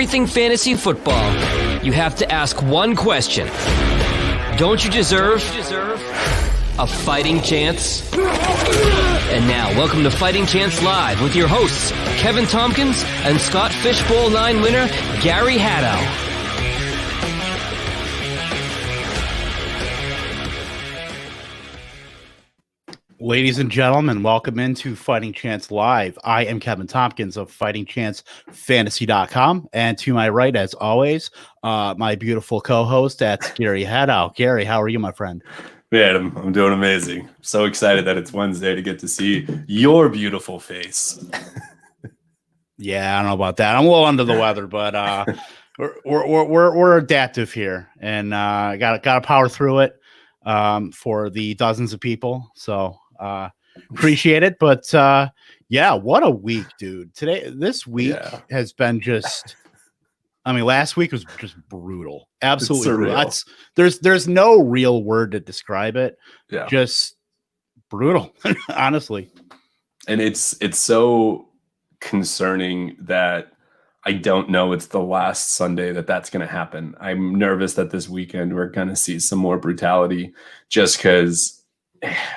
Everything fantasy football, you have to ask one question. Don't you deserve a fighting chance? And now, welcome to Fighting Chance Live with your hosts, Kevin Tompkins and Scott Fishbowl 9 winner, Gary Haddow. Ladies and gentlemen, welcome into Fighting Chance Live. I am Kevin Tompkins of FightingChanceFantasy.com, and to my right, as always, my beautiful co-host, that's Gary Haddow. Gary, how are you, my friend? Man, I'm doing amazing. So excited that it's Wednesday to get to see your beautiful face. Yeah, I don't know about that. I'm a little under the weather, but we're adaptive here, and got to power through it for the dozens of people. So. Appreciate it, but yeah, what a week, dude. This week has been just, I mean, last week was just brutal, absolutely brutal. There's no real word to describe it. Yeah, just brutal, honestly. And it's so concerning that I don't know it's the last Sunday that's going to happen. I'm nervous that this weekend we're going to see some more brutality, just because,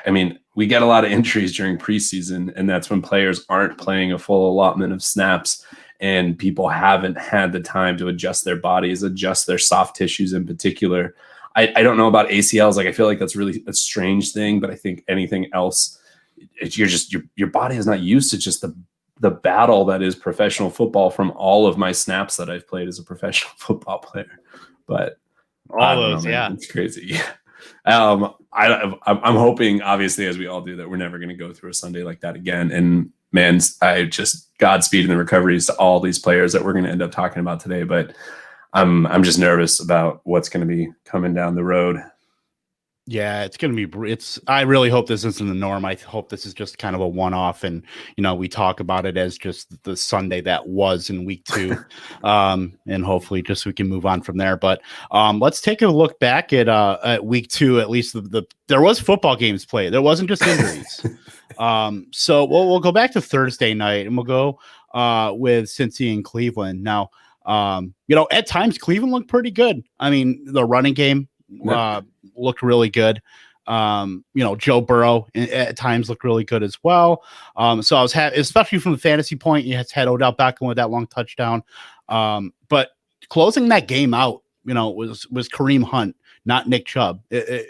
I mean, we get a lot of injuries during preseason, and that's when players aren't playing a full allotment of snaps, and people haven't had the time to adjust their bodies, adjust their soft tissues in particular. I don't know about ACLs. Like, I feel like that's really a strange thing, but I think anything else, your body is not used to just the battle that is professional football from all of my snaps that I've played as a professional football player. But all those, yeah, it's crazy. Yeah. I'm hoping, obviously, as we all do, that we're never going to go through a Sunday like that again. And man, I just Godspeed in the recoveries to all these players that we're going to end up talking about today. But I'm just nervous about what's going to be coming down the road. Yeah, it's going to be, I really hope this isn't the norm. I hope this is just kind of a one-off, and, we talk about it as just the Sunday that was in week 2. And hopefully just we can move on from there. But let's take a look back at week 2. At least there was football games played. There wasn't just injuries. So we'll go back to Thursday night, and we'll go with Cincy and Cleveland. Now, at times Cleveland looked pretty good. I mean, the running game looked really good. Joe Burrow at times looked really good as well. So I was especially from the fantasy point, you had Odell Beckham with that long touchdown. But closing that game out, was Kareem Hunt, not Nick Chubb.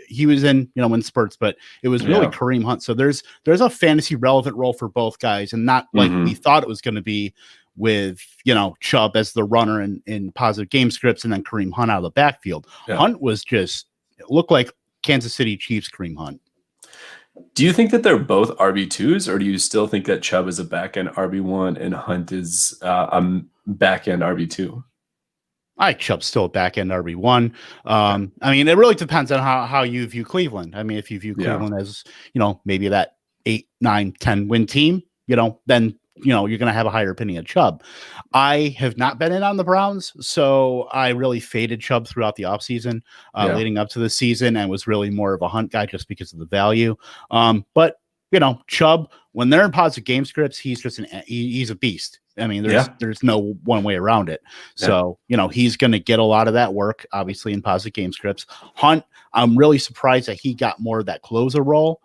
He was in spurts, but it was really Kareem Hunt. So there's a fantasy relevant role for both guys, and not like we thought it was going to be with Chubb as the runner in positive game scripts, and then Kareem Hunt out of the backfield. Yeah. Hunt was it looked like Kansas City Chiefs Kareem Hunt. Do you think that they're both RB2s, or do you still think that Chubb is a back end RB1 and Hunt is a back end RB2? I think Chubb's still a back end RB1. I mean, it really depends on how you view Cleveland. I mean, if you view Cleveland as maybe that 8, 9, 10 win team, then you're going to have a higher opinion of Chubb. I have not been in on the Browns, so I really faded Chubb throughout the offseason leading up to the season, and was really more of a Hunt guy just because of the value. But Chubb, when they're in positive game scripts, he's just he's a beast. I mean, there's no one way around it. So, he's going to get a lot of that work, obviously, in positive game scripts. Hunt, I'm really surprised that he got more of that closer role.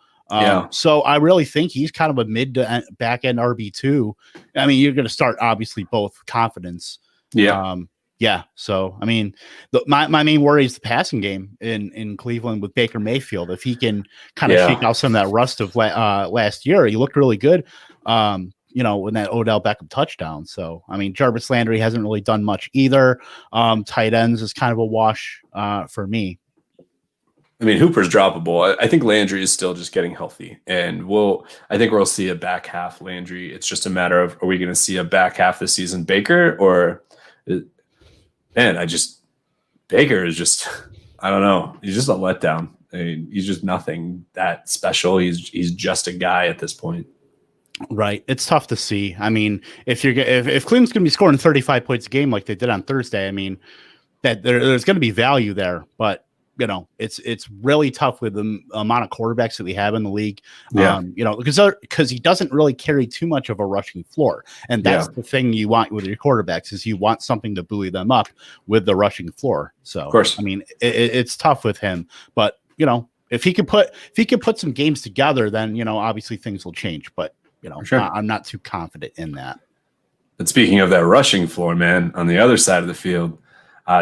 So I really think he's kind of a mid to back end RB2. I mean, you're going to start obviously both confidence. So, I mean, my main worry is the passing game in Cleveland with Baker Mayfield. If he can kind of shake out some of that rust of last year, he looked really good. When that Odell Beckham touchdown. So, I mean, Jarvis Landry hasn't really done much either. Tight ends is kind of a wash for me. I mean, Hooper's droppable. I think Landry is still just getting healthy, and I think we'll see a back half Landry. It's just a matter of, are we going to see a back half this season Baker, or Baker is just, I don't know. He's just a letdown. I mean, he's just nothing that special. He's just a guy at this point. Right. It's tough to see. I mean, if Cleveland's going to be scoring 35 points a game like they did on Thursday, I mean, that there's going to be value there, but it's really tough with the amount of quarterbacks that we have in the league. Yeah. Because he doesn't really carry too much of a rushing floor, and that's the thing you want with your quarterbacks is you want something to buoy them up with the rushing floor. So, of course, I mean, it's tough with him, but if he could put some games together, then obviously things will change. But I'm not too confident in that. But speaking of that rushing floor, man, on the other side of the field.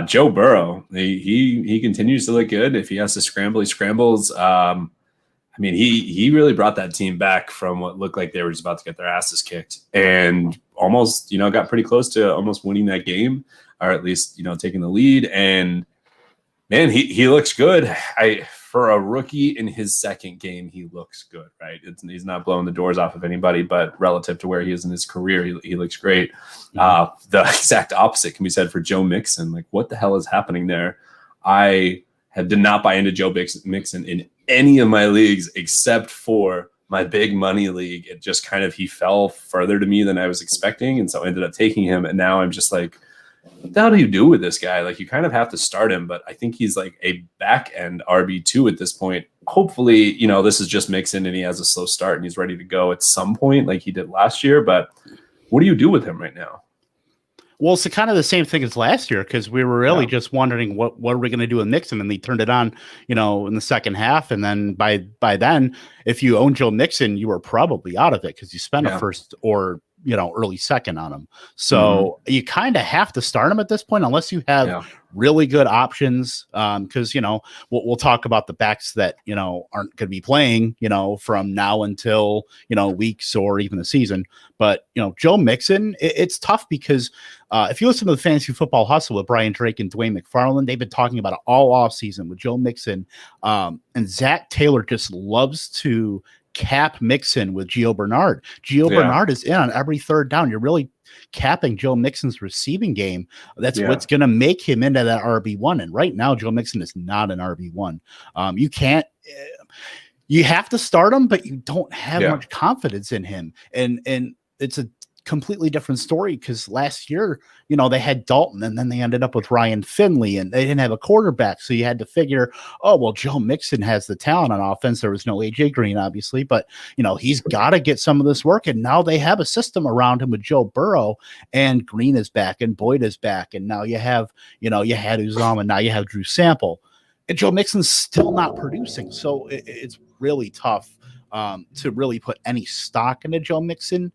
Joe Burrow, he continues to look good. If he has to scramble, he scrambles. I mean, he really brought that team back from what looked like they were just about to get their asses kicked, and almost got pretty close to almost winning that game, or at least taking the lead. And man, he looks good. For a rookie in his second game, he looks good, right? He's not blowing the doors off of anybody, but relative to where he is in his career, he looks great. The exact opposite can be said for Joe Mixon. Like, what the hell is happening there? I did not buy into Joe Mixon in any of my leagues except for my big money league. It just he fell further to me than I was expecting, and so I ended up taking him. And now I'm just like, what the hell do you do with this guy? Like, you kind of have to start him, but I think he's like a back end RB2 at this point. Hopefully, this is just Mixon and he has a slow start and he's ready to go at some point like he did last year. But what do you do with him right now? Well, it's kind of the same thing as last year because we were really just wondering what are we going to do with Mixon, and they turned it on, in the second half. And then by then, if you own Joe Mixon, you were probably out of it because you spent a first or early second on him. So you kind of have to start him at this point, unless you have really good options. Because, we'll talk about the backs that, aren't going to be playing, from now until, weeks or even the season. But, Joe Mixon, it's tough because if you listen to the Fantasy Football Hustle with Brian Drake and Dwayne McFarland, they've been talking about it all off season with Joe Mixon. And Zach Taylor just loves to cap Mixon with Gio Bernard. Bernard is in on every third down. You're really capping Joe Mixon's receiving game. That's what's going to make him into that RB1. And right now, Joe Mixon is not an RB1. You have to start him, but you don't have much confidence in him. And it's a completely different story because last year, they had Dalton and then they ended up with Ryan Finley and they didn't have a quarterback. So you had to figure, Joe Mixon has the talent on offense. There was no AJ Green, obviously, but he's got to get some of this work. And now they have a system around him with Joe Burrow, and Green is back and Boyd is back. And now you have, you had Uzomah, and now you have Drew Sample, and Joe Mixon's still not producing. So it's really tough to really put any stock into Joe Mixon.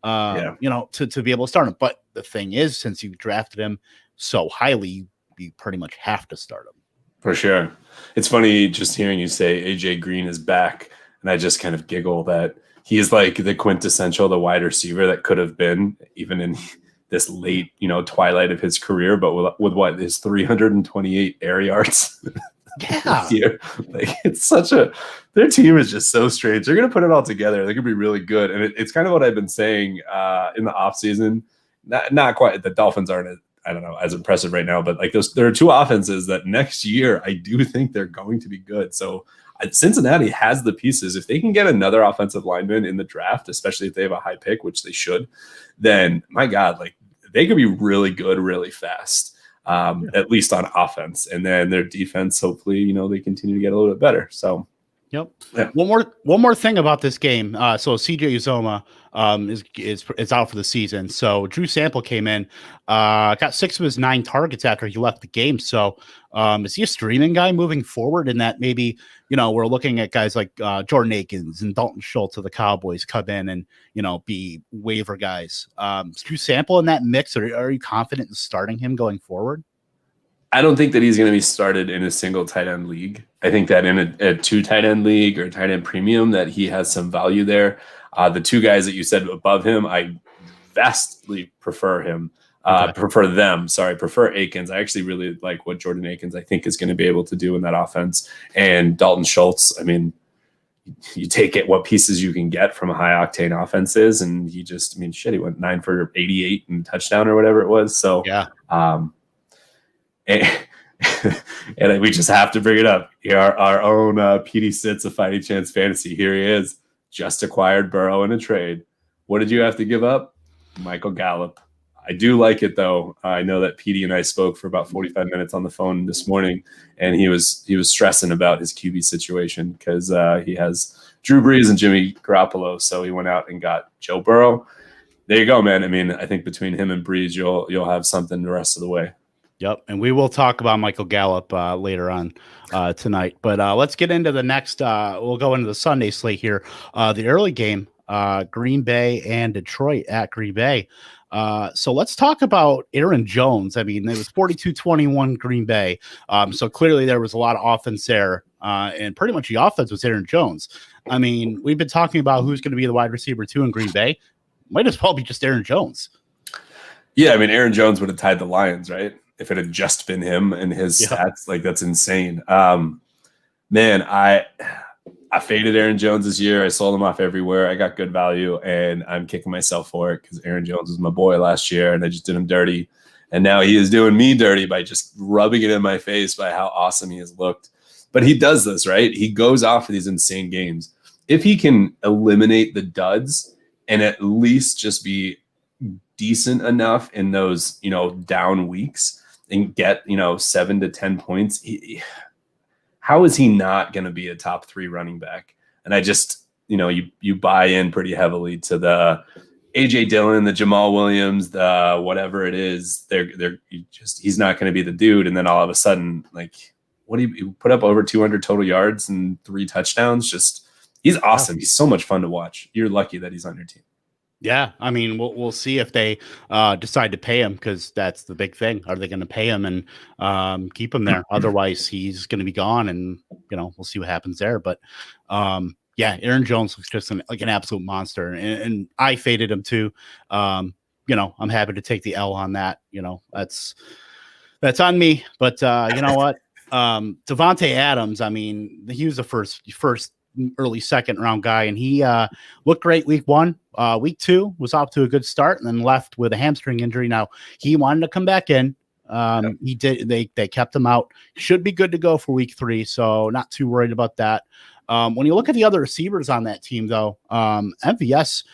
To be able to start him. But the thing is, since you drafted him so highly, you pretty much have to start him. For sure. It's funny just hearing you say AJ Green is back, and I just kind of giggle that he is like the quintessential, the wide receiver that could have been even in this late, twilight of his career, but with what, his 328 air yards. Year. Like, it's their team is just so strange. They're going to put it all together. They're going to be really good. And it's kind of what I've been saying in the off season. Not quite. The Dolphins aren't, I don't know, as impressive right now, but like there are two offenses that next year I do think they're going to be good. So Cincinnati has the pieces. If they can get another offensive lineman in the draft, especially if they have a high pick, which they should, then my God, like they could be really good, really fast. At least on offense, and then their defense, hopefully, they continue to get a little bit better. So, yep. Yeah. One more thing about this game. So CJ Uzomah is out for the season. So Drew Sample came in, got 6 of his 9 targets after he left the game. So is he a streaming guy moving forward? In that maybe we're looking at guys like Jordan Akins and Dalton Schultz of the Cowboys come in and be waiver guys. Is Drew Sample in that mix? Are you confident in starting him going forward? I don't think that he's going to be started in a single tight end league. I think that in a 2 tight end league or tight end premium that he has some value there. The 2 guys that you said above him, I vastly prefer him. Prefer Akins. I actually really like what Jordan Akins, I think, is going to be able to do in that offense. And Dalton Schultz, I mean, you take it what pieces you can get from a high octane offenses, and he went 9 for 88 and touchdown or whatever it was. So and we just have to bring it up. Here, our own PD Sits of Fighting Chance Fantasy. Here he is, just acquired Burrow in a trade. What did you have to give up? Michael Gallup. I do like it though. I know that Petey and I spoke for about 45 minutes on the phone this morning, and he was stressing about his QB situation because he has Drew Brees and Jimmy Garoppolo. So he went out and got Joe Burrow. There you go, man. I mean, I think between him and Brees, you'll have something the rest of the way. Yep, and we will talk about Michael Gallup later on tonight. But let's get into the next. We'll go into the Sunday slate here. The early game, Green Bay and Detroit at Green Bay. So let's talk about Aaron Jones. I mean, it was 42-21 Green Bay. So clearly there was a lot of offense there, and pretty much the offense was Aaron Jones. I mean, we've been talking about who's going to be the wide receiver 2 in Green Bay. Might as well be just Aaron Jones. Yeah, I mean, Aaron Jones would have tied the Lions, right? If it had just been him and his stats, like that's insane. Man, I faded Aaron Jones this year. I sold him off everywhere. I got good value, and I'm kicking myself for it because Aaron Jones was my boy last year, and I just did him dirty. And now he is doing me dirty by just rubbing it in my face by how awesome he has looked. But he does this, right? He goes off for these insane games. If he can eliminate the duds and at least just be decent enough in those, down weeks and get, 7 to 10 points, how is he not going to be a top 3 running back? And I just, you buy in pretty heavily to the AJ Dillon, the Jamal Williams, the whatever it is. He's not going to be the dude. And then all of a sudden, like, what do you put up over 200 total yards and 3 touchdowns? He's awesome. He's so much fun to watch. You're lucky that he's on your team. Yeah, I mean, we'll see if they decide to pay him, because that's the big thing. Are they going to pay him and keep him there? Otherwise, he's going to be gone, and we'll see what happens there. But yeah, Aaron Jones looks just like an absolute monster, and I faded him too. I'm happy to take the L on that. That's on me. But you know what, Devontae Adams. I mean, he was the first early second round guy, and he looked great week 1. Week 2 was off to a good start and then left with a hamstring injury. Now he wanted to come back in. He did. They kept him out. Should be good to go for week 3. So not too worried about that. When you look at the other receivers on that team, though, MVS,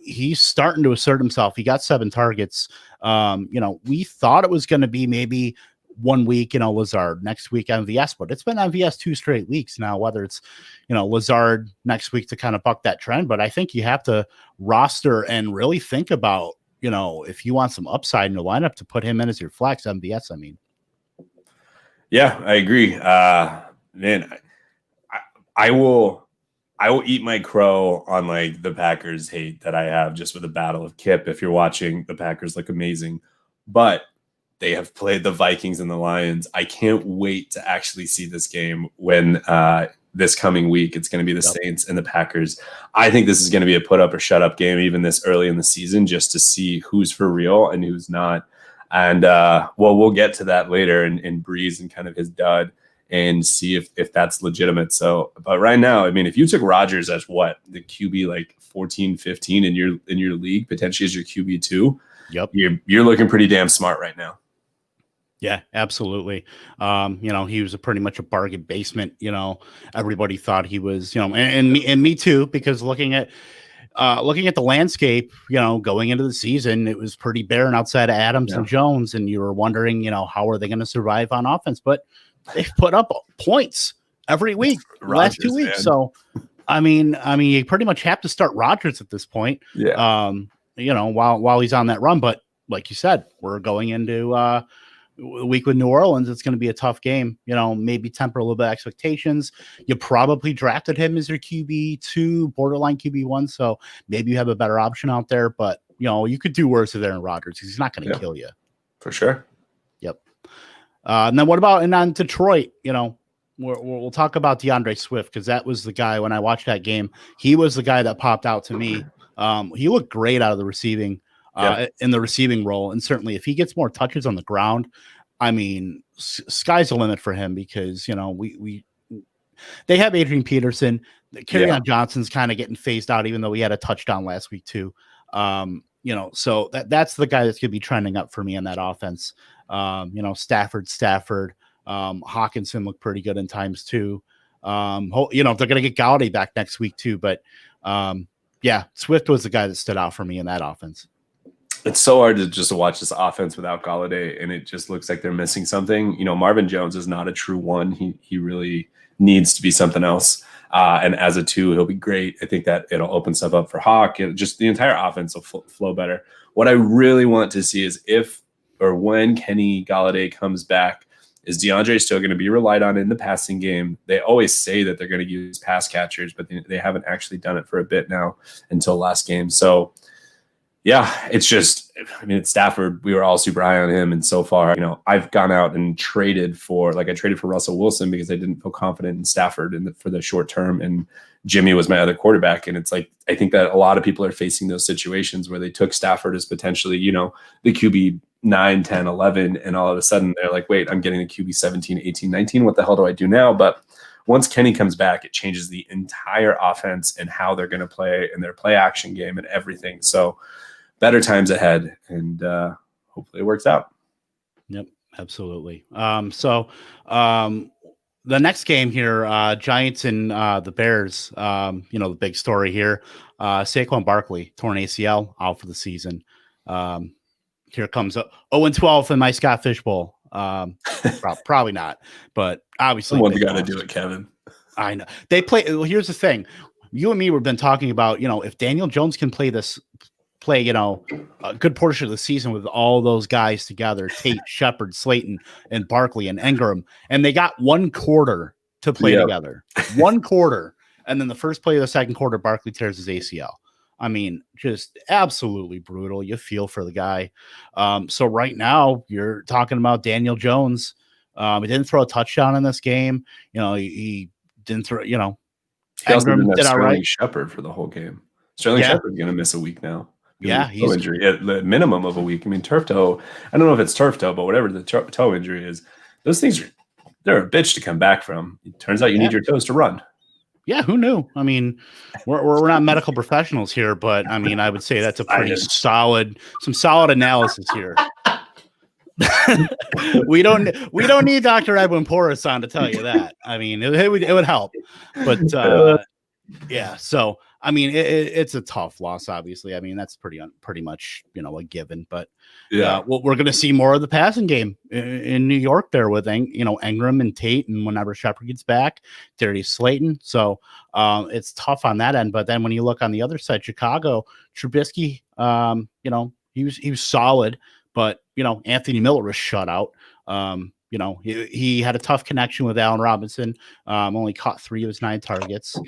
he's starting to assert himself. He got 7 targets. We thought it was going to be maybe 1 week, Lazard, next week MVS, but it's been MVS 2 straight weeks now, whether it's, Lazard next week to kind of buck that trend. But I think you have to roster and really think about, if you want some upside in your lineup, to put him in as your flex. MVS, I mean. Yeah, I agree. Man, I will eat my crow on like the Packers hate that I have just with the battle of Kip. If you're watching, the Packers look amazing, but they have played the Vikings and the Lions. I can't wait to actually see this game when this coming week it's going to be the Saints and the Packers. I think this is going to be a put up or shut up game even this early in the season, just to see who's for real and who's not. And we'll get to that later in Breeze and kind of his dud and see if that's legitimate. So, but right now, I mean, if you took Rodgers as the QB like 14, 15 in your league, potentially as your QB 2, you're looking pretty damn smart right now. Yeah, absolutely. He was pretty much a bargain basement. Everybody thought he was, and me too, because looking at the landscape, going into the season, it was pretty barren outside of Adams and Jones, and you were wondering, how are they going to survive on offense? But they've put up points every week, last 2 weeks. Man. So, I mean, you pretty much have to start Rodgers at this point. Yeah. While he's on that run, but like you said, we're going into a week with New Orleans. It's going to be a tough game. Maybe temper a little bit of expectations. You probably drafted him as your QB2, borderline QB1, so maybe you have a better option out there. But you could do worse with Aaron Rodgers. He's not going to kill you for sure. Yep. And then what about on Detroit? We'll talk about DeAndre Swift, because that was the guy when I watched that game. He was the guy that popped out to me. He looked great out of the receiving. In the receiving role, and certainly if he gets more touches on the ground, I mean, sky's the limit for him, because they have Adrian Peterson. Kerryon Johnson's kind of getting phased out, even though he had a touchdown last week too. So that's the guy that's going to be trending up for me in that offense. Stafford, Hawkinson looked pretty good in times too. They're going to get Galladay back next week too, but Swift was the guy that stood out for me in that offense. it's so hard to just watch this offense without Galladay, and it just looks like they're missing something. You know, Marvin Jones is not a true one. He really needs to be something else. And as a 2, he'll be great. I think that it'll open stuff up for Hawk. Just the entire offense will flow better. What I really want to see is if or when Kenny Galladay comes back, is DeAndre still going to be relied on in the passing game? They always say that they're going to use pass catchers, but they haven't actually done it for a bit now until last game. So, yeah, it's just, I mean, it's Stafford. We were all super high on him. And so far, you know, I've gone out and traded for Russell Wilson because I didn't feel confident in Stafford for the short term. And Jimmy was my other quarterback. And it's like, I think that a lot of people are facing those situations where they took Stafford as potentially, you know, the QB 9, 10, 11. And all of a sudden they're like, wait, I'm getting the QB 17, 18, 19. What the hell do I do now? But once Kenny comes back, it changes the entire offense and how they're going to play and their play action game and everything. So, better times ahead, and hopefully it works out. Yep, absolutely. So the next game here, Giants and the Bears, you know, the big story here, Saquon Barkley, torn ACL, out for the season. Here comes 0-12 in my Scott Fishbowl. Probably not, but obviously. Someone's got to do it, Kevin. I know. They play. Well, here's the thing. You and me have been talking about, you know, if Daniel Jones can play, you know, a good portion of the season with all those guys together, Tate, Shepard, Slayton, and Barkley and Ingram, and they got 1 quarter to play together. 1 quarter. And then the first play of the second quarter, Barkley tears his ACL. I mean, just absolutely brutal. You feel for the guy. So right now you're talking about Daniel Jones. He didn't throw a touchdown in this game. You know, he didn't throw, you know, Ingram did all right. Shepard for the whole game. Sterling Shepard's going to miss a week now. Yeah, he's injury at the minimum of a week. I mean, turf toe. I don't know if it's turf toe, but whatever the toe injury is, those things they're a bitch to come back from. It turns out you need your toes to run. Yeah, who knew? I mean, we're not medical professionals here, but I mean, I would say that's a pretty solid analysis here. we don't need Dr. Edwin Porras on to tell you that. I mean, it would help, but yeah. So I mean, it's a tough loss, obviously. I mean, that's pretty much, you know, a given. But yeah, well, we're going to see more of the passing game in New York there with, you know, Ingram and Tate, and whenever Shepard gets back, Darius Slayton. So it's tough on that end. But then when you look on the other side, Chicago, Trubisky, you know, he was solid, but you know, Anthony Miller was shut out. You know, he had a tough connection with Allen Robinson. Only caught 3 of his 9 targets.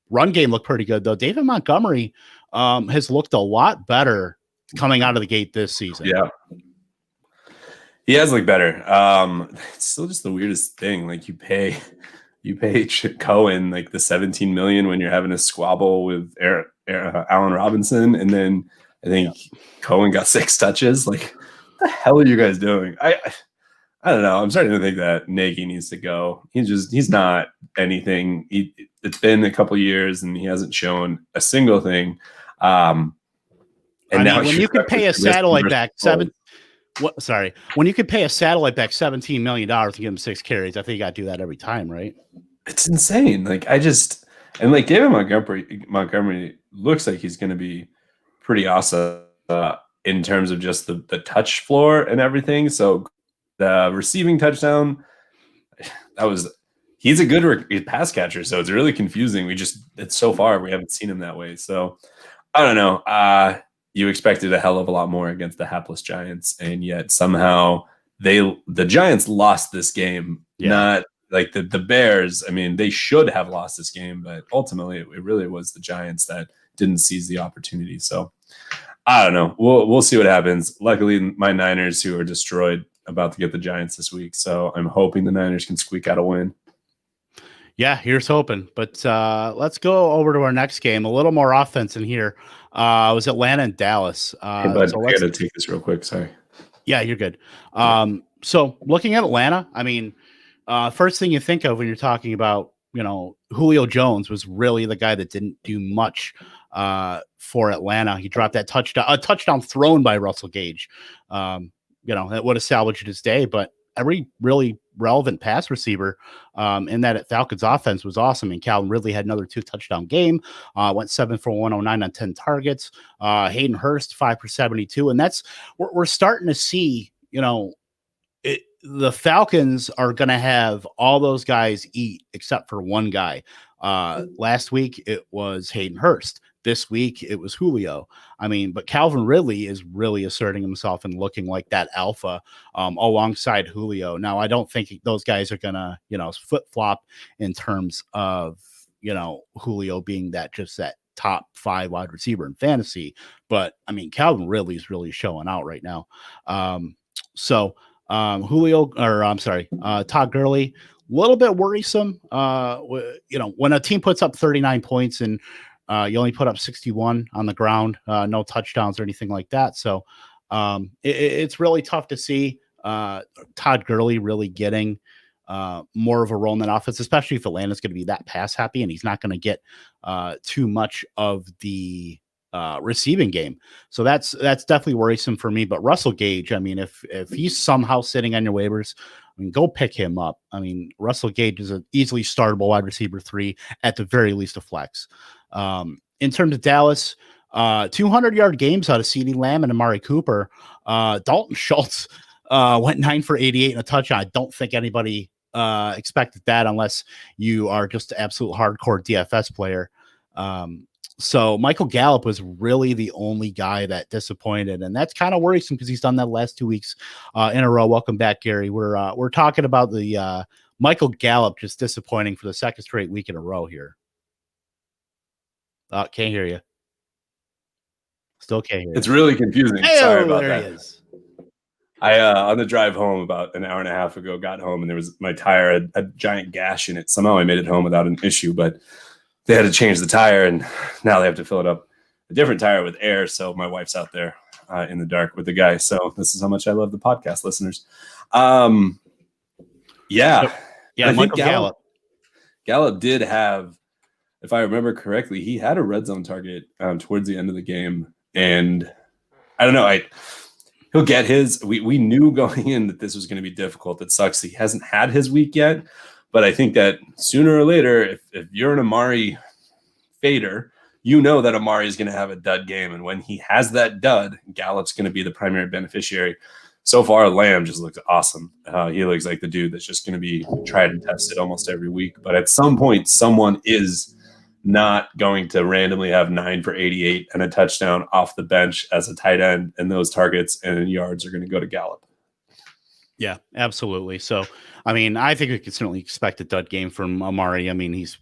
Run game looked pretty good, though. David Montgomery has looked a lot better coming out of the gate this season. Yeah, he has looked better. It's still just the weirdest thing. Like you pay Cohen like the $17 million when you're having a squabble with Allen Robinson, and then I think Cohen got 6 touches. Like, what the hell are you guys doing? I don't know. I'm starting to think that Nagy needs to go. He's not anything. It's been a couple years and he hasn't shown a single thing. And now when you could pay a satellite back when you could pay a satellite back $17 million to give him 6 carries, I think you got to do that every time, right? It's insane. Like like David Montgomery looks like he's going to be pretty awesome in terms of just the touch floor and everything. So the receiving touchdown, he's a good pass catcher, so it's really confusing. It's so far we haven't seen him that way. So I don't know. You expected a hell of a lot more against the hapless Giants, and yet somehow the Giants lost this game. Yeah. Not like the Bears. I mean, they should have lost this game, but ultimately it really was the Giants that didn't seize the opportunity. So I don't know. We'll see what happens. Luckily, my Niners, who are destroyed, about to get the Giants this week. So I'm hoping the Niners can squeak out a win. Yeah, here's hoping. But let's go over to our next game. A little more offense in here. It was Atlanta and Dallas. Hey, bud, I got to take this real quick. Sorry. Yeah, you're good. So looking at Atlanta, I mean, first thing you think of when you're talking about, you know, Julio Jones was really the guy that didn't do much for Atlanta. He dropped that a touchdown thrown by Russell Gage. You know, that would have salvaged his day, but every really relevant pass receiver in that Falcons offense was awesome. And Calvin Ridley had another 2-touchdown game, went 7 for 109 on 10 targets. Hayden Hurst, 5 for 72. And we're starting to see, the Falcons are going to have all those guys eat except for one guy. Last week, it was Hayden Hurst. This week, it was Julio. But Calvin Ridley is really asserting himself and looking like that alpha alongside Julio. Now, I don't think those guys are going to, flip-flop in terms of, Julio being that top 5 wide receiver in fantasy. But, Calvin Ridley is really showing out right now. Todd Gurley, a little bit worrisome. When a team puts up 39 points and you only put up 61 on the ground, no touchdowns or anything like that. So it's really tough to see Todd Gurley really getting more of a role in that offense, especially if Atlanta's going to be that pass happy and he's not going to get too much of the receiving game. So that's definitely worrisome for me. But Russell Gage, if he's somehow sitting on your waivers, go pick him up. Russell Gage is an easily startable wide receiver 3, at the very least a flex. In terms of Dallas, 200-yard games out of CeeDee Lamb and Amari Cooper. Dalton Schultz went 9 for 88 and a touchdown. I don't think anybody expected that unless you are just an absolute hardcore DFS player. So Michael Gallup was really the only guy that disappointed, and that's kind of worrisome because he's done that last 2 weeks in a row. Welcome back, Gary. We're talking about the Michael Gallup just disappointing for the second straight week in a row here. Can't hear you. Still can't hear you. It's really confusing. Sorry about that. He is. I on the drive home about an hour and a half ago, got home and my tire had a giant gash in it. Somehow I made it home without an issue, but they had to change the tire, and now they have to fill it up a different tire with air. So my wife's out there in the dark with the guy. So this is how much I love the podcast listeners. Michael Gallup did have, if I remember correctly, he had a red zone target towards the end of the game. And I don't know, he'll get his. We knew going in that this was going to be difficult. It sucks he hasn't had his week yet. But I think that sooner or later, if you're an Amari fader, you know that Amari is going to have a dud game. And when he has that dud, Gallup's going to be the primary beneficiary. So far, Lamb just looks awesome. He looks like the dude that's just going to be tried and tested almost every week. But at some point, someone is not going to randomly have 9 for 88 and a touchdown off the bench as a tight end, and those targets and yards are going to go to Gallup. Yeah, absolutely. So, I think we can certainly expect a dud game from Amari.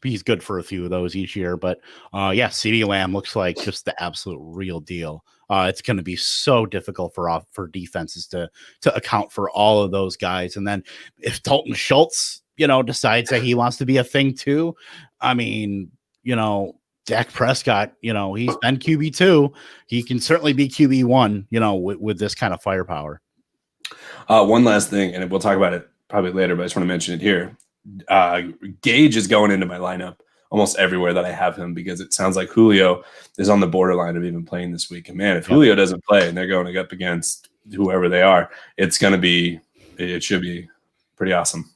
He's good for a few of those each year, but CeeDee Lamb looks like just the absolute real deal. It's going to be so difficult for defenses to account for all of those guys. And then if Dalton Schultz, decides that he wants to be a thing too, Dak Prescott, he's been QB2. He can certainly be QB1, with this kind of firepower. One last thing, and we'll talk about it probably later, but I just want to mention it here. Gage is going into my lineup almost everywhere that I have him because it sounds like Julio is on the borderline of even playing this week. And man, if Julio doesn't play and they're going up against whoever they are, it should be pretty awesome.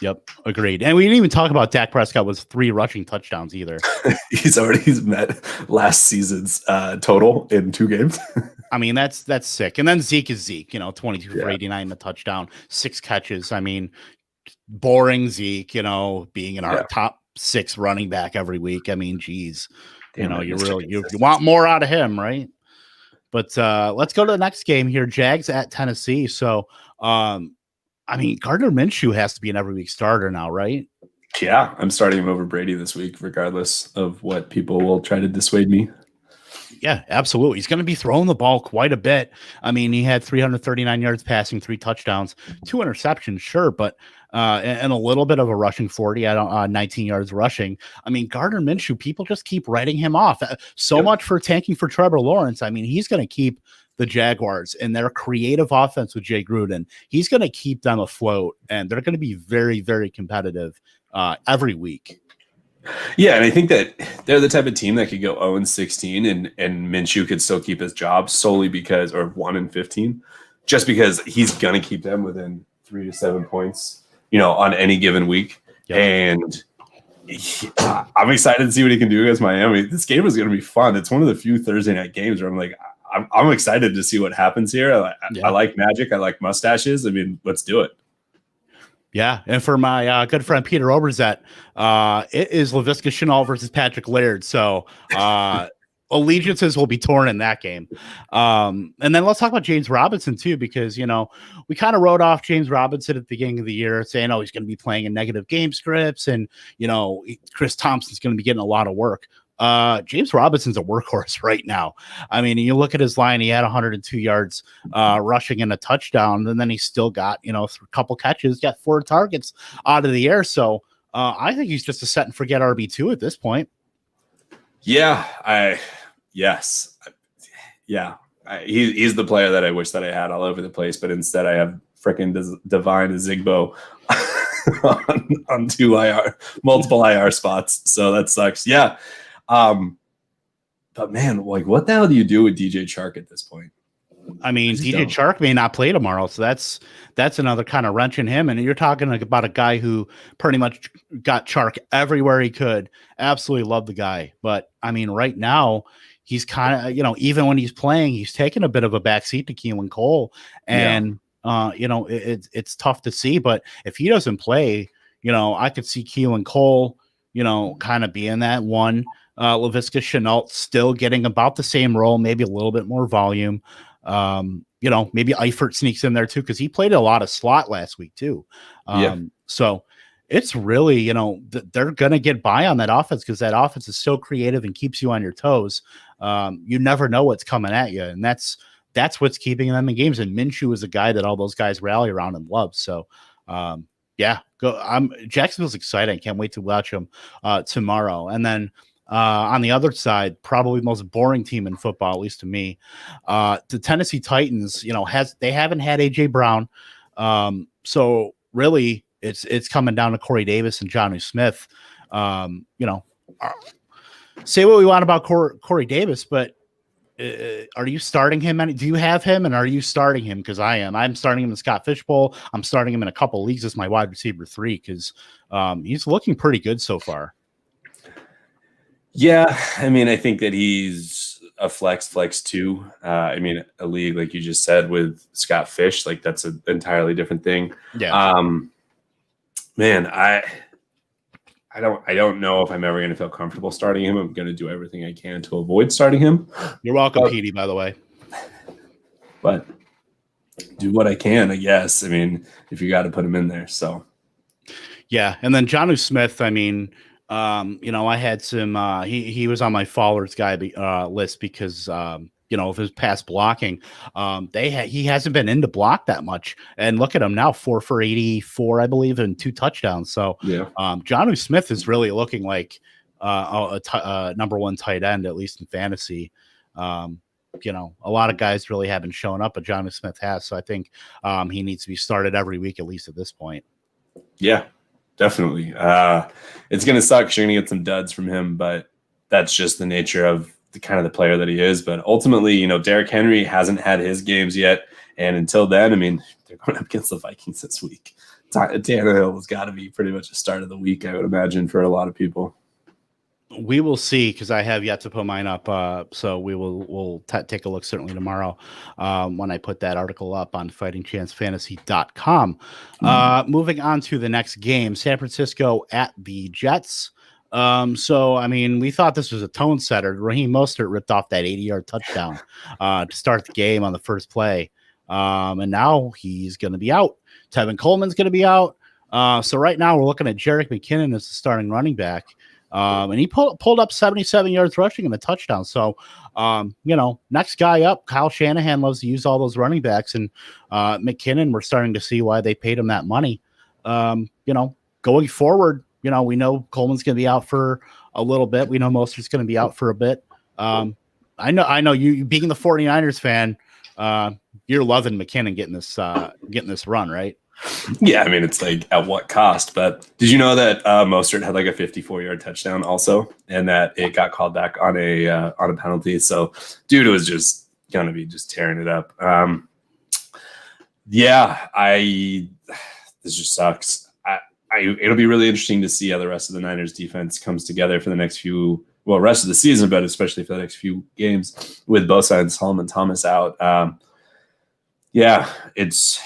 Yep, agreed. And we didn't even talk about Dak Prescott with 3 rushing touchdowns either. he's met last season's total in 2 games. That's sick. And then Zeke is Zeke, 22 for 89, a touchdown, 6 catches. Boring Zeke, being in our top 6 running back every week. Geez, you want more out of him, right? But let's go to the next game here. Jags at Tennessee. So, Gardner Minshew has to be an every week starter now, right? Yeah, I'm starting him over Brady this week, regardless of what people will try to dissuade me. Yeah, absolutely. He's going to be throwing the ball quite a bit. He had 339 yards passing, 3 touchdowns, 2 interceptions, sure, but and a little bit of a rushing 40 at 19 yards rushing. Gardner Minshew, people just keep writing him off. Much for tanking for Trevor Lawrence. He's going to keep the Jaguars and their creative offense with Jay Gruden. He's going to keep them afloat, and they're going to be very, very competitive every week. Yeah, and I think that they're the type of team that could go 0-16 and Minshew could still keep his job solely because, or 1-15, just because he's going to keep them within 3 to 7 points. on any given week. Yep. And I'm excited to see what he can do against Miami. This game is going to be fun. It's one of the few Thursday night games where I'm like, I'm excited to see what happens here. I like magic. I like mustaches. I mean, let's do it. Yeah, and for my good friend Peter Oberzet, it is Laviska Shenault versus Patrick Laird. So allegiances will be torn in that game. And then let's talk about James Robinson too, because we kind of wrote off James Robinson at the beginning of the year, saying, "Oh, he's going to be playing in negative game scripts, and Chris Thompson's going to be getting a lot of work." James Robinson's a workhorse right now. I mean, you look at his line, he had 102 yards rushing and a touchdown, and then he still got, a couple catches, got 4 targets out of the air. So I think he's just a set and forget RB2 at this point. Yeah, he's the player that I wish that I had all over the place, but instead I have freaking Divine Zigbo on 2 multiple IR spots. So that sucks. Yeah. But man, what the hell do you do with DJ Chark at this point? I mean, DJ Chark may not play tomorrow, so that's another kind of wrench in him. And you're talking about a guy who pretty much got Chark everywhere he could. Absolutely love the guy, but I mean, right now he's kind of, even when he's playing, he's taking a bit of a backseat to Keelan Cole, and it's tough to see. But if he doesn't play, I could see Keelan Cole, kind of being that one. Laviska Shenault still getting about the same role, maybe a little bit more volume. Maybe Eifert sneaks in there too, because he played a lot of slot last week too. So it's really, they're going to get by on that offense because that offense is so creative and keeps you on your toes. You never know what's coming at you. And that's what's keeping them in games. And Minshew is a guy that all those guys rally around and love. So, Jacksonville's exciting. Can't wait to watch them tomorrow. And then on the other side, probably the most boring team in football, at least to me, the Tennessee Titans. They haven't had AJ Brown, so really it's coming down to Corey Davis and Jonnu Smith. Say what we want about Corey Davis, but are you starting him? Do you have him, and are you starting him? Because I am. I'm starting him in Scott Fishbowl. I'm starting him in a couple of leagues as my wide receiver 3 because he's looking pretty good so far. Yeah, I mean, I think that he's a flex 2. I mean, a league like you just said with Scott Fish, that's an entirely different thing. Yeah. Man, I don't know if I'm ever going to feel comfortable starting him. I'm going to do everything I can to avoid starting him. You're welcome, Petey, by the way. But do what I can, I guess. I mean, if you got to put him in there, so. Yeah, and then Jonnu Smith, I mean, I had some. He was on my followers guy list because of his past blocking. He hasn't been into block that much, and look at him now, 4 for 84, I believe, and 2 touchdowns. So Jonnu Smith is really looking like a number 1 tight end, at least in fantasy. A lot of guys really haven't shown up, but Jonnu Smith has. So I think he needs to be started every week, at least at this point. Yeah. Definitely. It's going to suck because you're going to get some duds from him, but that's just the nature of the kind of the player that he is. But ultimately, Derrick Henry hasn't had his games yet. And until then, I mean, they're going up against the Vikings this week. Tannehill has got to be pretty much a start of the week, I would imagine, for a lot of people. We will see, because I have yet to put mine up. So we'll take a look certainly tomorrow when I put that article up on fightingchancefantasy.com. Moving on to the next game, San Francisco at the Jets. So, I mean, we thought this was a tone setter. Raheem Mostert ripped off that 80-yard touchdown to start the game on the first play. And now he's going to be out. Tevin Coleman's going to be out. So right now we're looking at Jerick McKinnon as the starting running back. And he pulled up 77 yards rushing and a touchdown. So, next guy up, Kyle Shanahan loves to use all those running backs. And McKinnon, we're starting to see why they paid him that money. Going forward, we know Coleman's going to be out for a little bit. We know Mostert's going to be out for a bit. I know you being the 49ers fan, you're loving McKinnon getting this run, right? Yeah, I mean, it's like at what cost? But did you know that Mostert had like a 54-yard touchdown also, and that it got called back on a penalty? So, dude was just going to be just tearing it up. This just sucks. it'll be really interesting to see how the rest of the Niners defense comes together for the next rest of the season, but especially for the next few games with Bosa and Solomon Thomas out. Yeah, it's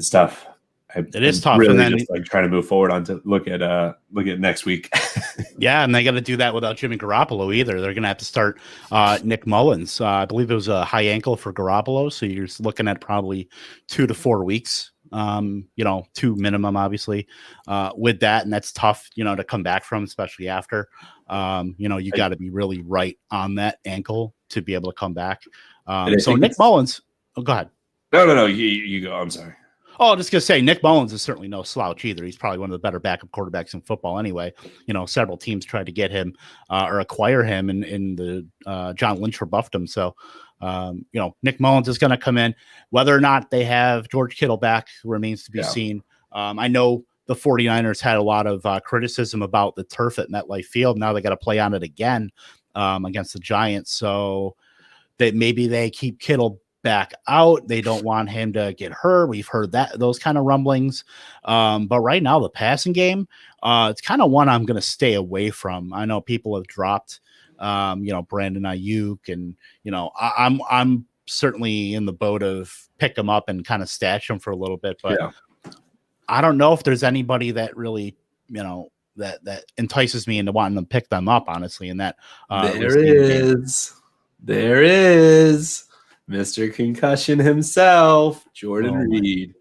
tough. It is tough. Really and then just like trying to move forward on to look at next week. Yeah, and they got to do that without Jimmy Garoppolo either. They're going to have to start Nick Mullins. I believe it was a high ankle for Garoppolo, so you're looking at probably 2 to 4 weeks. 2 minimum, obviously, with that, and that's tough, to come back from, especially after. You got to be really right on that ankle to be able to come back. So Nick Mullins. Oh, go ahead. No. You go. I'm sorry. Oh, just gonna say Nick Mullins is certainly no slouch either. He's probably one of the better backup quarterbacks in football anyway. Several teams tried to get him or acquire him in the John Lynch rebuffed him. So, Nick Mullins is going to come in. Whether or not they have George Kittle back remains to be seen. I know the 49ers had a lot of criticism about the turf at MetLife Field. Now they got to play on it again against the Giants. So that maybe they keep Kittle back out. They don't want him to get hurt. We've heard those kind of rumblings. But right now, the passing game, it's kind of one I'm going to stay away from. I know people have dropped, Brandon Ayuk, and I'm certainly in the boat of pick him up and kind of stash him for a little bit. But I don't know if there's anybody that really, that entices me into wanting to pick them up. Honestly, in that there is. Mr. Concussion himself, Jordan Reed.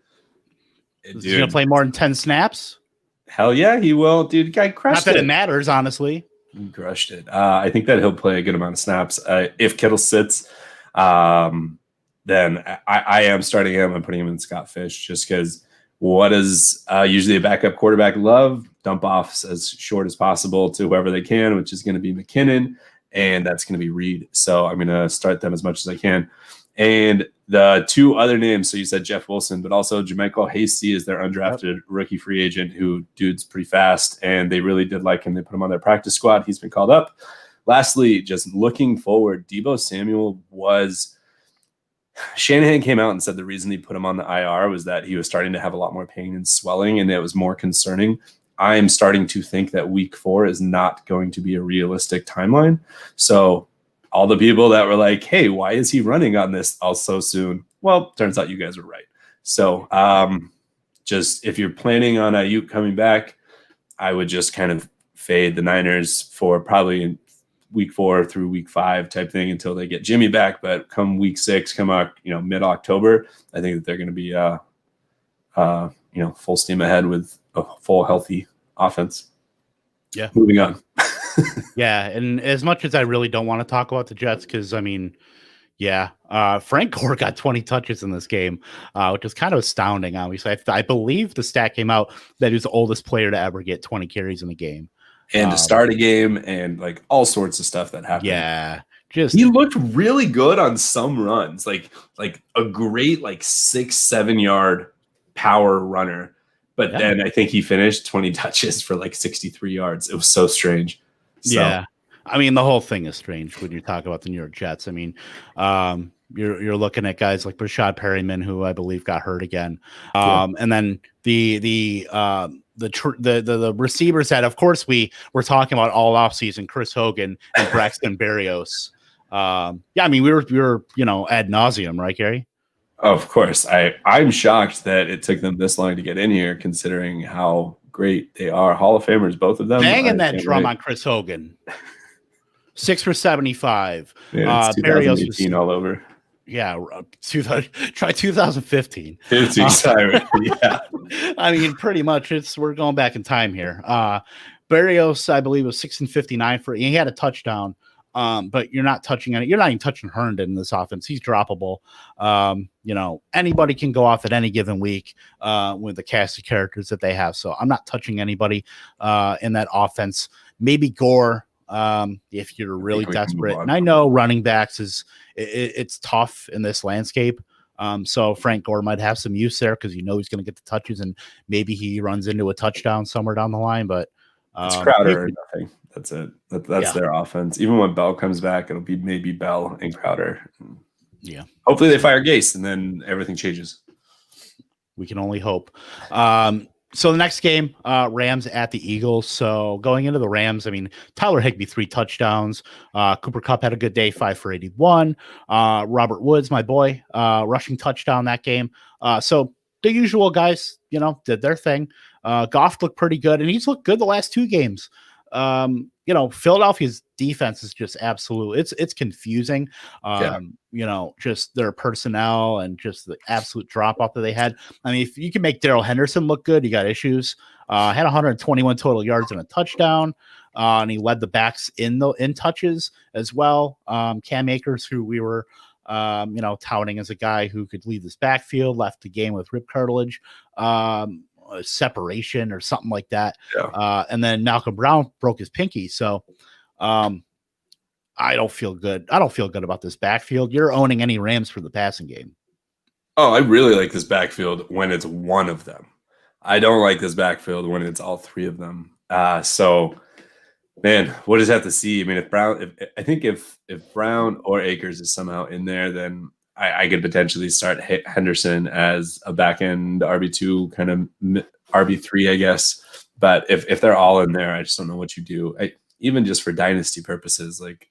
Is he going to play more than 10 snaps? Hell yeah, he will. Dude, guy crushed it. Not that it matters, honestly. He crushed it. I think that he'll play a good amount of snaps. If Kittle sits, then I am starting him. I'm putting him in Scott Fish just because what does usually a backup quarterback love? Dump offs as short as possible to whoever they can, which is going to be McKinnon. And that's going to be Reed. So I'm going to start them as much as I can. And the 2 other names, so you said Jeff Wilson, but also JaMycal Hasty is their undrafted rookie free agent who dude's pretty fast, and they really did like him. They put him on their practice squad. He's been called up. Lastly, just looking forward, Deebo Samuel Shanahan came out and said the reason he put him on the IR was that he was starting to have a lot more pain and swelling, and it was more concerning. I'm starting to think that week 4 is not going to be a realistic timeline. So all the people that were like, hey, why is he running on this all so soon? Well, turns out you guys were right. So just if you're planning on Ayuk coming back, I would just kind of fade the Niners for probably in week 4 through week 5 type thing until they get Jimmy back. But come week 6, mid-October, I think that they're going to be full steam ahead with a full healthy offense. Yeah. Moving on. Yeah. And as much as I really don't want to talk about the Jets, because Frank Gore got 20 touches in this game, which is kind of astounding. Obviously, I believe the stat came out that he was the oldest player to ever get 20 carries in a game. And to start a game and like all sorts of stuff that happened. Yeah. He looked really good on some runs, like a great 6-7 yard power runner. But then I think he finished 20 touches for 63 yards. It was so strange. So. Yeah. The whole thing is strange when you talk about the New York Jets. You're looking at guys like Rashad Perryman, who I believe got hurt again. And then the receivers that, of course, we were talking about all offseason, Chris Hogan and Braxton Berrios. We were ad nauseum, right, Gary? Of course. I'm shocked that it took them this long to get in here, considering how great they are. Hall of Famers, both of them. Banging that drum on Chris Hogan. 6 for 75. Yeah, it's 2018 all over. Yeah, try 2015. 15, sorry. Yeah. Pretty much we're going back in time here. Berrios, I believe, was 6 and 59 he had a touchdown. But you're not touching you're not even touching Herndon in this offense. He's droppable. Anybody can go off at any given week with the cast of characters that they have. So I'm not touching anybody in that offense. Maybe Gore, if you're really desperate. And I know running backs it's tough in this landscape. So Frank Gore might have some use there because he's going to get the touches and maybe he runs into a touchdown somewhere down the line. But it's Crowder or nothing. That's it. That's their offense. Even when Bell comes back, it'll be maybe Bell and Crowder. Yeah. Hopefully they fire Gase and then everything changes. We can only hope. So the next game, Rams at the Eagles. So going into the Rams, I mean, Tyler Higbee, 3 touchdowns. Cooper Kupp had a good day, 5 for 81. Robert Woods, my boy, rushing touchdown that game. So the usual guys, did their thing. Goff looked pretty good, and he's looked good the last 2 games. Philadelphia's defense is just absolute. It's confusing. Just their personnel and just the absolute drop off that they had. I mean, if you can make Darrell Henderson look good, you got issues. Had 121 total yards and a touchdown. And he led the backs in touches as well. Cam Akers, who we were touting as a guy who could lead this backfield, left the game with rib cartilage. Separation or something like that. And then Malcolm Brown broke his pinky. So I don't feel good. I don't feel good about this backfield. You're owning any Rams for the passing game. Oh, I really like this backfield when it's one of them. I don't like this backfield when it's all 3 of them. So man, we'll just have to see. I mean, if Brown or Akers is somehow in there, then I could potentially start Henderson as a back end RB2 kind of RB3, I guess. But if they're all in there, I just don't know what you do. Even just for dynasty purposes, like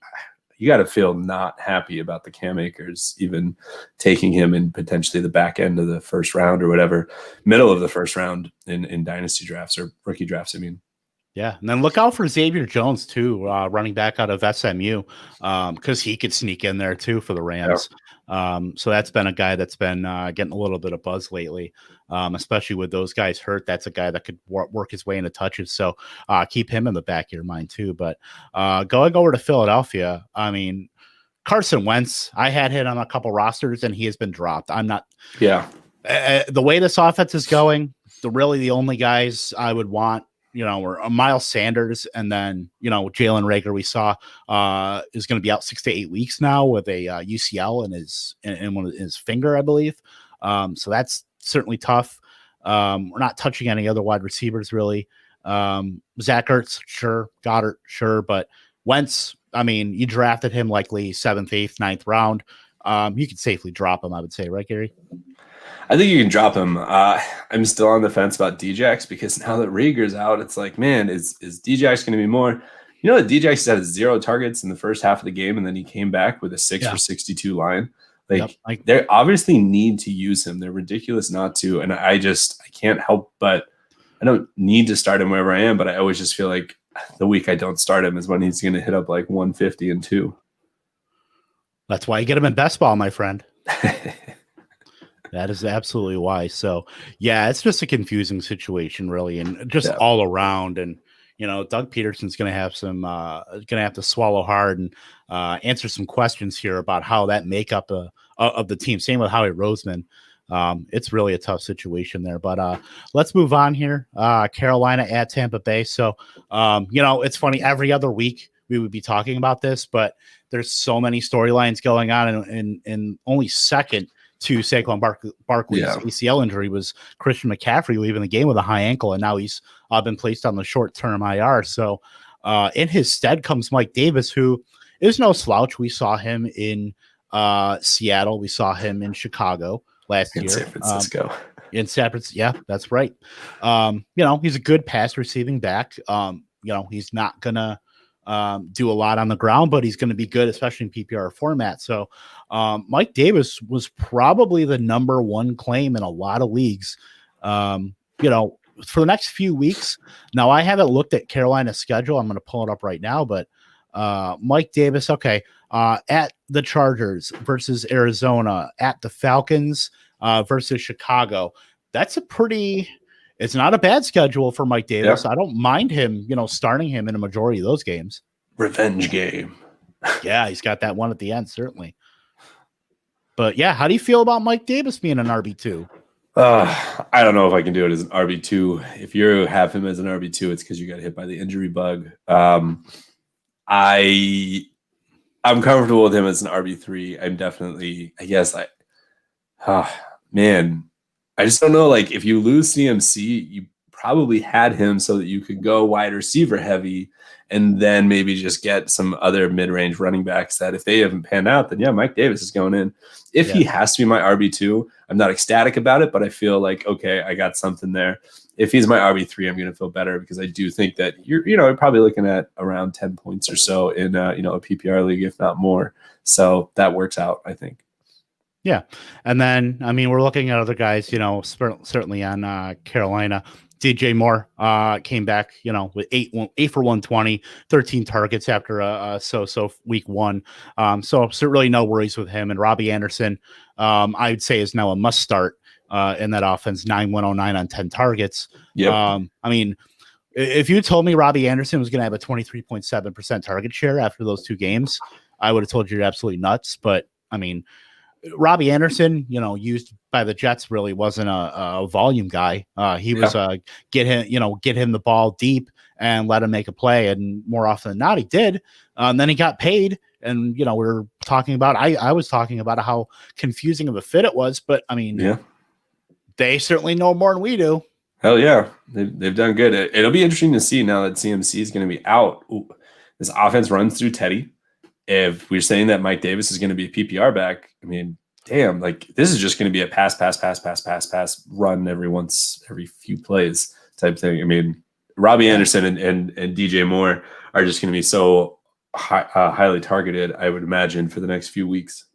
you got to feel not happy about the Cam Akers, even taking him in potentially the back end of the first round or whatever, middle of the first round in dynasty drafts or rookie drafts. I mean. Yeah, and then look out for Xavier Jones too, running back out of SMU, because he could sneak in there too for the Rams. So that's been a guy that's been getting a little bit of buzz lately, especially with those guys hurt. That's a guy that could work his way into touches. So keep him in the back of your mind too. But going over to Philadelphia, I mean, Carson Wentz, I had him on a couple rosters and he has been dropped. I'm not. Yeah. The way this offense is going, the only guys I would want, were Miles Sanders, and then, Jalen Reagor we saw is going to be out 6 to 8 weeks now with a UCL in his finger, I believe. So that's certainly tough. We're not touching any other wide receivers really. Zach Ertz, sure. Goddard, sure. But Wentz, I mean, you drafted him likely 7th, 8th, 9th round. You could safely drop him, I would say, right, Gary? I think you can drop him. I'm still on the fence about Djax because now that Reagor's out, it's like, man, is Djax going to be more? That Djax had 0 targets in the first half of the game, and then he came back with a 6 for 62 line. They obviously need to use him. They're ridiculous not to, and I can't help but I don't need to start him wherever I am, but I always just feel like the week I don't start him is when he's going to hit up like 150 and 2. That's why you get him in best ball, my friend. That is absolutely why. So, yeah, it's just a confusing situation, really, and just all around. And Doug Peterson's going to have to swallow hard and answer some questions here about how that makeup of the team. Same with Howie Roseman. It's really a tough situation there. But let's move on here. Carolina at Tampa Bay. So, it's funny. Every other week we would be talking about this, but there's so many storylines going on, and only second to Saquon Barkley's ACL injury was Christian McCaffrey leaving the game with a high ankle, and now he's been placed on the short-term IR. So in his stead comes Mike Davis, who is no slouch. We saw him in Seattle. We saw him in Chicago last year. San Francisco. In San Francisco. Yeah, that's right. He's a good pass receiving back. He's not going to do a lot on the ground, but he's going to be good, especially in PPR format. So Mike Davis was probably the number 1 claim in a lot of leagues, for the next few weeks. Now, I haven't looked at Carolina's schedule. I'm going to pull it up right now, but Mike Davis, okay, at the Chargers versus Arizona, at the Falcons versus Chicago. That's it's not a bad schedule for Mike Davis. I don't mind him, starting him in a majority of those games. Revenge game. Yeah, he's got that one at the end, certainly. But yeah, how do you feel about Mike Davis being an RB2? I don't know if I can do it as an RB2. If you have him as an RB2, it's because you got hit by the injury bug. I'm comfortable with him as an RB3. I'm definitely, man. I just don't know. Like, if you lose CMC, you probably had him so that you could go wide receiver heavy and then maybe just get some other mid-range running backs that if they haven't panned out, then Mike Davis is going in. If he has to be my RB2, I'm not ecstatic about it, but I feel like, okay, I got something there. If he's my RB3, I'm going to feel better because I do think that you're probably looking at around 10 points or so in a PPR league, if not more. So that works out, I think. Yeah. And then, I mean, we're looking at other guys, certainly on Carolina. DJ Moore came back, with 8 for 120, 13 targets after so week 1. So really no worries with him. And Robbie Anderson, I would say, is now a must start in that offense. 9-109 on 10 targets. Yep. I mean, if you told me Robbie Anderson was going to have a 23.7% target share after those 2 games, I would have told you you're absolutely nuts. But I mean, Robbie Anderson, used by the Jets, really wasn't a volume guy. He was get him the ball deep and let him make a play. And more often than not, he did. And then he got paid. And, we were talking about, I was talking about how confusing of a fit it was. But I mean, they certainly know more than we do. Hell yeah. They've done good. It'll be interesting to see now that CMC is going to be out. Ooh, this offense runs through Teddy. If we're saying that Mike Davis is going to be a PPR back, I mean, damn, like this is just going to be a pass, run every few plays type thing. I mean, Robbie Anderson and DJ Moore are just going to be so highly targeted, I would imagine, for the next few weeks.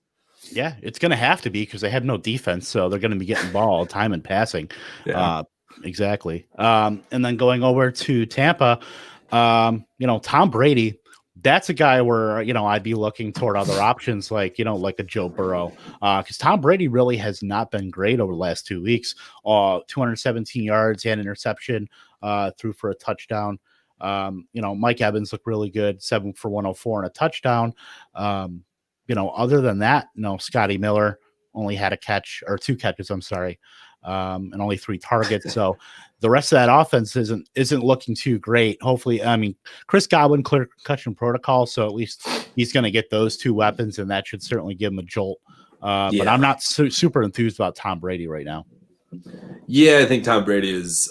Yeah, it's going to have to be because they have no defense, so they're going to be getting ball all the time and passing. Yeah. Exactly. And then going over to Tampa, Tom Brady. That's a guy where, I'd be looking toward other options like a Joe Burrow, because Tom Brady really has not been great over the last 2 weeks. 217 yards and interception, threw for a touchdown. Mike Evans looked really good, 7 for 104 and a touchdown. Other than that, Scotty Miller only had 2 catches, I'm sorry, and only 3 targets. So the rest of that offense isn't looking too great. Hopefully, I mean, Chris Godwin clear concussion protocol, so at least he's going to get those 2 weapons, and that should certainly give him a jolt. But I'm not super enthused about Tom Brady right now. Yeah, I think Tom Brady is,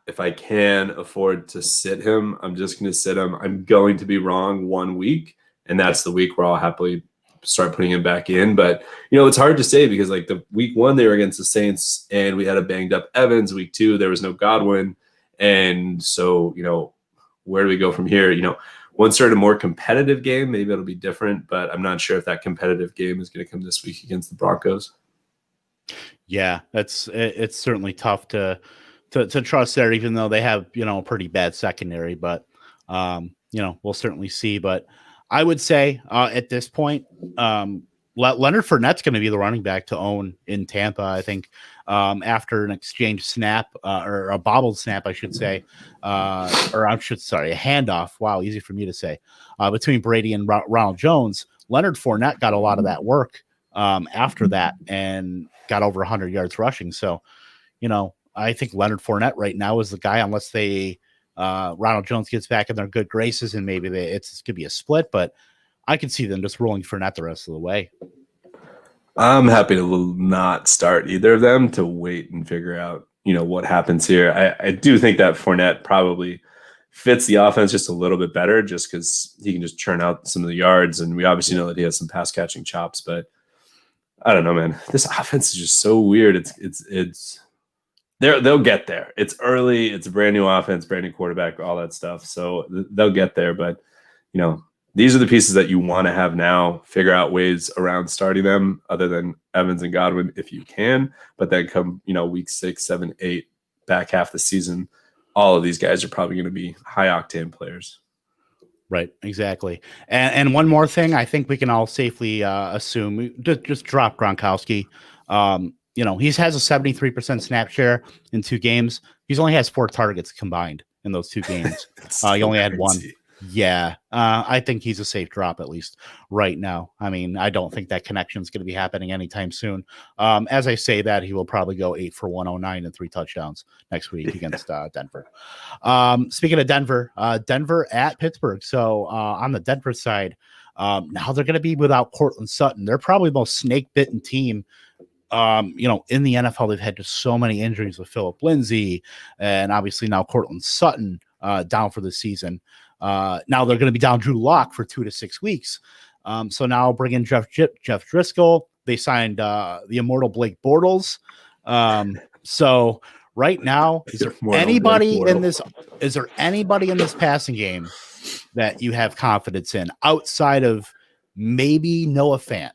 if I can afford to sit him, I'm just going to sit him. I'm going to be wrong 1 week, and that's the week where I'll happily start putting him back in. But, it's hard to say because like the week 1, they were against the Saints and we had a banged up Evans. Week 2, there was no Godwin. And so, where do we go from here? Once they're in a more competitive game, maybe it'll be different, but I'm not sure if that competitive game is going to come this week against the Broncos. Yeah, it's certainly tough to trust there, even though they have, a pretty bad secondary, but, we'll certainly see. But I would say at this point, Leonard Fournette's going to be the running back to own in Tampa, I think, after an exchange snap or a bobbled snap, I should say, a handoff. Wow, easy for me to say, between Brady and Ronald Jones. Leonard Fournette got a lot of that work after that and got over 100 yards rushing. So, I think Leonard Fournette right now is the guy, unless Ronald Jones gets back in their good graces and maybe it's going to be a split, but I can see them just rolling Fournette the rest of the way. I'm happy to not start either of them to wait and figure out, what happens here. I do think that Fournette probably fits the offense just a little bit better just because he can just churn out some of the yards. And we obviously know that he has some pass catching chops, but I don't know, man. This offense is just so weird. They'll get there. It's early. It's a brand new offense, brand new quarterback, all that stuff. So they'll get there. But, these are the pieces that you want to have now. Figure out ways around starting them other than Evans and Godwin if you can. But then come, week 6, 7, 8, back half the season, all of these guys are probably going to be high octane players. Right, exactly. And one more thing, I think we can all safely assume, just drop Gronkowski. He has a 73% snap share in 2 games. He only has 4 targets combined in those 2 games. He only had 1. Yeah, I think he's a safe drop, at least right now. I mean, I don't think that connection is going to be happening anytime soon. As I say that, he will probably go 8 for 109 and 3 touchdowns next week against Denver. Speaking of Denver, Denver at Pittsburgh. So on the Denver side, now they're going to be without Courtland Sutton. They're probably the most snake-bitten team in the NFL. They've had just so many injuries with Phillip Lindsay and obviously now Courtland Sutton down for the season. Now they're going to be down Drew Lock for 2 to 6 weeks. So now bring in Jeff Driscoll, they signed the immortal Blake Bortles. So right now, is there anybody in this passing game that you have confidence in outside of maybe Noah Fant?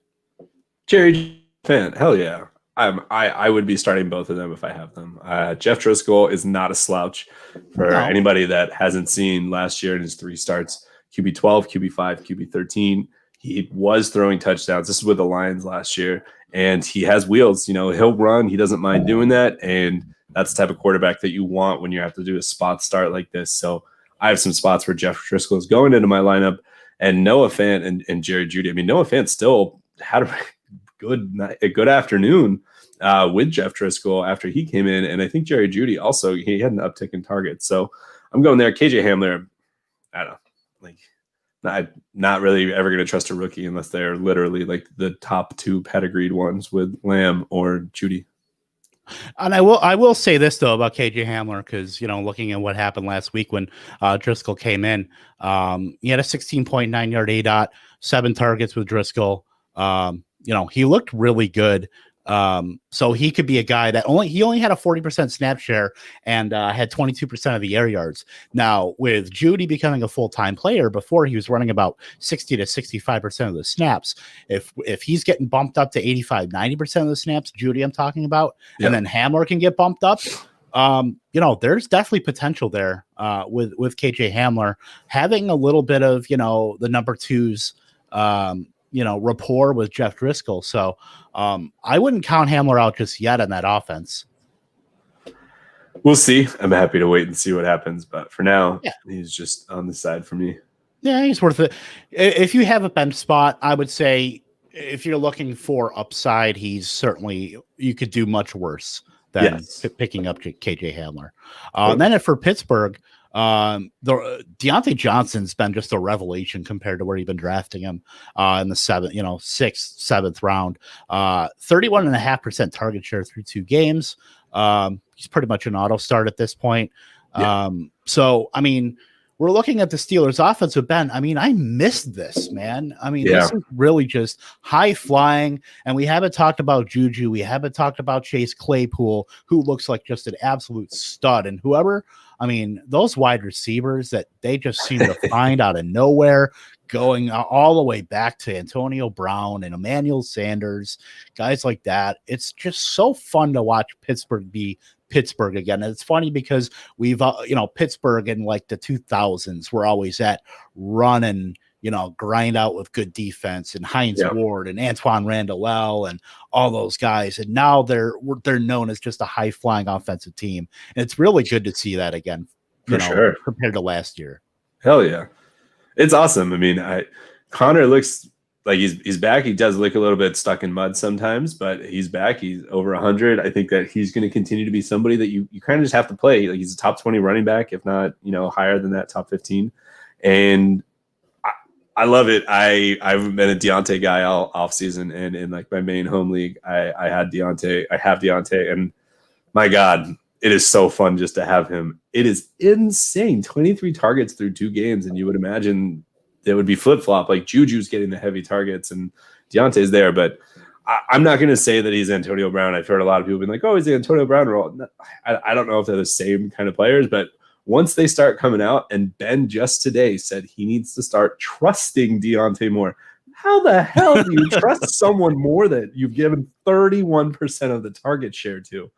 Jerry Fant, hell yeah. I would be starting both of them if I have them. Jeff Driscoll is not a slouch for anybody that hasn't seen last year in his 3 starts. QB 12, QB 5, QB 13. He was throwing touchdowns. This is with the Lions last year, and he has wheels. You know, he'll run. He doesn't mind doing that, and that's the type of quarterback that you want when you have to do a spot start like this. So I have some spots where Jeff Driscoll is going into my lineup, and Noah Fant and Jerry Jeudy. I mean, Noah Fant still had a good afternoon with Jeff Driscoll after he came in, and I think Jerry Jeudy also, he had an uptick in targets. So I'm going there. KJ Hamler, I don't know, like I'm not really ever going to trust a rookie unless they're literally like the top 2 pedigreed ones with Lamb or Jeudy. And I will say this though about KJ Hamler, because looking at what happened last week when Driscoll came in, he had a 16.9 yard ADOT, 7 targets with Driscoll. He looked really good. So he could be a guy that only had a 40% snap share and had 22% of the air yards. Now with Jeudy becoming a full-time player, before he was running about 60 to 65% of the snaps. If he's getting bumped up to 85, 90% of the snaps, Jeudy I'm talking about, and then Hamler can get bumped up. There's definitely potential there with KJ Hamler having a little bit of, the number 2's, rapport with Jeff Driscoll. So I wouldn't count Hamler out just yet in that offense. We'll see. I'm happy to wait and see what happens. But for now, he's just on the side for me. Yeah, he's worth it. If you have a bench spot, I would say if you're looking for upside, he's certainly, you could do much worse than picking up KJ Hamler. And then for Pittsburgh, Deontay Johnson's been just a revelation compared to where you've been drafting him in the 6th, 7th round. 31.5% target share through 2 games. He's pretty much an auto start at this point. So I mean, we're looking at the Steelers offense with Ben. I mean, I missed this, man. I mean, this is really just high flying. And we haven't talked about Juju. We haven't talked about Chase Claypool, who looks like just an absolute stud. And whoever, I mean, those wide receivers that they just seem to find out of nowhere, going all the way back to Antonio Brown and Emmanuel Sanders, guys like that. It's just so fun to watch Pittsburgh be Pittsburgh again. And it's funny because we've, Pittsburgh in like the 2000s were always at run and, grind out with good defense, and Hines Ward and Antoine Randall and all those guys. And now they're known as just a high flying offensive team. And it's really good to see that again, compared to last year. Hell yeah. It's awesome. I mean, Connor looks like he's back. He does look a little bit stuck in mud sometimes, but he's back. He's over 100. I think that he's going to continue to be somebody that you kind of just have to play. Like, he's a top 20 running back, if not, higher than that, top 15. And I love it. I've been a Deontay guy all off season, and in like my main home league, I have Deontay, and my God, it is so fun just to have him. It is insane. 23 targets through 2 games, and you would imagine there would be flip-flop, like Juju's getting the heavy targets and Deontay's there, but I'm not going to say that he's Antonio Brown. I've heard a lot of people being like, oh, he's the Antonio Brown role. I don't know if they're the same kind of players, but once they start coming out, and Ben just today said he needs to start trusting Deontay more. How the hell do you trust someone more that you've given 31% of the target share to?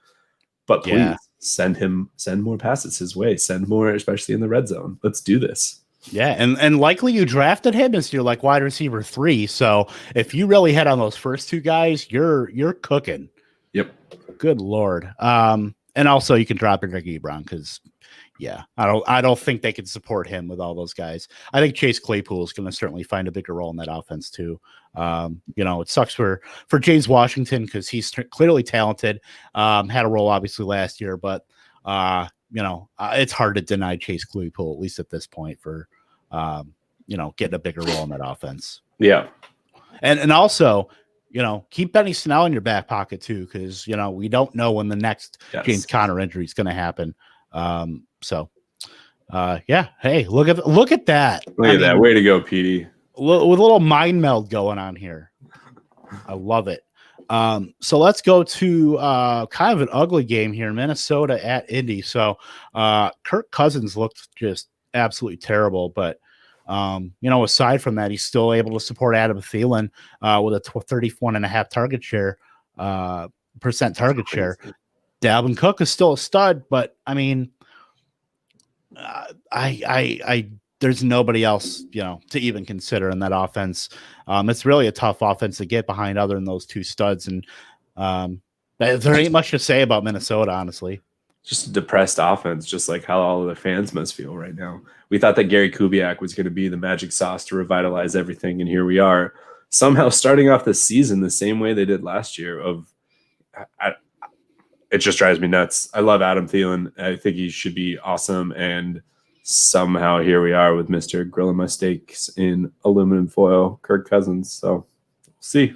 But please send more passes his way. Send more, especially in the red zone. Let's do this. Yeah, and likely you drafted him as your like wide receiver 3. So if you really hit on those first 2 guys, you're cooking. Yep. Good Lord. And also you can drop in Ricky Brown because I don't think they can support him with all those guys. I think Chase Claypool is going to certainly find a bigger role in that offense too. It sucks for James Washington because he's clearly talented. Had a role obviously last year, but it's hard to deny Chase Claypool, at least at this point, for getting a bigger role in that offense. Yeah. And also, keep Benny Snell in your back pocket too, because we don't know when the next James Conner injury is going to happen. Hey, look at that. Look at that. Way to go, Petey. With a little mind meld going on here. I love it. So let's go to kind of an ugly game here, Minnesota at Indy. So Kirk Cousins looked just absolutely terrible, but aside from that, he's still able to support Adam Thielen with a 31.5 target share, percent target share. Dalvin Cook is still a stud, but I mean, there's nobody else, to even consider in that offense. It's really a tough offense to get behind other than those two studs. And there ain't much to say about Minnesota, honestly. Just a depressed offense, just like how all of the fans must feel right now. We thought that Gary Kubiak was going to be the magic sauce to revitalize everything. And here we are somehow starting off the season the same way they did last year. It just drives me nuts. I love Adam Thielen. I think he should be awesome. And somehow here we are with Mr. Grilling My Steaks in aluminum foil, Kirk Cousins. So we'll see.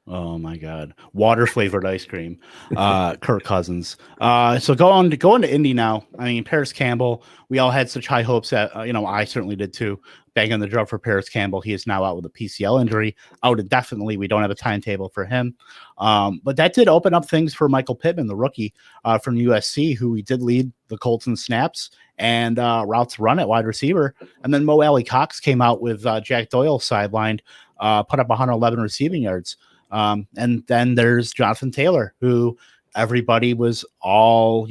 Oh my God. Water flavored ice cream. Kirk Cousins. So going to Indy now. I mean, Paris Campbell, we all had such high hopes that, I certainly did too. Banging the drum for Paris Campbell. He is now out with a PCL injury, out indefinitely. We don't have a timetable for him. But that did open up things for Michael Pittman, the rookie from USC, who he did lead the Colts in snaps and routes run at wide receiver. And then Mo Alley Cox came out with Jack Doyle sidelined, put up 111 receiving yards. And then there's Jonathan Taylor, who everybody was all,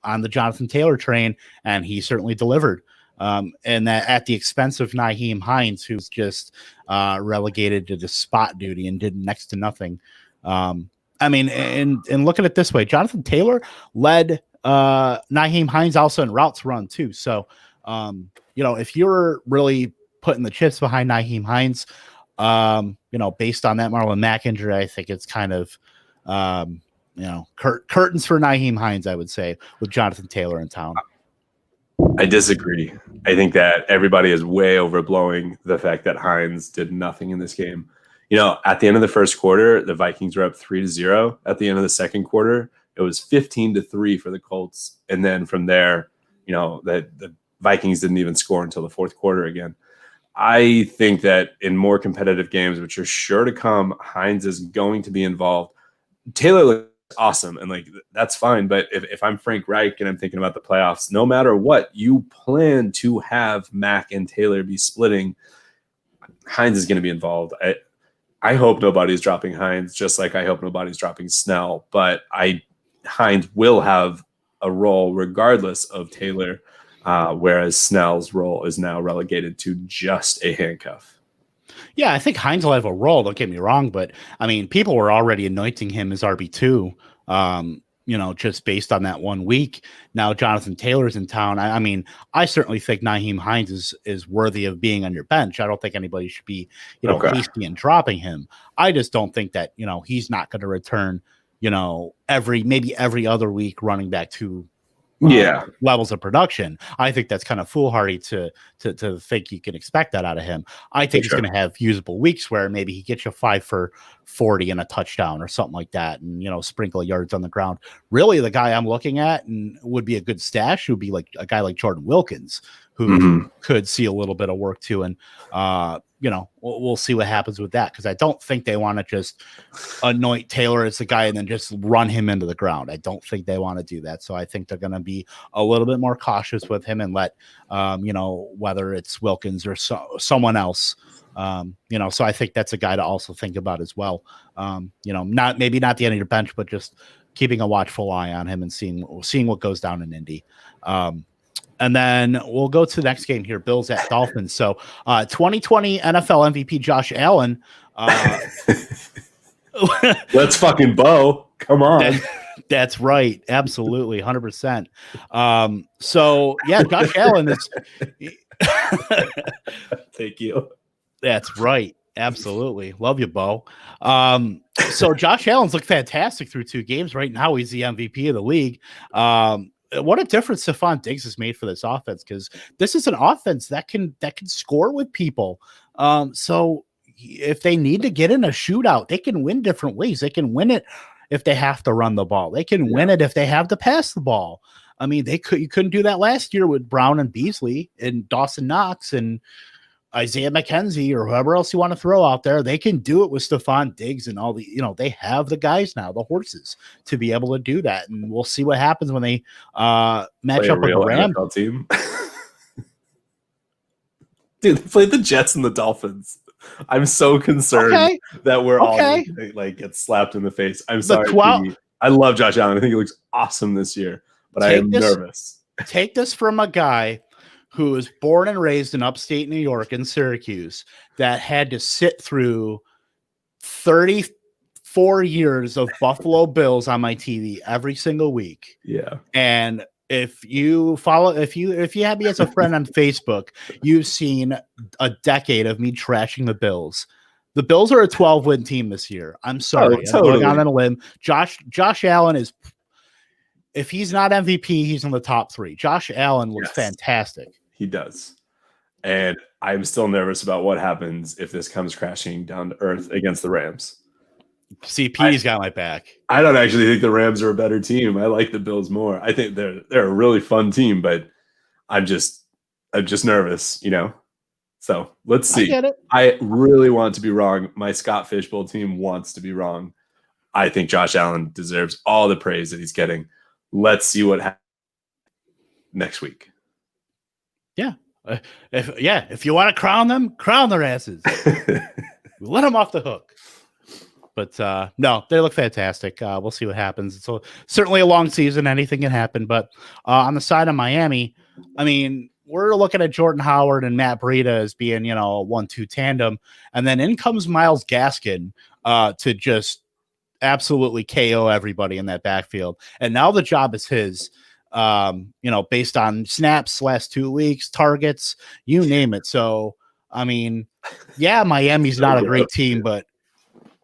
on the Jonathan Taylor train, and he certainly delivered. And that at the expense of Nyheim Hines, who's just relegated to the spot duty and did next to nothing. I mean, and look at it this way, Jonathan Taylor led Nyheim Hines also in routes run too. So, if you're really putting the chips behind Nyheim Hines, based on that Marlon Mack injury, I think it's kind of, curtains for Nyheim Hines, I would say, with Jonathan Taylor in town. I disagree. I think that everybody is way overblowing the fact that Hines did nothing in this game. At the end of the first quarter, the Vikings were up 3-0. At the end of the second quarter, it was 15-3 for the Colts. And then from there, the Vikings didn't even score until the fourth quarter again. I think that in more competitive games, which are sure to come, Hines is going to be involved. Taylor looks awesome, and that's fine. But if I'm Frank Reich and I'm thinking about the playoffs, no matter what, you plan to have Mack and Taylor be splitting. Hines is going to be involved. I hope nobody's dropping Hines, just like I hope nobody's dropping Snell. But Hines will have a role regardless of Taylor. Whereas Snell's role is now relegated to just a handcuff. Yeah, I think Hines will have a role. Don't get me wrong, but I mean, people were already anointing him as RB2. Just based on that 1 week. Now Jonathan Taylor's in town. I mean, I certainly think Nyheim Hines is worthy of being on your bench. I don't think anybody should be, hasty and dropping him. I just don't think that he's not going to return. Every other week running back to. Levels of production. I think that's kind of foolhardy to think you can expect that out of him. I think he's going to have usable weeks where maybe he gets you 5 for 40 and a touchdown or something like that, and sprinkle yards on the ground. Really, the guy I'm looking at and would be a good stash would be like a guy like Jordan Wilkins, who could see a little bit of work too. And we'll see what happens with that, because I don't think they want to just anoint Taylor as the guy and then just run him into the ground. I don't think they want to do that. So I think they're going to be a little bit more cautious with him and let, whether it's Wilkins or someone else, so I think that's a guy to also think about as well. Not the end of your bench, but just keeping a watchful eye on him and seeing what goes down in Indy. And then we'll go to the next game here, Bills at Dolphins. So 2020 NFL MVP Josh Allen. Let's fucking Bo. Come on. That's right. Absolutely. 100%. So, yeah, Josh Allen is. Thank you. That's right. Absolutely. Love you, Bo. So Josh Allen's looked fantastic through 2 games. Right now, he's the MVP of the league. What a difference Stephon Diggs has made for this offense, because this is an offense that can score with people. So if they need to get in a shootout, they can win different ways. They can win it if they have to run the ball. They can win it if they have to pass the ball. I mean, you couldn't do that last year with Brown and Beasley and Dawson Knox. And Isaiah McKenzie or whoever else you want to throw out there, they can do it with Stephon Diggs and all the, they have the guys now, the horses to be able to do that. And we'll see what happens when they match up with the Rams team. Dude, they played the Jets and the Dolphins. I'm so concerned that we're all like get slapped in the face. I'm sorry. I love Josh Allen. I think he looks awesome this year, but I am nervous. Take this from a guy who was born and raised in upstate New York in Syracuse that had to sit through 34 years of Buffalo Bills on my TV every single week. Yeah. And if you have me as a friend on Facebook, you've seen a decade of me trashing the Bills. The Bills are a 12-win team this year. I'm sorry. I'm going out on a limb. Josh Allen is, if he's not MVP, he's in the top 3. Josh Allen looks fantastic. He does. And I'm still nervous about what happens if this comes crashing down to earth against the Rams. CP's got my back. I don't actually think the Rams are a better team. I like the Bills more. I think they're a really fun team, but I'm just nervous, So let's see. I really want to be wrong. My Scott Fishbowl team wants to be wrong. I think Josh Allen deserves all the praise that he's getting. Let's see what happens next week. Yeah. If you want to crown them, crown their asses. Let them off the hook. But no, they look fantastic. We'll see what happens. So certainly a long season. Anything can happen. But on the side of Miami, I mean, we're looking at Jordan Howard and Matt Breida as being, a 1-2 tandem. And then in comes Myles Gaskin to just absolutely KO everybody in that backfield. And now the job is his, based on snaps last 2 weeks, targets, you name it. So, I mean, Miami's not a great team, but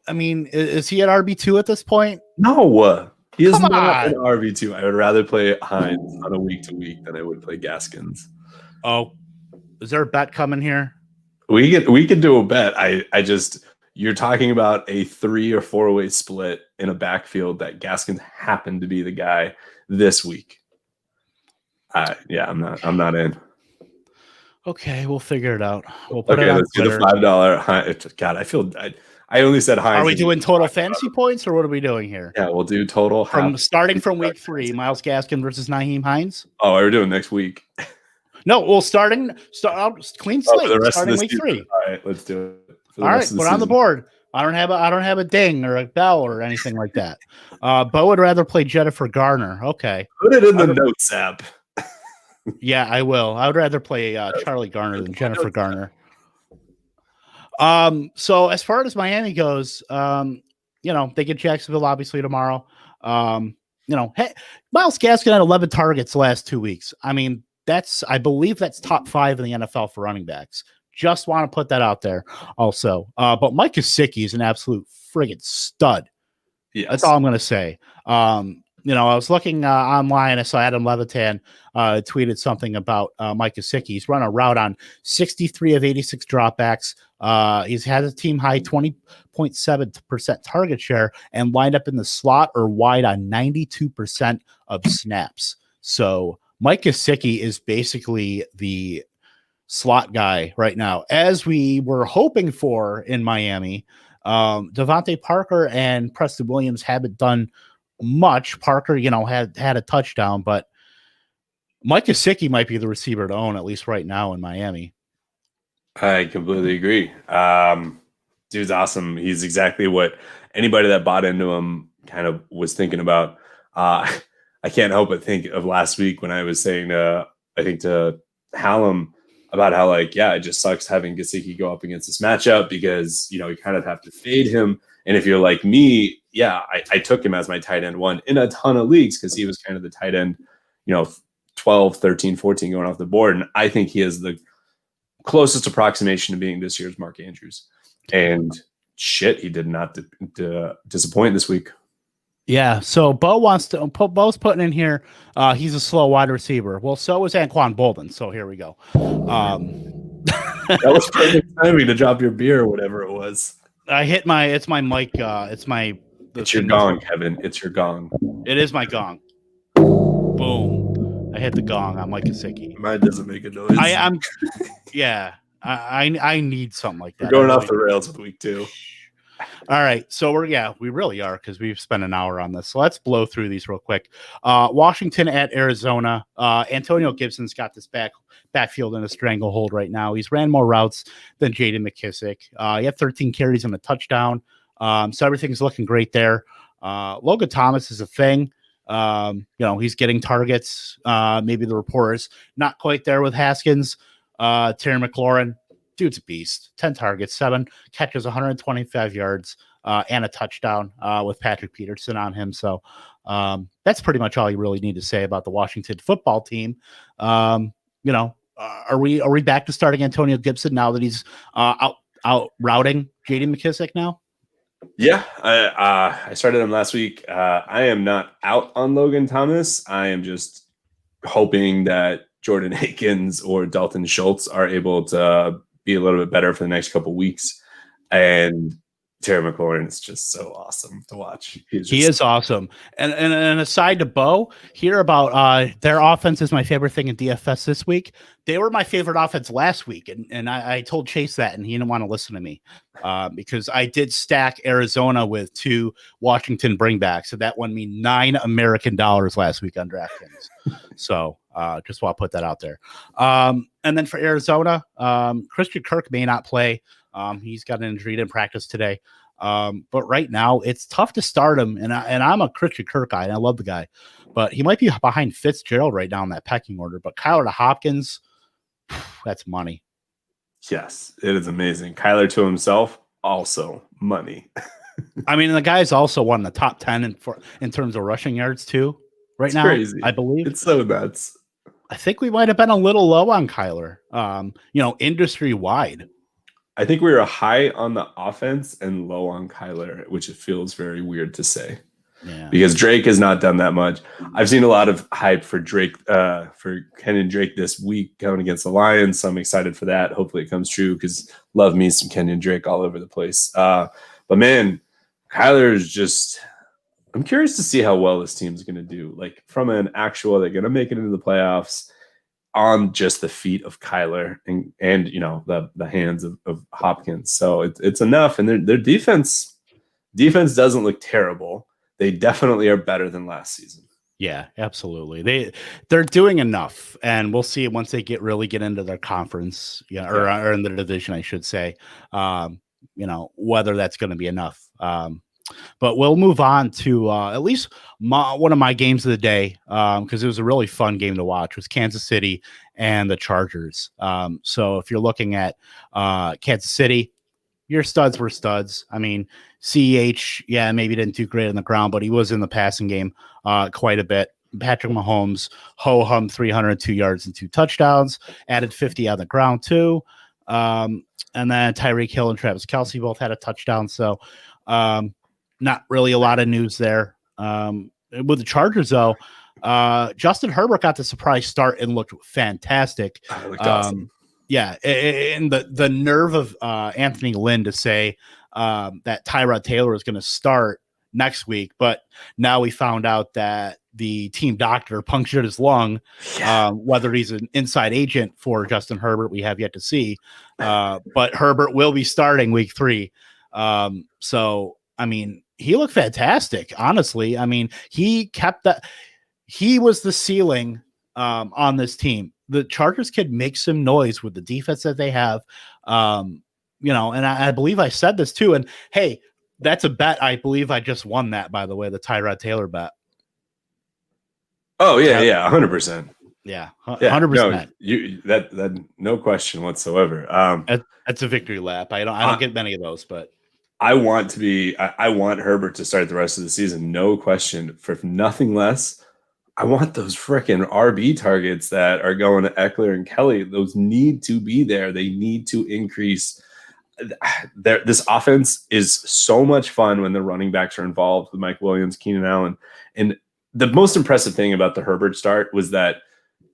I mean, is he at RB2 at this point? No, he is not an RB2. I would rather play Hines on a week-to-week than I would play Gaskins. Oh, is there a bet coming here? We can do a bet. You're talking about a 3 or 4-way split in a backfield that Gaskins happened to be the guy this week. I'm not in. Okay, we'll figure it out. We'll put it on let's Twitter. Do the $5. God, I only said Hines. Are we doing total fantasy points, or what are we doing here? Yeah, we'll do total. Starting from week 3, Myles Gaskin versus Nyheim Hines. Oh, we're doing next week. No, well, start clean slate. For the rest starting of week season. 3. All right, let's do it. All right, put on the board. I don't have a ding or a bell or anything like that. Bo would rather play Jennifer Garner. Okay, put it in the notes app. Yeah, I will. I would rather play Charlie Garner than Jennifer Garner. So as far as Miami goes, they get Jacksonville obviously tomorrow. Myles Gaskin had 11 targets the last 2 weeks. I mean, I believe that's top 5 in the NFL for running backs. Just want to put that out there also. But Mike Gesicki is an absolute friggin' stud. Yes. That's all I'm going to say. I was looking online. I saw Adam Levitan tweeted something about Mike Gesicki. He's run a route on 63 of 86 dropbacks. He's had a team high 20.7% target share and lined up in the slot or wide on 92% of snaps. So Mike Gesicki is basically the slot guy right now, as we were hoping for in Miami. Devontae Parker and Preston Williams haven't done much. Parker, had a touchdown, but Mike Gesicki might be the receiver to own, at least right now in Miami. I completely agree. Dude's awesome. He's exactly what anybody that bought into him kind of was thinking about. I can't help but think of last week when I was saying to Hallam about how it just sucks having Gesicki go up against this matchup because, you kind of have to fade him. And if you're like me, I took him as my tight end 1 in a ton of leagues because he was kind of the tight end, 12, 13, 14 going off the board. And I think he is the closest approximation to being this year's Mark Andrews. And he did not disappoint this week. Yeah, so Bo's putting in here, he's a slow wide receiver. Well, so was Anquan Bolden, so here we go. That was perfect timing to drop your beer or whatever it was. I hit it's my mic, it's your gong, Kevin. It's your gong. It is my gong. Boom. I hit the gong on Mike Gesicki. Mine doesn't make a noise. I need something like that. We're going off the rails with week 2. All right, so we really are, because we've spent an hour on this. So let's blow through these real quick. Washington at Arizona. Antonio Gibson's got this backfield in a stranglehold right now. He's ran more routes than J.D. McKissic. He had 13 carries and a touchdown. So everything's looking great there. Logan Thomas is a thing. He's getting targets. Maybe the reporters not quite there with Haskins. Terry McLaurin, dude's a beast. 10 targets, 7 catches, 125 yards, and a touchdown with Patrick Peterson on him. So that's pretty much all you really need to say about the Washington football team. Are we back to starting Antonio Gibson now that he's out routing J.D. McKissic now? Yeah, I started him last week. I am not out on Logan Thomas. I am just hoping that Jordan Akins or Dalton Schultz are able to be a little bit better for the next couple weeks. And Terry McLaurin is just so awesome to watch. He is awesome. And aside to Bo, hear about their offense is my favorite thing in DFS this week. They were my favorite offense last week. And I told Chase that, and he didn't want to listen to me because I did stack Arizona with 2 Washington bringbacks. So that won me $9 American last week on DraftKings. So just want to put that out there. And then for Arizona, Christian Kirk may not play. He's got an injury in practice today. But right now it's tough to start him. And I'm a Christian Kirk guy, and I love the guy, but he might be behind Fitzgerald right now in that pecking order. But Kyler to Hopkins, that's money. Yes, it is amazing. Kyler to himself, also money. I mean, the guy's also one of the top 10 in terms of rushing yards too. Right now, crazy. I believe it's so nuts. I think we might have been a little low on Kyler. Industry wide. I think we were high on the offense and low on Kyler, which it feels very weird to say. Yeah. Because Drake has not done that much. I've seen a lot of hype for Drake, for Kenyon Drake this week going against the Lions. So I'm excited for that. Hopefully it comes true, because love me some Kenyon Drake all over the place. But man, Kyler is just, I'm curious to see how well this team's going to do. Like from an actual, they're going to make it into the playoffs on just the feet of Kyler and the hands of Hopkins. So it's enough. And their defense doesn't look terrible. They definitely are better than last season. Yeah, absolutely. They're doing enough, and we'll see once they really get into their conference, or in their division, I should say. Whether that's going to be enough. But we'll move on to at least one of my games of the day, because it was a really fun game to watch. Was Kansas City and the Chargers. So if you're looking at Kansas City, your studs were studs. I mean, CEH, maybe didn't do great on the ground, but he was in the passing game quite a bit. Patrick Mahomes, ho-hum, 302 yards and 2 touchdowns, added 50 on the ground too. And then Tyreek Hill and Travis Kelce both had a touchdown. So not really a lot of news there. With the Chargers, though, Justin Herbert got the surprise start and looked fantastic. Looked awesome. Yeah, and the nerve of Anthony Lynn to say that Tyrod Taylor is going to start next week, but now we found out that the team doctor punctured his lung. Whether he's an inside agent for Justin Herbert, we have yet to see. But Herbert will be starting week 3. So, I mean, he looked fantastic, honestly. I mean, he kept that. He was the ceiling on this team. The Chargers could make some noise with the defense that they have. And I believe I said this too. And hey, that's a bet. I believe I just won that, by the way, the Tyrod Taylor bet. Oh yeah, 100%. Yeah, 100%. That no question whatsoever. That's a victory lap. I don't get many of those, but I want Herbert to start the rest of the season, no question. For nothing less, I want those freaking RB targets that are going to Eckler and Kelly. Those need to be there. They need to increase. This offense is so much fun when the running backs are involved with Mike Williams, Keenan Allen. And the most impressive thing about the Herbert start was that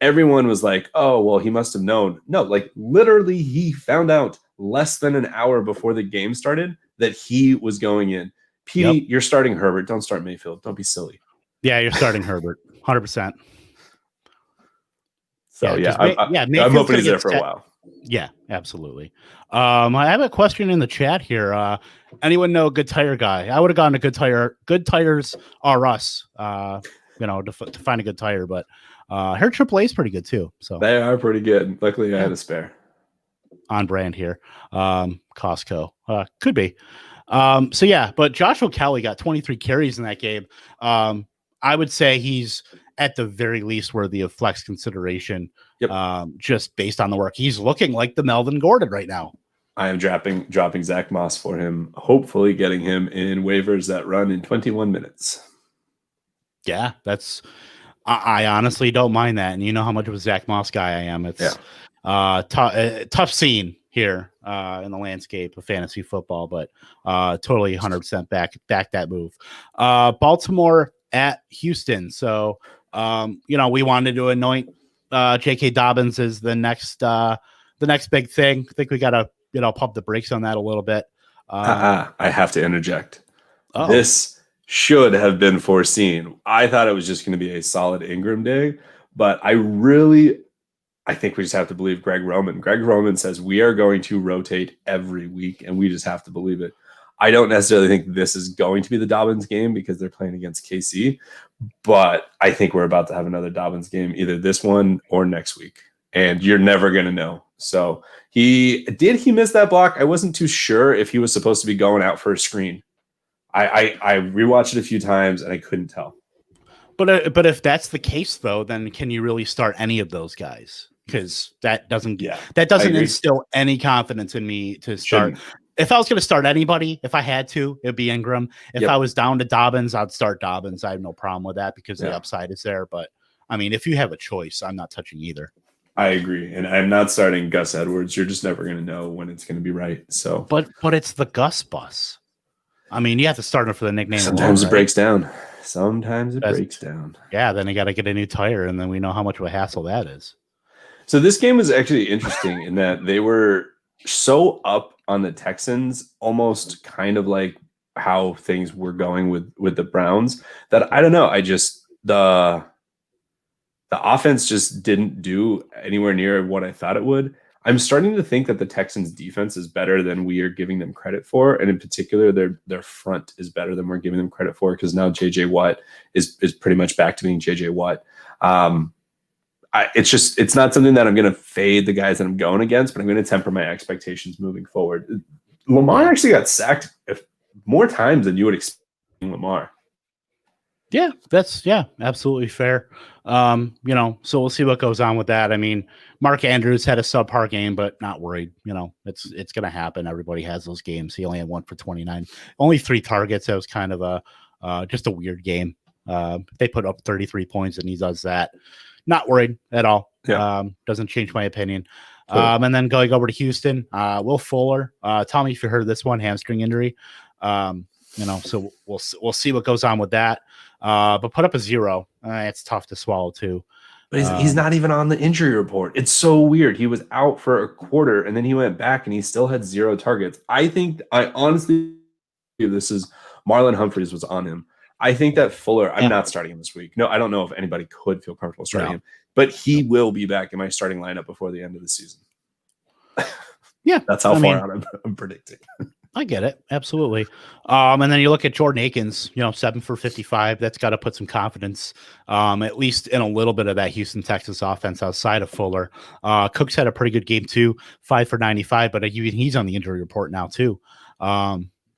everyone was like, oh, well, he must have known. No, like literally he found out less than an hour before the game started that he was going in. Petey, You're starting Herbert. Don't start Mayfield. Don't be silly. Yeah, you're starting Herbert. 100%. So I'm hoping he's there for a while. Yeah, absolutely. I have a question in the chat here. Anyone know a good tire guy? I would have gone to Good Tire. Good Tires are us. To find a good tire, but her AAA is pretty good too. So they are pretty good. Luckily, I had a spare. On brand here. Costco could be. But Joshua Kelly got 23 carries in that game. I would say he's at the very least worthy of flex consideration. Yep. Just based on the work. He's looking like the Melvin Gordon right now. I am dropping Zach Moss for him, hopefully getting him in waivers that run in 21 minutes. Yeah, I honestly don't mind that. And you know how much of a Zach Moss guy I am. It's tough scene here in the landscape of fantasy football, but totally 100% back that move. Baltimore at Houston. So, we wanted to anoint J.K. Dobbins as the next big thing. I think we got to, pump the brakes on that a little bit. I have to interject. This should have been foreseen. I thought it was just going to be a solid Ingram day, but I think we just have to believe Greg Roman. Greg Roman says we are going to rotate every week, and we just have to believe it. I don't necessarily think this is going to be the Dobbins game because they're playing against KC, but I think we're about to have another Dobbins game, either this one or next week, and you're never going to know. So he miss that block? I wasn't too sure if he was supposed to be going out for a screen. I rewatched it a few times and I couldn't tell. But if that's the case, though, then can you really start any of those guys? Because that doesn't instill any confidence in me to start. If I was going to start anybody, if I had to, it'd be Ingram. If I was down to Dobbins, I'd start Dobbins. I have no problem with that because the upside is there. But I mean, if you have a choice, I'm not touching either. I agree, and I'm not starting Gus Edwards. You're just never going to know when it's going to be right. So, but it's the Gus bus. I mean, you have to start him for the nickname. Sometimes it breaks down. Sometimes it breaks down. Yeah, then you got to get a new tire, and then we know how much of a hassle that is. So this game was actually interesting in that they were so up on the Texans, almost kind of like how things were going with the Browns, that I don't know. The offense just didn't do anywhere near what I thought it would. I'm starting to think that the Texans defense is better than we are giving them credit for. And in particular, their front is better than we're giving them credit for, because now JJ Watt is pretty much back to being JJ Watt. It's not something that I'm going to fade the guys that I'm going against, but I'm going to temper my expectations moving forward. Lamar actually got sacked more times than you would expect Lamar. Yeah, that's absolutely fair. So we'll see what goes on with that. I mean, Mark Andrews had a subpar game, but not worried. It's going to happen. Everybody has those games. He only had 1 for 29, only 3 targets. That was kind of just a weird game. They put up 33 points and he does that. Not worried at all. Yeah. Doesn't change my opinion. Cool. And then going over to Houston, Will Fuller. Tell me if you heard this one, hamstring injury. So we'll see what goes on with that. But put up a 0. It's tough to swallow too. But he's not even on the injury report. It's so weird. He was out for a quarter and then he went back and he still had 0 targets. I honestly this is Marlon Humphreys was on him. I think that Fuller, I'm not starting him this week. No, I don't know if anybody could feel comfortable starting him, but he will be back in my starting lineup before the end of the season. Yeah. That's how far out I'm predicting. I get it. Absolutely. And then you look at Jordan Akins, 7 for 55. That's got to put some confidence, at least in a little bit of that Houston Texas offense outside of Fuller. Cooks had a pretty good game too, 5 for 95, but he's on the injury report now too.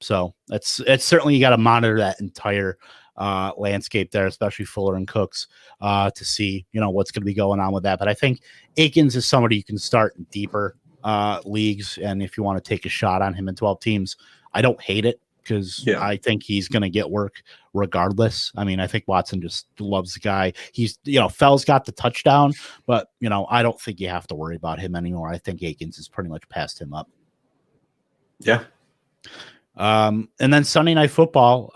So it's certainly, you got to monitor that entire landscape there, especially Fuller and Cooks, to see, what's going to be going on with that. But I think Akins is somebody you can start in deeper leagues, and if you want to take a shot on him in 12 teams, I don't hate it, because I think he's going to get work regardless. I mean, I think Watson just loves the guy. He's, Fell's got the touchdown, but I don't think you have to worry about him anymore. I think Akins has pretty much passed him up. Yeah. And then Sunday Night Football,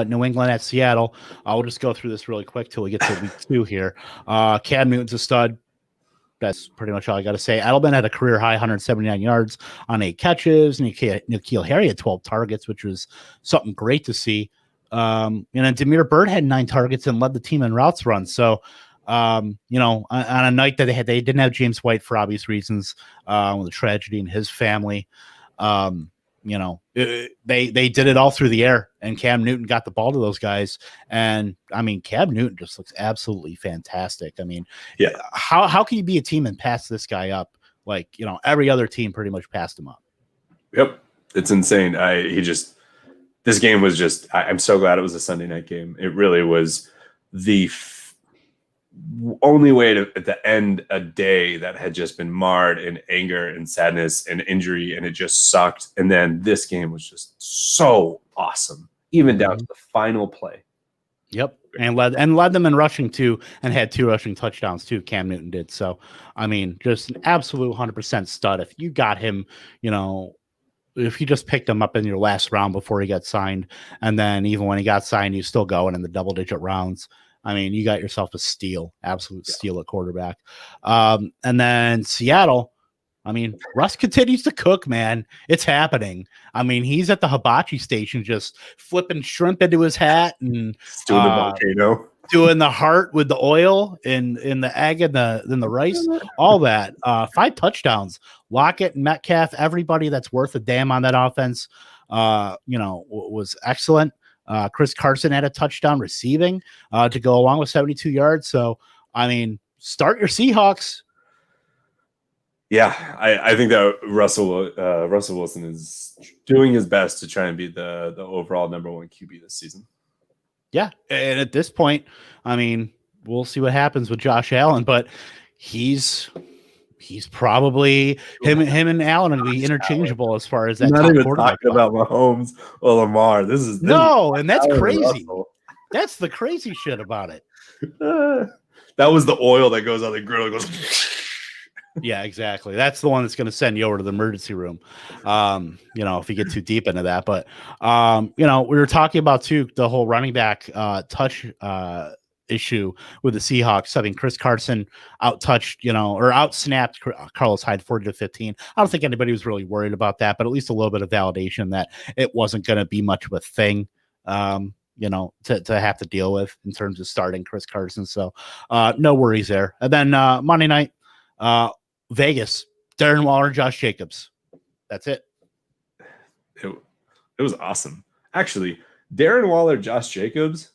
New England at Seattle. I'll just go through this really quick till we get to week 2 here. Cam Newton's a stud. That's pretty much all I got to say. Edelman had a career high 179 yards on 8 catches. N'Keal Harry had 12 targets, which was something great to see. And then Demir Bird had 9 targets and led the team in routes run. So, on a night that they didn't have James White for obvious reasons, with the tragedy in his family. They did it all through the air, and Cam Newton got the ball to those guys. And I mean, Cam Newton just looks absolutely fantastic. I mean, how can you be a team and pass this guy up? Like, every other team pretty much passed him up. Yep. It's insane. This game was just, I'm so glad it was a Sunday night game. It really was the only way to end a day that had just been marred in anger and sadness and injury, and it just sucked. And then this game was just so awesome, even down to the final play. Yep. And led them in rushing too, and had 2 rushing touchdowns too. Cam Newton did. So, I mean, just an absolute 100% stud. If you got him, if you just picked him up in your last round before he got signed, and then even when he got signed, he's still going in the double-digit rounds. I mean, you got yourself a steal, absolute steal at quarterback. And then Seattle, I mean, Russ continues to cook, man. It's happening. I mean, he's at the hibachi station just flipping shrimp into his hat and doing the volcano, doing the heart with the oil and in the egg and the rice, all that. 5 touchdowns. Lockett and Metcalf, everybody that's worth a damn on that offense, was excellent. Chris Carson had a touchdown receiving to go along with 72 yards. So, I mean, start your Seahawks. Yeah, I think that Russell Wilson is doing his best to try and be the overall number 1 QB this season. Yeah, and at this point, I mean, we'll see what happens with Josh Allen, but he's probably him and Allen will be interchangeable as far as that. Not even talking about Mahomes or Lamar. This is and that's crazy. That's the crazy shit about it. That was the oil that goes on the grill. It goes. Yeah, exactly. That's the one that's going to send you over to the emergency room. If you get too deep into that, but we were talking about too the whole running back touch issue with the Seahawks. I mean, Chris Carson out-touched, or out-snapped Carlos Hyde 40-15. I don't think anybody was really worried about that, but at least a little bit of validation that it wasn't going to be much of a thing, to have to deal with in terms of starting Chris Carson. So no worries there. And then Monday night, Vegas, Darren Waller, Josh Jacobs. That's it. It was awesome. Actually, Darren Waller, Josh Jacobs,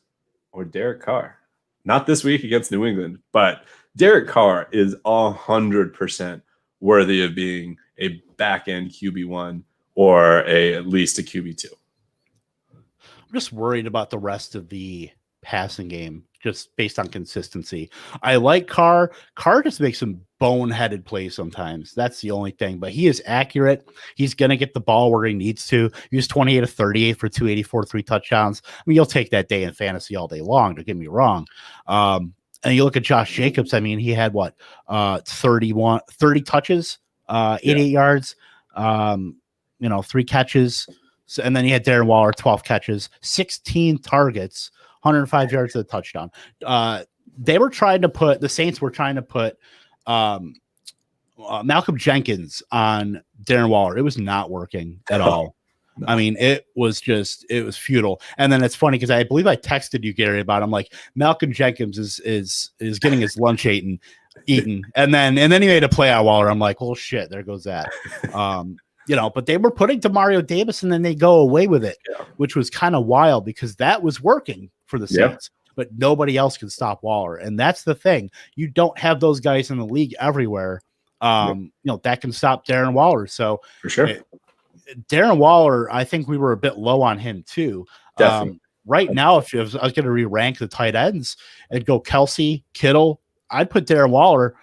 or Derek Carr. Not this week against New England, but Derek Carr is 100% worthy of being a back-end QB1 or at least a QB2. I'm just worried about the rest of the passing game, just based on consistency. I like Carr. Carr just makes some boneheaded plays sometimes. That's the only thing, but he is accurate. He's going to get the ball where he needs to. He was 28 of 38 for 284, 3 touchdowns. I mean, you'll take that day in fantasy all day long, don't get me wrong. And you look at Josh Jacobs, I mean, he had 30 touches, 88 yards, 3 catches. So, and then he had Darren Waller, 12 catches, 16 targets, 105 yards to the touchdown. The Saints were trying to put Malcolm Jenkins on Darren Waller. It was not working at all. No. I mean, it was futile. And then it's funny because I believe I texted you, Gary, about him. Like, Malcolm Jenkins is getting his lunch eaten, and then he made a play on Waller. I'm like, well, shit, there goes that. But they were putting Demario Davis, and then they go away with it, which was kind of wild because that was working for the Saints. But nobody else can stop Waller. And that's the thing. You don't have those guys in the league everywhere, that can stop Darren Waller. So for sure. Darren Waller, I think we were a bit low on him too. Right now, if I was going to re-rank the tight ends, I'd go Kelsey, Kittle. I'd put Darren Waller.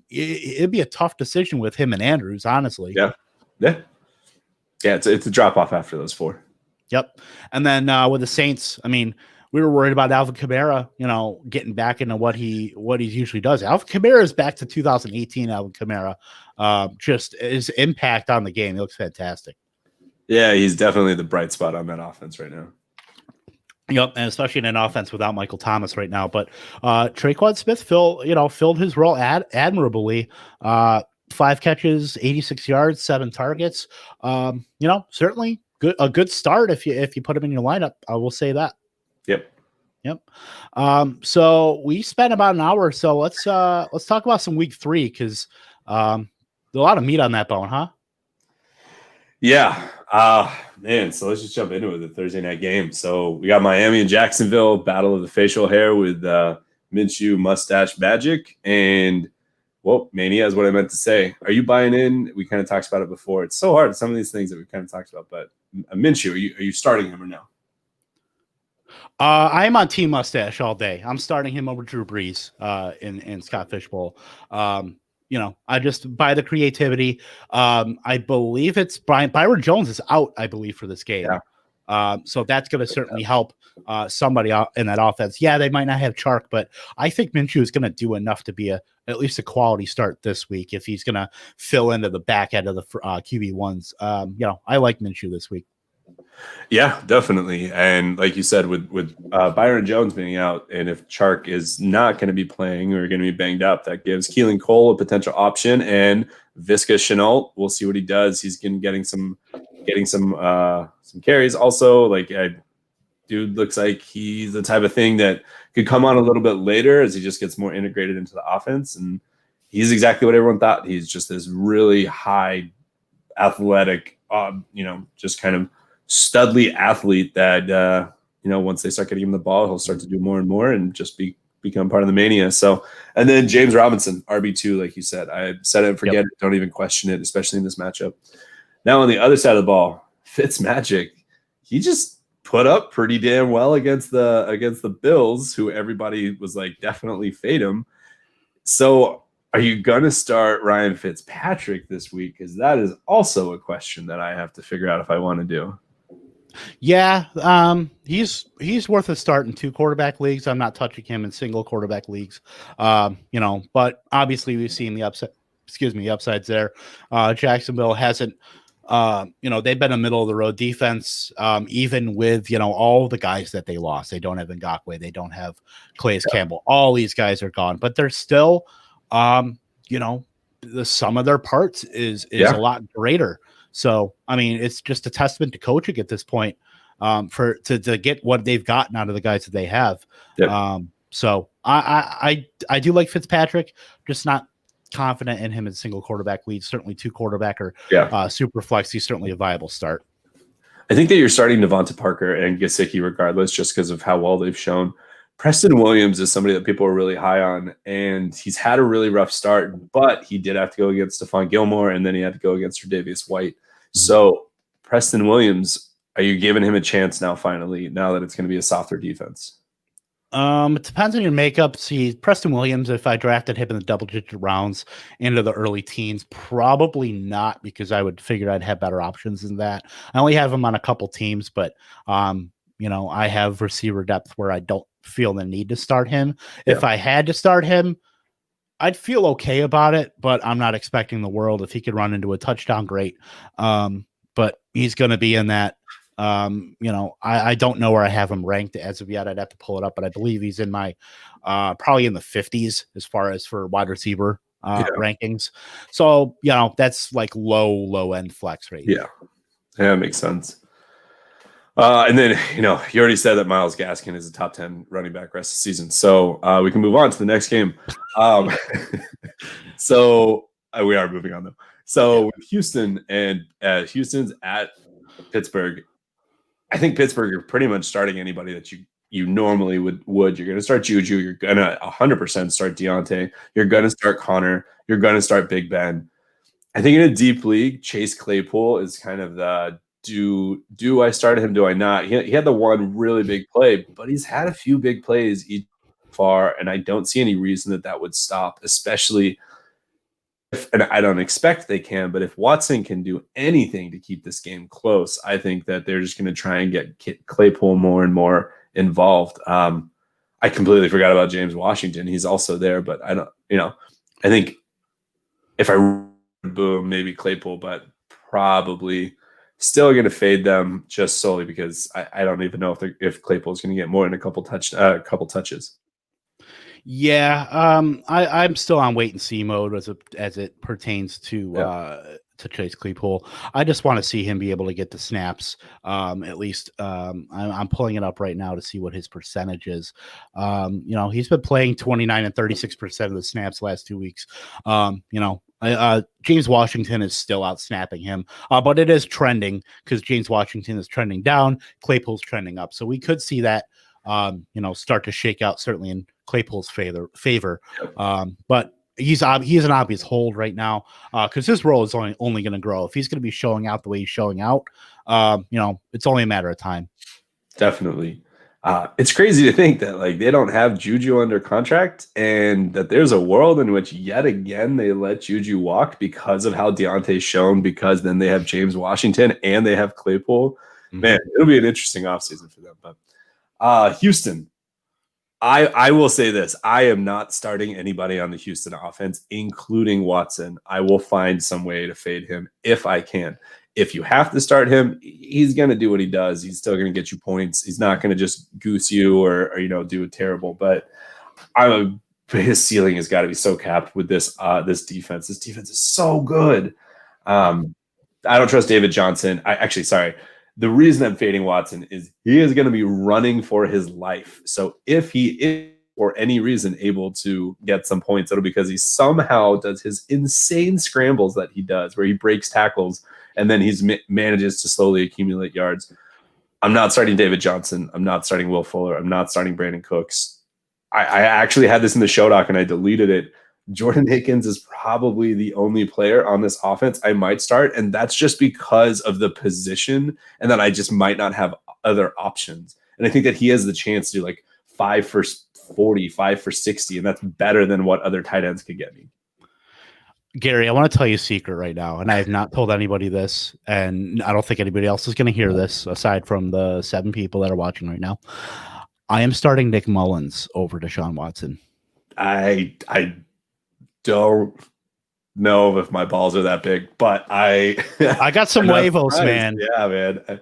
It'd be a tough decision with him and Andrews, honestly. Yeah. It's a drop off after those 4. Yep. And then with the Saints, I mean, we were worried about Alvin Kamara, getting back into what he usually does. Alvin Kamara is back to 2018. Alvin Kamara, just his impact on the game. He looks fantastic. Yeah, he's definitely the bright spot on that offense right now. Yep, and especially in an offense without Michael Thomas right now. But Tre'Quan Smith filled his role admirably. 5 catches, 86 yards, 7 targets. Certainly a good start if you put him in your lineup. I will say that. Yep. So we spent about an hour or so. Let's talk about some week 3 because there's a lot of meat on that bone, huh? Yeah. Man, so let's just jump into it, the Thursday night game. So we got Miami and Jacksonville, battle of the facial hair with Minshew mustache magic. And, well, mania is what I meant to say. Are you buying in? We kind of talked about it before. It's so hard, some of these things that we kind of talked about. But Minshew, are you starting him or no? I am on Team Mustache all day. I'm starting him over Drew Brees in Scott Fishbowl. I just buy the creativity. I believe it's Byron Jones is out, I believe, for this game. Yeah. So that's going to certainly help somebody in that offense. Yeah, they might not have Chark, but I think Minshew is going to do enough to be at least a quality start this week if he's going to fill into the back end of the QB1s. I like Minshew this week. Yeah, definitely. And like you said, with Byron Jones being out, and if Chark is not going to be playing or going to be banged up, that gives Keelan Cole a potential option. And Visca Shenault, we'll see what he does. He's getting some carries. Also, dude looks like he's the type of thing that could come on a little bit later as he just gets more integrated into the offense. And he's exactly what everyone thought. He's just this really high athletic, just kind of studly athlete that once they start getting him the ball, he'll start to do more and more and just become part of the mania. So, and then James Robinson, RB2, like you said, I said it and forget it. Don't even question it, especially in this matchup. Now on the other side of the ball, Fitzmagic, he just put up pretty damn well against the Bills, who everybody was like definitely fade him. So are you gonna start Ryan Fitzpatrick this week? Because that is also a question that I have to figure out if I want to do. Yeah, he's worth a start in 2 quarterback leagues. I'm not touching him in single quarterback leagues. But obviously we've seen the upsides there. Jacksonville hasn't, they've been a middle of the road defense, even with, all the guys that they lost. They don't have Ngakoue. They don't have Calais Campbell. All these guys are gone, but they're still, the sum of their parts is a lot greater. So, I mean, it's just a testament to coaching at this point to get what they've gotten out of the guys that they have. Yep. So I do like Fitzpatrick, just not confident in him in single quarterback leads. Certainly 2 quarterback or super flex. He's certainly a viable start. I think that you're starting Devonta Parker and Gesicki regardless, just because of how well they've shown. Preston Williams is somebody that people are really high on, and he's had a really rough start, but he did have to go against Stephon Gilmore, and then he had to go against Tre'Davious White. So Preston Williams, are you giving him a chance now, finally, now that it's going to be a softer defense? It depends on your makeup. See, Preston Williams, if I drafted him in the double-digit rounds into the early teens, probably not, because I would figure I'd have better options than that. I only have him on a couple teams, but I have receiver depth where I don't feel the need to start him. If I had to start him, I'd feel okay about it, but I'm not expecting the world. If he could run into a touchdown, great. But he's going to be in that. I don't know where I have him ranked as of yet. I'd have to pull it up, but I believe he's in my probably in the 50s as far as for wide receiver rankings. So, that's like low end flex rate. Yeah, that makes sense. And then, you already said that Myles Gaskin is a top 10 running back rest of the season. So we can move on to the next game. So we are moving on, though. So with Houston and Houston's at Pittsburgh, I think Pittsburgh are pretty much starting anybody that you normally would. You're going to start Juju. You're going to 100% start Deontay. You're going to start Connor. You're going to start Big Ben. I think in a deep league, Chase Claypool is kind of the do I start him? Do I not? He had the one really big play, but he's had a few big plays each far, and I don't see any reason that would stop, especially if, and I don't expect they can, but if Watson can do anything to keep this game close, I think that they're just going to try and get Claypool more and more involved. I completely forgot about James Washington. He's also there, but I don't, I think if I boom, maybe Claypool, but probably still going to fade them just solely because I don't even know if Claypool is going to get more than a couple touches. Yeah, I'm still on wait and see mode as it pertains to to Chase Claypool. I just want to see him be able to get the snaps. At least I'm pulling it up right now to see what his percentage is. He's been playing 29 and 36% of the snaps last 2 weeks. James Washington is still out snapping him, but it is trending because James Washington is trending down. Claypool's trending up. So we could see that, start to shake out certainly in Claypool's favor. But he's an obvious hold right now because his role is only going to grow. If he's going to be showing out the way he's showing out, it's only a matter of time. Definitely. It's crazy to think that they don't have Juju under contract and that there's a world in which yet again they let Juju walk because of how Deontay's shown, because then they have James Washington and they have Claypool. Mm-hmm. Man, it'll be an interesting offseason for them. But Houston, I will say this. I am not starting anybody on the Houston offense, including Watson. I will find some way to fade him if I can. If you have to start him, he's going to do what he does. He's still going to get you points. He's not going to just goose you or do it terrible. But his ceiling has got to be so capped with this defense. This defense is so good. I don't trust David Johnson. The reason I'm fading Watson is he is going to be running for his life. So if he is for any reason able to get some points, it'll be because he somehow does his insane scrambles that he does where he breaks tackles and then he manages to slowly accumulate yards. I'm not starting David Johnson. I'm not starting Will Fuller. I'm not starting Brandon Cooks. I actually had this in the show doc and I deleted it. Jordan Akins is probably the only player on this offense I might start, and that's just because of the position and that I just might not have other options. And I think that he has the chance to do 5 for 40, 5 for 60, and that's better than what other tight ends could get me. Gary, I want to tell you a secret right now, and I have not told anybody this, and I don't think anybody else is going to hear this aside from the 7 people that are watching right now. I am starting Nick Mullins over Deshaun Watson. I don't know if my balls are that big, but I got some huevos, man. Yeah, man.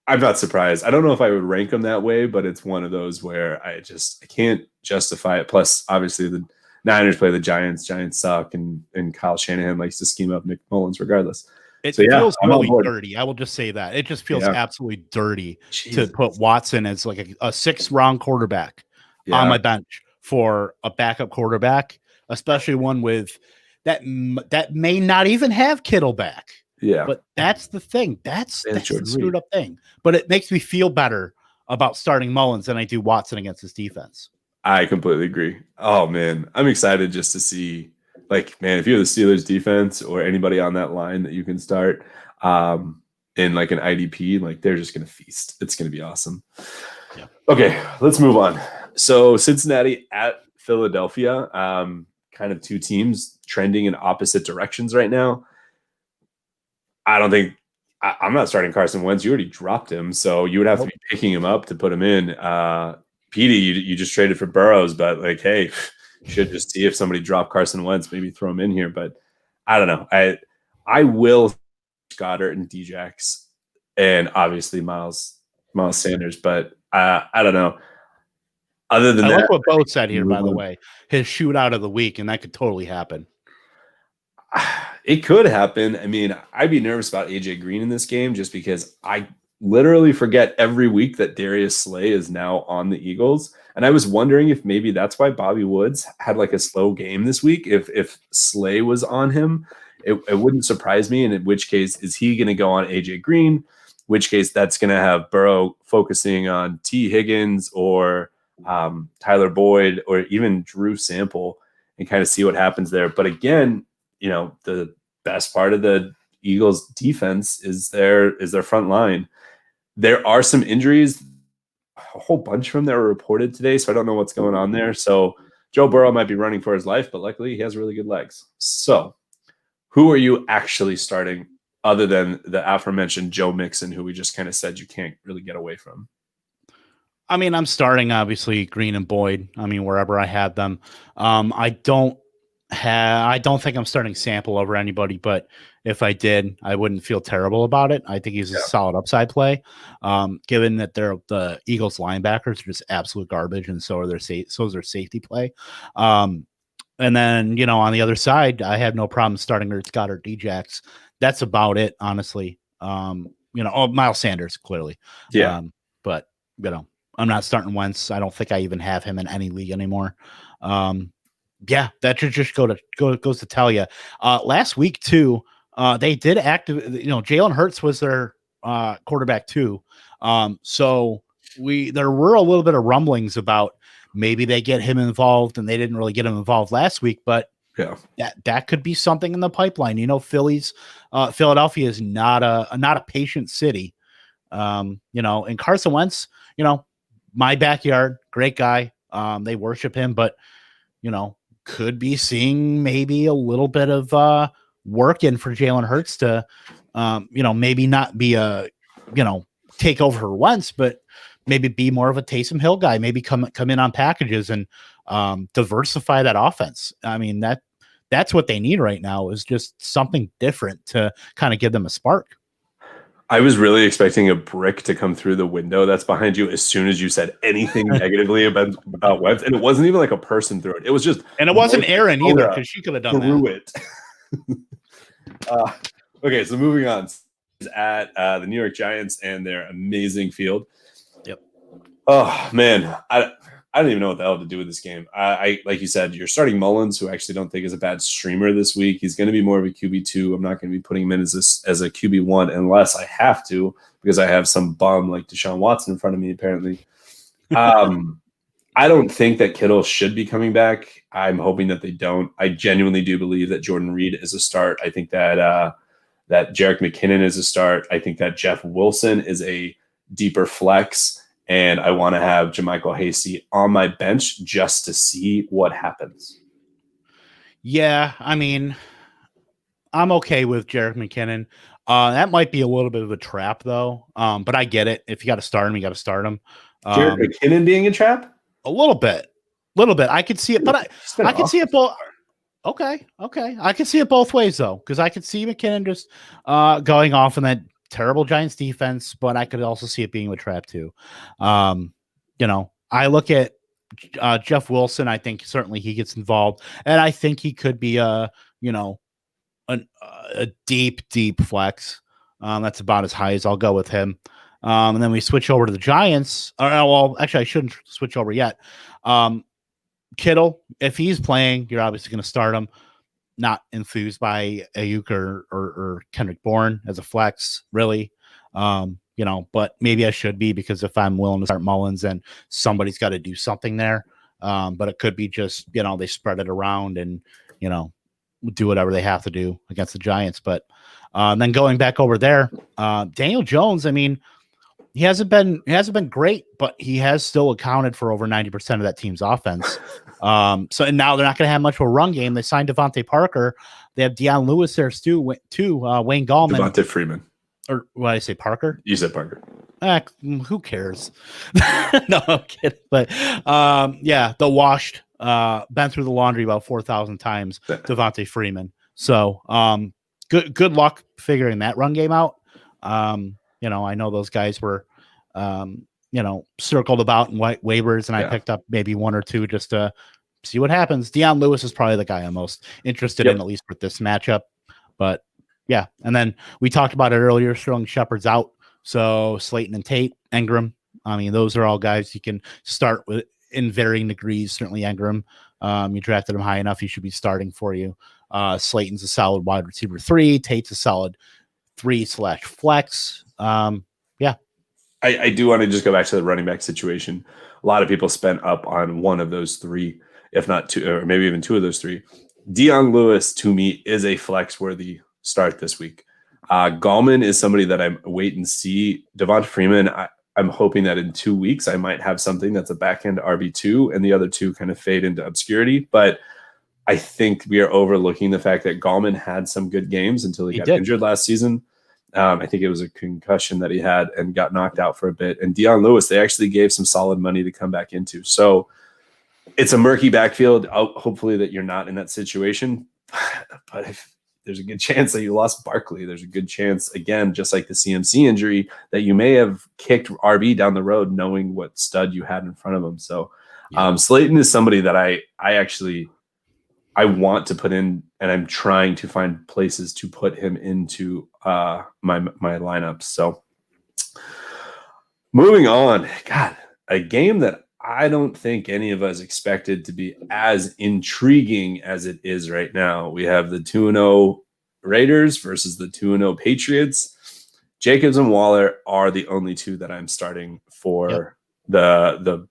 I'm not surprised. I don't know if I would rank them that way, but it's one of those where I can't justify it. Plus, obviously, the Niners play the Giants. Giants suck, and Kyle Shanahan likes to scheme up Nick Mullins regardless. It feels really dirty. I will just say that. It just feels absolutely dirty to put Watson as a 6th-round quarterback on my bench for a backup quarterback, especially one with that may not even have Kittle back. Yeah. But that's the thing. That's the screwed up thing. But it makes me feel better about starting Mullins than I do Watson against this defense. I completely agree. Oh, man. I'm excited just to see, if you're the Steelers defense or anybody on that line that you can start in an IDP, they're just going to feast. It's going to be awesome. Yeah. Okay, let's move on. So Cincinnati at Philadelphia, kind of 2 teams trending in opposite directions right now. I'm not starting Carson Wentz. You already dropped him, so you would have to be picking him up to put him in. Petey, you just traded for Burrows, but hey, you should just see if somebody dropped Carson Wentz, maybe throw him in here. But I don't know. I will Goddard and Djax, and obviously Miles Sanders, but I don't know. Other than that, I like what Bo said here, by the way, his shootout of the week, and that could totally happen. It could happen. I mean, I'd be nervous about AJ Green in this game just because I literally forget every week that Darius Slay is now on the Eagles. And I was wondering if maybe that's why Bobby Woods had a slow game this week. If Slay was on him, it wouldn't surprise me. And in which case, is he going to go on AJ Green? Which case that's going to have Burrow focusing on T. Higgins or Tyler Boyd or even Drew Sample and kind of see what happens there. But again, the best part of the Eagles defense is their front line. There are some injuries, a whole bunch of them that were reported today, so I don't know what's going on there. So Joe Burrow might be running for his life, but luckily he has really good legs. So who are you actually starting other than the aforementioned Joe Mixon, who we just kind of said you can't really get away from? I mean, I'm starting obviously Green and Boyd. I mean, wherever I have them. I don't think I'm starting Sample over anybody, but if I did, I wouldn't feel terrible about it. I think he's a solid upside play, given that the Eagles linebackers are just absolute garbage, and so is their safety play. And then on the other side, I have no problem starting Ertz, Goddard, Djax. that's about it, honestly. Miles Sanders, clearly. Yeah. But, I'm not starting Wentz. I don't think I even have him in any league anymore. That should just goes to tell you. Last week, too, they did active. Jalen Hurts was their quarterback, too. So there were a little bit of rumblings about maybe they get him involved, and they didn't really get him involved last week, but yeah, that could be something in the pipeline. Philadelphia is not a patient city. And Carson Wentz, my backyard, great guy. They worship him, but could be seeing maybe a little bit of work in for Jalen Hurts to maybe not be a take over for Wentz, but maybe be more of a Taysom Hill guy, maybe come in on packages and diversify that offense. I mean, that's what they need right now, is just something different to kind of give them a spark. I was really expecting a brick to come through the window that's behind you as soon as you said anything negatively about Wentz, and it wasn't even like a person through it. It was just, and it wasn't Aaron either, because she could have done through that. It. Okay, so moving on is at the New York Giants and their amazing field. Yep. Oh man, I don't even know what the hell to do with this game. I like you said, you're starting Mullins, who I actually don't think is a bad streamer this week. He's going to be more of a QB2. I'm not going to be putting him in as a QB1 unless I have to, because I have some bum like Deshaun Watson in front of me, apparently. I don't think that Kittle should be coming back. I'm hoping that they don't. I genuinely do believe that Jordan Reed is a start. I think that that Jerick McKinnon is a start. I think that Jeff Wilson is a deeper flex. And I want to have JaMychal Hasty on my bench just to see what happens. Yeah, I mean, I'm okay with Jerick McKinnon. That might be a little bit of a trap, though. But I get it. If you got to start him, you got to start him. Jerick McKinnon being a trap? A little bit. I could see it, but I can see it both. Okay. I can see it both ways, though, because I could see McKinnon just going off in that terrible Giants defense, but I could also see it being a trap too. I look at Jeff Wilson. I think certainly he gets involved, and I think he could be a deep flex. That's about as high as I'll go with him. And then we switch over to the Giants. Well, actually, I shouldn't switch over yet. Kittle, if he's playing, you're obviously going to start him. Not enthused by Ayuk or Kendrick Bourne as a flex, really. But maybe I should be, because if I'm willing to start Mullins, then somebody's got to do something there. But it could be just, they spread it around and, do whatever they have to do against the Giants. But then going back over there, Daniel Jones, I mean, he hasn't been great, but he has still accounted for over 90% of that team's offense. And now they're not going to have much of a run game. They signed Devontae Parker. They have Deion Lewis there too. Wayne Gallman. Devontae Freeman. Or what did I say? Parker? You said Parker. Who cares? No, I'm kidding. But the washed, been through the laundry about 4,000 times. Devontae Freeman. So good luck figuring that run game out. I know those guys were, circled about in waivers, and I picked up maybe one or two just to see what happens. Deion Lewis is probably the guy I'm most interested in, at least with this matchup. But yeah, and then we talked about it earlier. Sterling Shepard's out, so Slayton and Tate, Engram. I mean, those are all guys you can start with in varying degrees. Certainly Engram, you drafted him high enough, he should be starting for you. Slayton's a solid wide receiver 3. Tate's a solid 3/flex. I do want to just go back to the running back situation. A lot of people spent up on one of those 3, if not 2, or maybe even 2 of those 3. Deion Lewis, to me, is a flex-worthy start this week. Gallman is somebody that I'm wait and see. Devonta Freeman, I'm hoping that in 2 weeks I might have something that's a back-end RB2, and the other 2 kind of fade into obscurity. But I think we are overlooking the fact that Gallman had some good games until he got injured last season. I think it was a concussion that he had and got knocked out for a bit. And Deion Lewis, they actually gave some solid money to come back into. So it's a murky backfield. Hopefully that you're not in that situation. But if there's a good chance that you lost Barkley, there's a good chance, again, just like the CMC injury, that you may have kicked RB down the road knowing what stud you had in front of him. So Slayton is somebody that I actually I want to put in, and I'm trying to find places to put him into my lineups. So moving on, God, a game that I don't think any of us expected to be as intriguing as it is right now. We have the 2-0 Raiders versus the 2-0 Patriots. Jacobs and Waller are the only two that I'm starting for the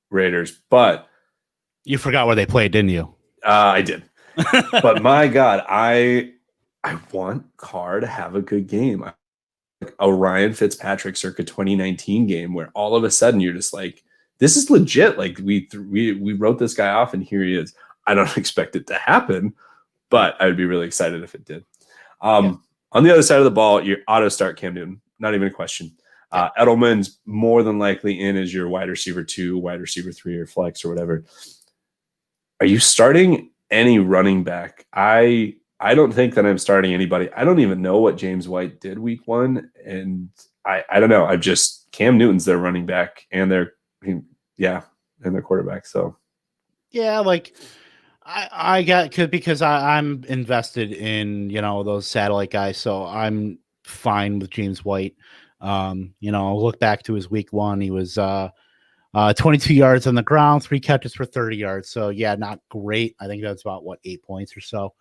Raiders, but you forgot where they played, didn't you? I did. But my God, I want Carr to have a good game. Like a Ryan Fitzpatrick circa 2019 game where all of a sudden you're just like, this is legit. Like we wrote this guy off and here he is. I don't expect it to happen, but I would be really excited if it did. On the other side of the ball, you auto start Cam Newton. Not even a question. Edelman's more than likely in as your wide receiver 2, wide receiver 3, or flex or whatever. Are you starting any running back? I don't think that I'm starting anybody. I don't even know what James White did week 1. And I don't know. Cam Newton's their running back and their quarterback. So yeah, like I got because I'm invested in, those satellite guys. So I'm fine with James White. I'll look back to his week 1. He was 22 yards on the ground, 3 catches for 30 yards. So yeah, not great. I think that's about 8 points or so.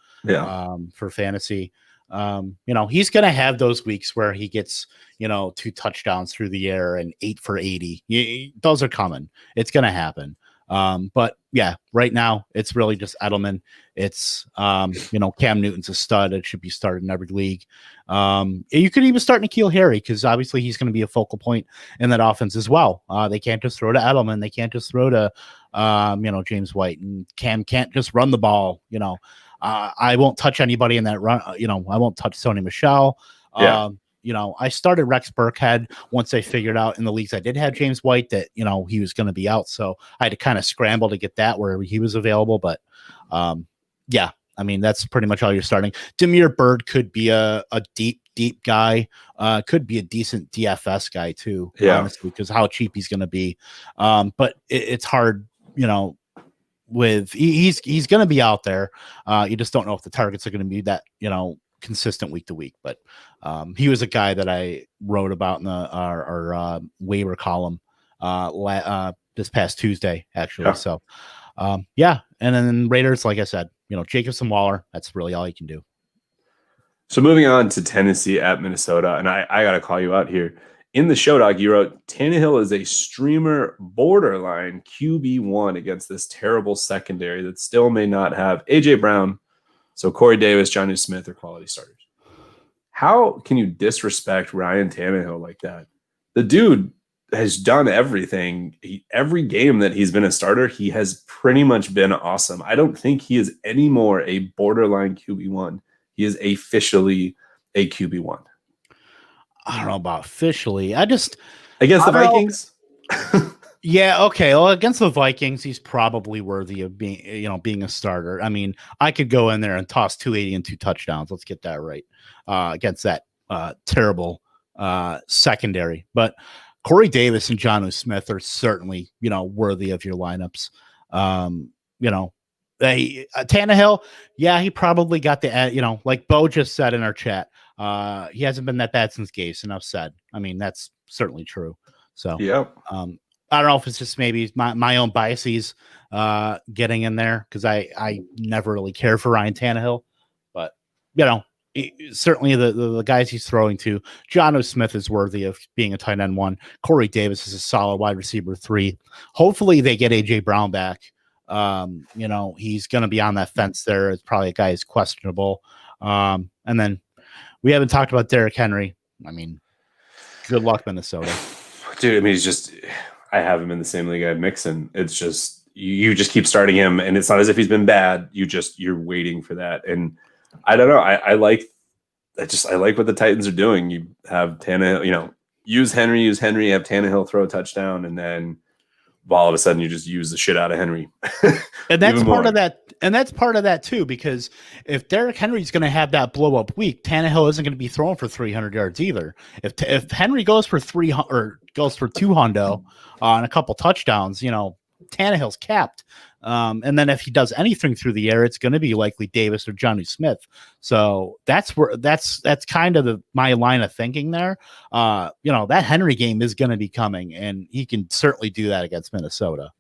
For fantasy. He's going to have those weeks where he gets, 2 touchdowns through the air and 8 for 80. Those are coming. It's going to happen. But yeah, right now it's really just Edelman. It's, Cam Newton's a stud. It should be started in every league. You could even start N'Keal Harry because obviously he's going to be a focal point in that offense as well. They can't just throw to Edelman. They can't just throw to, James White, and Cam can't just run the ball. I won't touch anybody in that run. I won't touch Sony Michel. I started Rex Burkhead once I figured out in the leagues I did have James White that, he was going to be out. So I had to kind of scramble to get that where he was available. But that's pretty much all you're starting. Damiere Byrd could be a deep guy, could be a decent DFS guy too, honestly, because how cheap he's going to be. But it's hard, with he's going to be out there. You just don't know if the targets are going to be that, consistent week to week, but he was a guy that I wrote about in our waiver column this past Tuesday, actually. So and then Raiders, like I said, Jacobs and Waller, that's really all you can do. So moving on to Tennessee at Minnesota, and I got to call you out here. In the show dog, you wrote Tannehill is a streamer borderline QB1 against this terrible secondary that still may not have A.J. Brown, so Corey Davis, Jonnu Smith are quality starters. How can you disrespect Ryan Tannehill like that? The dude has done everything. Every game that he's been a starter, he has pretty much been awesome. I don't think he is anymore a borderline QB1. He is officially a QB1. I don't know about officially. Against the Vikings? Yeah, okay. Well, against the Vikings, he's probably worthy of being a starter. I mean, I could go in there and toss 280 and 2 touchdowns. Let's get that right. Against that terrible secondary. But Corey Davis and Jonnu Smith are certainly, worthy of your lineups. Tannehill, he probably got the, like Bo just said in our chat, he hasn't been that bad since Gase, enough said. I mean, that's certainly true. So, I don't know if it's just maybe my own biases getting in there because I never really cared for Ryan Tannehill, but certainly the guys he's throwing to, Jonnu Smith is worthy of being a tight end 1. Corey Davis is a solid wide receiver 3. Hopefully they get A.J. Brown back. He's going to be on that fence there. It's probably a guy who's questionable. And then we haven't talked about Derrick Henry. I mean, good luck, Minnesota. Dude, I mean, I have him in the same league I have Mixon. It's just, you just keep starting him, and it's not as if he's been bad. You're waiting for that. And I don't know. I like what the Titans are doing. You have Tannehill, use Henry, have Tannehill throw a touchdown, and then all of a sudden you just use the shit out of Henry. And that's part of that. And that's part of that too, because if Derrick Henry's going to have that blow up week, Tannehill isn't going to be throwing for 300 yards either. If Henry goes for 300 or goes for 200 and a couple touchdowns, Tannehill's capped. And then if he does anything through the air, it's going to be likely Davis or Johnny Smith. So that's kind of my line of thinking there. That Henry game is going to be coming, and he can certainly do that against Minnesota.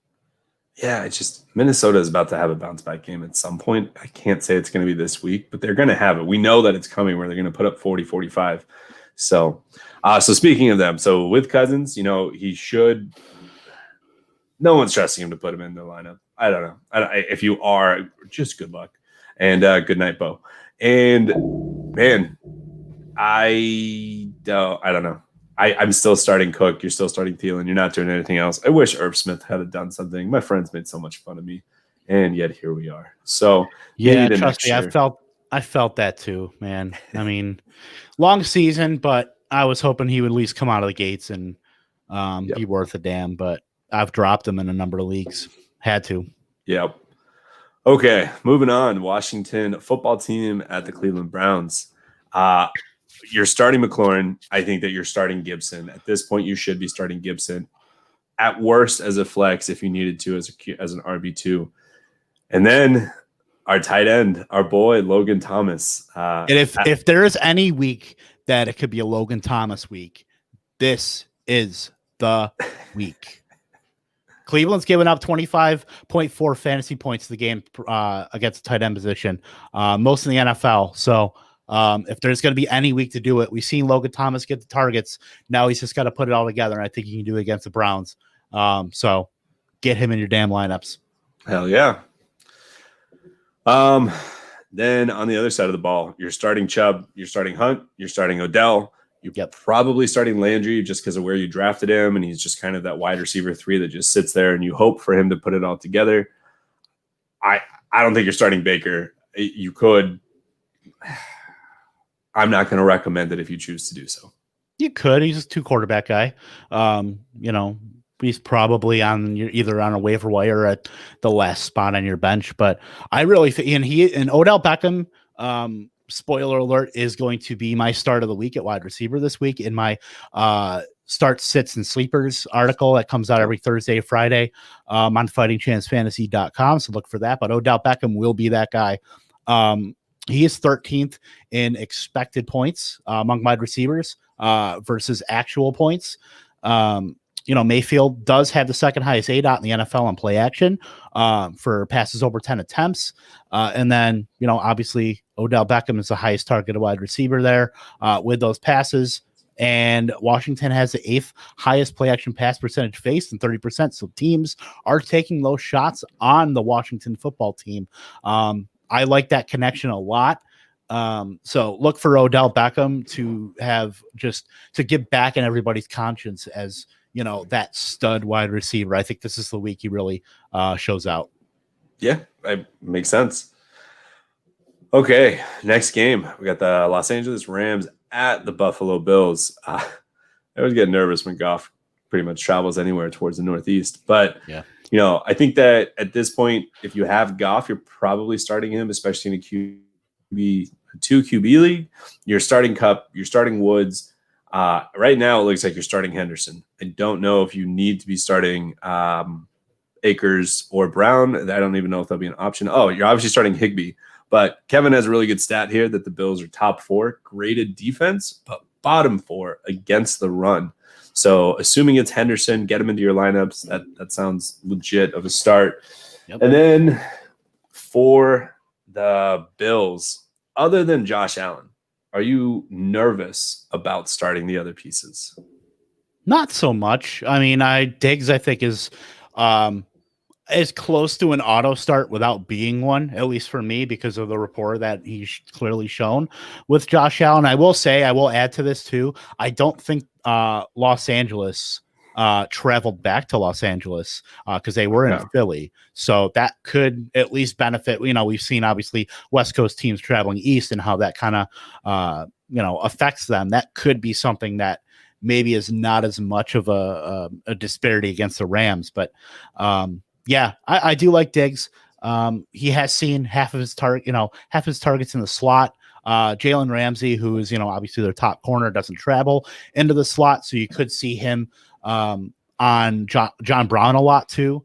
Yeah, it's just Minnesota is about to have a bounce back game at some point. I can't say it's going to be this week, but they're going to have it. We know that it's coming where they're going to put up 40, 45. So speaking of them, so with Cousins, he should. No one's trusting him to put him in the lineup. I don't know. If you are, just good luck and good night, Bo. And man, I don't know. I'm still starting Cook. You're still starting Thielen. You're not doing anything else. I wish Irv Smith had done something. My friends made so much fun of me, and yet here we are. So yeah, trust me, I felt that too, man. I mean, long season, but I was hoping he would at least come out of the gates and be worth a damn. But I've dropped him in a number of leagues. Had to. Yep. Okay, moving on. Washington football team at the Cleveland Browns. You're starting McLaurin. I think that you're starting Gibson. At this point, you should be starting Gibson. At worst, as a flex, if you needed to, as an RB2. And then our tight end, our boy, Logan Thomas. And if there is any week that it could be a Logan Thomas week, this is the week. Cleveland's given up 25.4 fantasy points to the game against the tight end position, most in the NFL. So if there's going to be any week to do it, we've seen Logan Thomas get the targets. Now he's just got to put it all together, and I think he can do it against the Browns. So get him in your damn lineups. Hell yeah. Then on the other side of the ball, you're starting Chubb, you're starting Hunt, you're starting Odell. You're probably starting Landry just because of where you drafted him, and he's just kind of that wide receiver 3 that just sits there, and you hope for him to put it all together. I don't think you're starting Baker. You could. I'm not going to recommend it if you choose to do so. You could. He's a 2 quarterback guy. He's probably either on a waiver wire or at the last spot on your bench. But I really think, and Odell Beckham, spoiler alert, is going to be my start of the week at wide receiver this week in my start, sits, and sleepers article that comes out every Thursday, Friday on fightingchancefantasy.com. So look for that. But Odell Beckham will be that guy. He is 13th in expected points among wide receivers versus actual points. Mayfield does have the second highest ADOT in the NFL on play action for passes over 10 attempts. And then, obviously Odell Beckham is the highest targeted wide receiver there with those passes. And Washington has the 8th highest play action pass percentage faced and 30%. So teams are taking those shots on the Washington football team. I like that connection a lot. So look for Odell Beckham to get back in everybody's conscience as, that stud wide receiver. I think this is the week he really shows out. Yeah, it makes sense. Okay, next game. We got the Los Angeles Rams at the Buffalo Bills. I always get nervous when Goff pretty much travels anywhere towards the Northeast. But, I think that at this point, if you have Goff, you're probably starting him, especially in a 2 QB league. You're starting Kupp, you're starting Woods. Right now, it looks like you're starting Henderson. I don't know if you need to be starting Akers or Brown. I don't even know if that'll be an option. Oh, you're obviously starting Higbee. But Kevin has a really good stat here that the Bills are top 4 graded defense, but bottom 4 against the run. So assuming it's Henderson, get him into your lineups. That sounds legit of a start. Yep. And then for the Bills, other than Josh Allen, are you nervous about starting the other pieces? Not so much. I mean, Diggs, I think, is close to an auto start without being one, at least for me, because of the rapport that he's clearly shown with Josh Allen. I will add to this too. I don't think Los Angeles traveled back to Los Angeles because they were in Philly. So that could at least benefit. We've seen obviously West Coast teams traveling east and how that kind of, affects them. That could be something that maybe is not as much of a disparity against the Rams. But I do like Diggs. He has seen half of his targets in the slot. Jalen Ramsey, who is, obviously their top corner, doesn't travel into the slot. So you could see him on John Brown a lot too.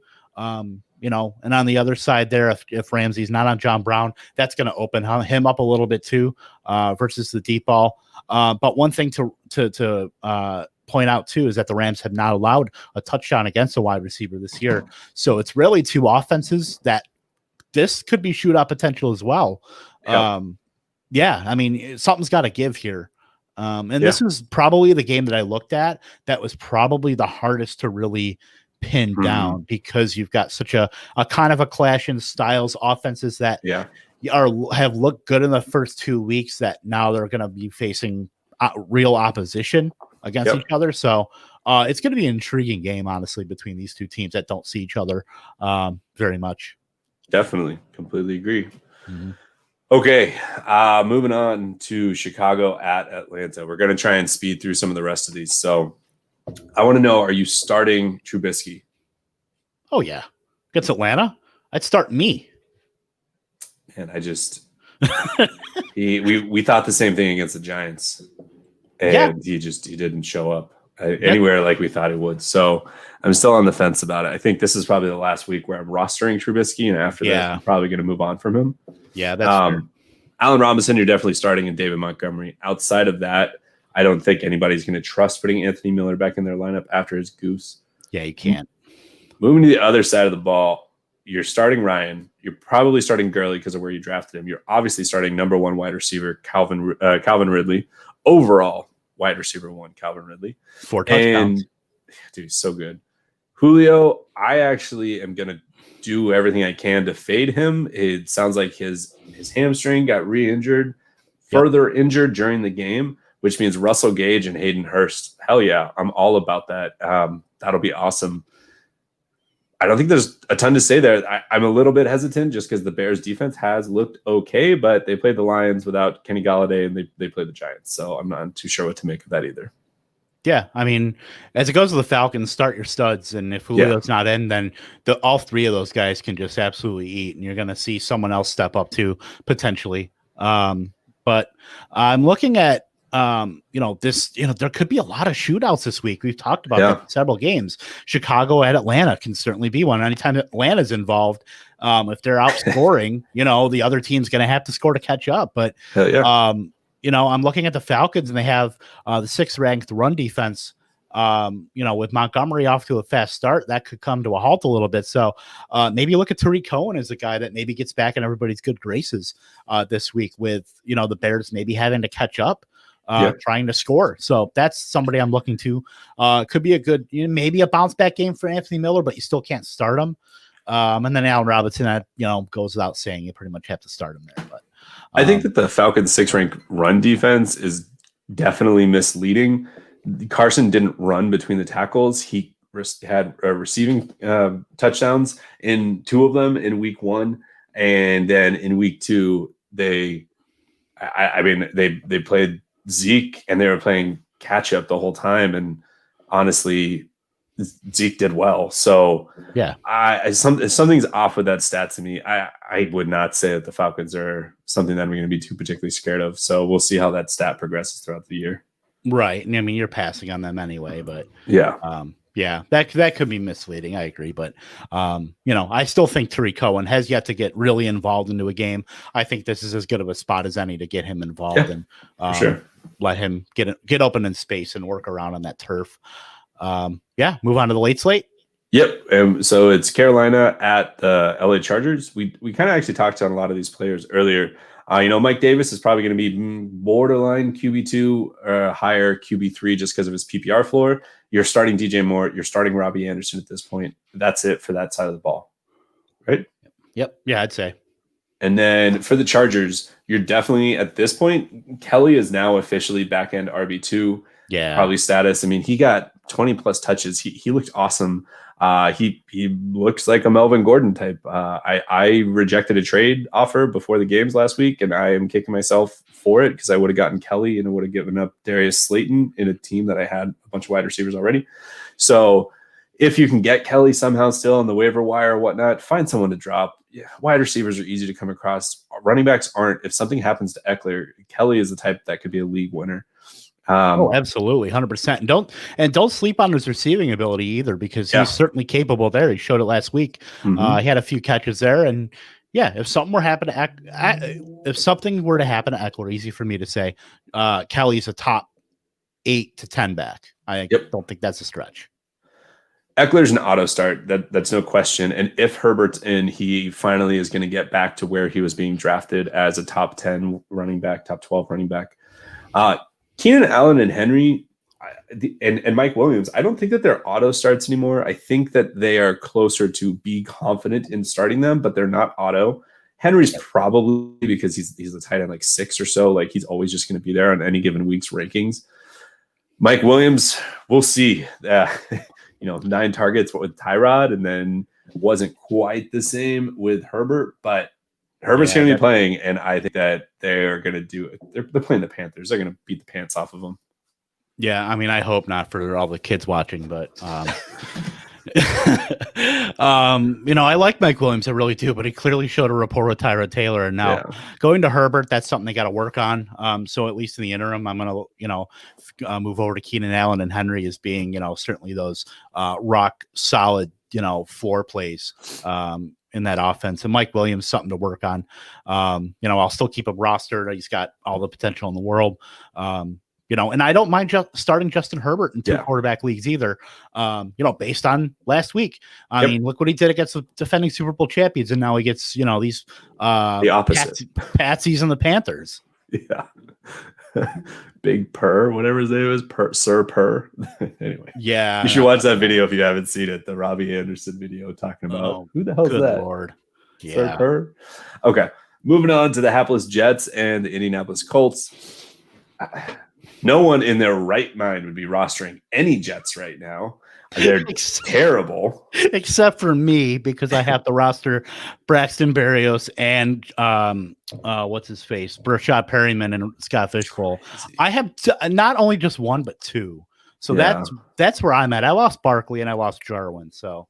and on the other side there, if Ramsey's not on John Brown, that's going to open him up a little bit too, versus the deep ball. But one thing to point out too is that the Rams have not allowed a touchdown against a wide receiver this year. So it's really two offenses that this could be shootout potential as well. Yep. I mean, something's got to give here. This is probably the game that I looked at that was probably the hardest to really pin down, because you've got such a kind of a clash in styles, offenses that have looked good in the first 2 weeks that now they're going to be facing real opposition against each other. So it's going to be an intriguing game, honestly, between these two teams that don't see each other very much. Definitely. Completely agree. Okay. Moving on to Chicago at Atlanta. We're going to try and speed through some of the rest of these. So I want to know, are you starting Trubisky? Oh, yeah. Against Atlanta? I'd start me. And I just we thought the same thing against the Giants. And he didn't show up anywhere like we thought he would. So I'm still on the fence about it. I think this is probably the last week where I'm rostering Trubisky, and after that, I'm probably going to move on from him. Yeah, that's fair. Allen Robinson, you're definitely starting, in David Montgomery. Outside of that, I don't think anybody's going to trust putting Anthony Miller back in their lineup after his goose. Yeah, you can't. Moving to the other side of the ball, you're starting Ryan. You're probably starting Gurley because of where you drafted him. You're obviously starting number one wide receiver, Calvin Ridley. Overall wide receiver one, Calvin Ridley. 4 touchdowns. And, dude, he's so good. Julio, I actually am going to do everything I can to fade him. It sounds like his hamstring got re-injured, further injured during the game, which means Russell Gage and Hayden Hurst. Hell yeah, I'm all about that. That'll be awesome. I don't think there's a ton to say there. I'm a little bit hesitant just because the Bears defense has looked okay, but they played the Lions without Kenny Galladay, and they played the Giants. So I'm not too sure what to make of that either. Yeah, I mean, as it goes to the Falcons, start your studs, and if Julio's not in, then all 3 of those guys can just absolutely eat, and you're going to see someone else step up too, potentially. But I'm looking at there could be a lot of shootouts this week. We've talked about that in several games. Chicago at Atlanta can certainly be one. Anytime Atlanta's involved, if they're outscoring, the other team's going to have to score to catch up. But, I'm looking at the Falcons, and they have the 6th ranked run defense. With Montgomery off to a fast start, that could come to a halt a little bit. So maybe look at Tariq Cohen as a guy that maybe gets back in everybody's good graces this week with, the Bears maybe having to catch up. Trying to score. So that's somebody I'm looking to. Could be a good, maybe a bounce back game for Anthony Miller, but you still can't start him. And then Allen Robinson, that goes without saying, you pretty much have to start him there. But I think that the Falcons' 6th ranked run defense is definitely misleading. Carson didn't run between the tackles. He had receiving touchdowns in 2 of them in week 1, and then in week 2 they played Zeke, and they were playing catch up the whole time, and honestly Zeke did well. So something's off with that stat to me. I would not say that the Falcons are something that I'm going to be too particularly scared of. So we'll see how that stat progresses throughout the year. Right. And I mean, you're passing on them anyway, but that could be misleading. I agree. But, I still think Tariq Cohen has yet to get really involved into a game. I think this is as good of a spot as any to get him involved and let him get open in space and work around on that turf. Move on to the late slate. Yep. So it's Carolina at the LA Chargers. We kind of actually talked on a lot of these players earlier. Mike Davis is probably going to be borderline QB2 or higher QB3 just because of his PPR floor. You're starting DJ Moore. You're starting Robbie Anderson at this point. That's it for that side of the ball, right? Yep. Yeah, I'd say. And then for the Chargers, you're definitely at this point, Kelly is now officially back-end RB2. Yeah. Probably status. I mean, he got 20 plus touches. He looked awesome. He looks like a Melvin Gordon type. I rejected a trade offer before the games last week, and I am kicking myself for it because I would have gotten Kelly and I would have given up Darius Slayton in a team that I had a bunch of wide receivers already. So if you can get Kelly somehow still on the waiver wire or whatnot, find someone to drop. Yeah, wide receivers are easy to come across. Running backs aren't. If something happens to Eckler, Kelly is the type that could be a league winner. Oh, absolutely, 100%. And don't sleep on his receiving ability either, because he's certainly capable there. He showed it last week. He had a few catches there, and yeah, if something were to happen to Eckler, easy for me to say, Kelly's a top 8 to 10 back. I don't think that's a stretch. Eckler's an auto start. That's no question. And if Herbert's in, he finally is going to get back to where he was being drafted as a top 10 running back, top 12 running back. Keenan Allen and Henry and Mike Williams, I don't think that they're auto starts anymore. I think that they are closer to be confident in starting them, but they're not auto. Henry's probably, because he's the tight end like 6 or so, like he's always just going to be there on any given week's rankings. Mike Williams, we'll see. 9 targets with Tyrod, and then wasn't quite the same with Herbert, but Herbert's going to be playing, and I think that they're going to do it. They're playing the Panthers. They're going to beat the pants off of them. Yeah, I mean, I hope not for all the kids watching, but I like Mike Williams, I really do, but he clearly showed a rapport with Tyrod Taylor, and now going to Herbert, that's something they got to work on. So at least in the interim, I'm going to move over to Keenan Allen and Henry as being certainly those rock solid floor plays in that offense, and Mike Williams something to work on. I'll still keep him rostered. He's got all the potential in the world. And I don't mind starting Justin Herbert in 2 quarterback leagues either. Based on last week. I mean, look what he did against the defending Super Bowl champions, and now he gets these the opposite patsies and the Panthers. Yeah. Big Purr, whatever his name is, Sir Purr. Anyway, you should watch that video if you haven't seen it. The Robbie Anderson video talking about who the hell is that? Lord. Yeah. Sir Purr. Okay, moving on to the hapless Jets and the Indianapolis Colts. No one in their right mind would be rostering any Jets right now. They're terrible. Except for me, because I have to roster Braxton Berrios and what's his face? Brashad Perryman and Scott Fishbowl. I have not only just one, but 2. So that's where I'm at. I lost Barkley and I lost Jarwin. So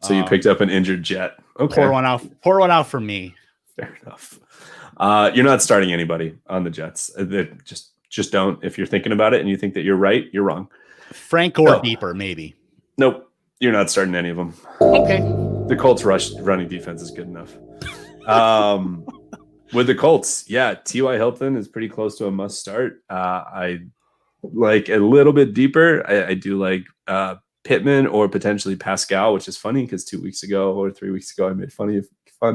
you picked up an injured Jet. Okay. Pour one out for me. Fair enough. You're not starting anybody on the Jets. Just don't. If you're thinking about it and you think that you're right, you're wrong. Frank or Deeper, maybe. Nope. You're not starting any of them. Okay. The Colts running defense is good enough. With the Colts, T.Y. Hilton is pretty close to a must start. I like a little bit deeper. I do like Pittman or potentially Pascal, which is funny because 2 weeks ago or 3 weeks ago, I made fun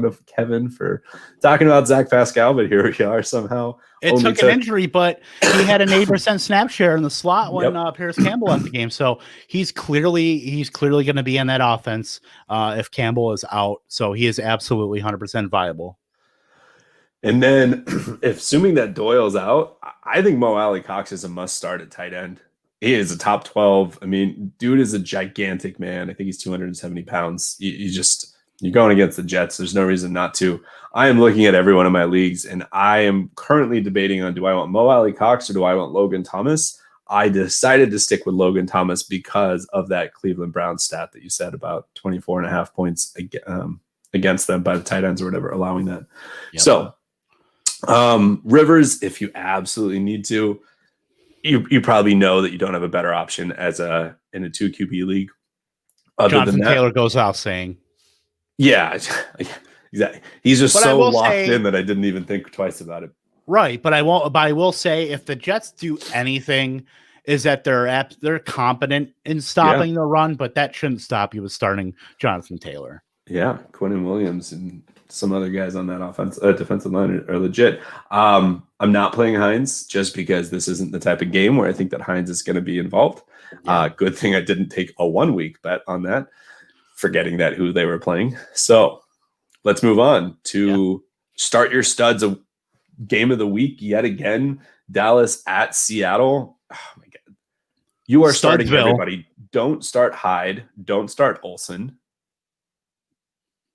of Kevin for talking about Zach Pascal, but here we are somehow. It took an injury, but he had an 8% snap share in the slot when Paris Campbell left the game. So he's clearly going to be in that offense if Campbell is out. So he is absolutely 100% viable. And then, assuming that Doyle's out, I think Mo Alley-Cox is a must start at tight end. He is a top 12. I mean, dude is a gigantic man. I think he's 270 pounds. You're going against the Jets. There's no reason not to. I am looking at every one of my leagues, and I am currently debating on, do I want Mo Alley-Cox or do I want Logan Thomas? I decided to stick with Logan Thomas because of that Cleveland Browns stat that you said about 24.5 points against them by the tight ends or whatever, allowing that. Yep. So Rivers, if you absolutely need to, you probably know that you don't have a better option in a 2 QB league. Jonathan Taylor goes out saying, yeah, exactly. He's just so locked in that I didn't even think twice about it. Right, but I will say, if the Jets do anything, is that they're competent in stopping the run, but that shouldn't stop you with starting Jonathan Taylor. Yeah, Quinnen Williams and some other guys on that defensive line are legit. I'm not playing Hines just because this isn't the type of game where I think that Hines is going to be involved. Good thing I didn't take a 1 week bet on that, forgetting that who they were playing. So let's move on to start your studs of game of the week yet again. Dallas at Seattle. Oh my God. You are starting everybody. Don't start Hyde. Don't start Olsen.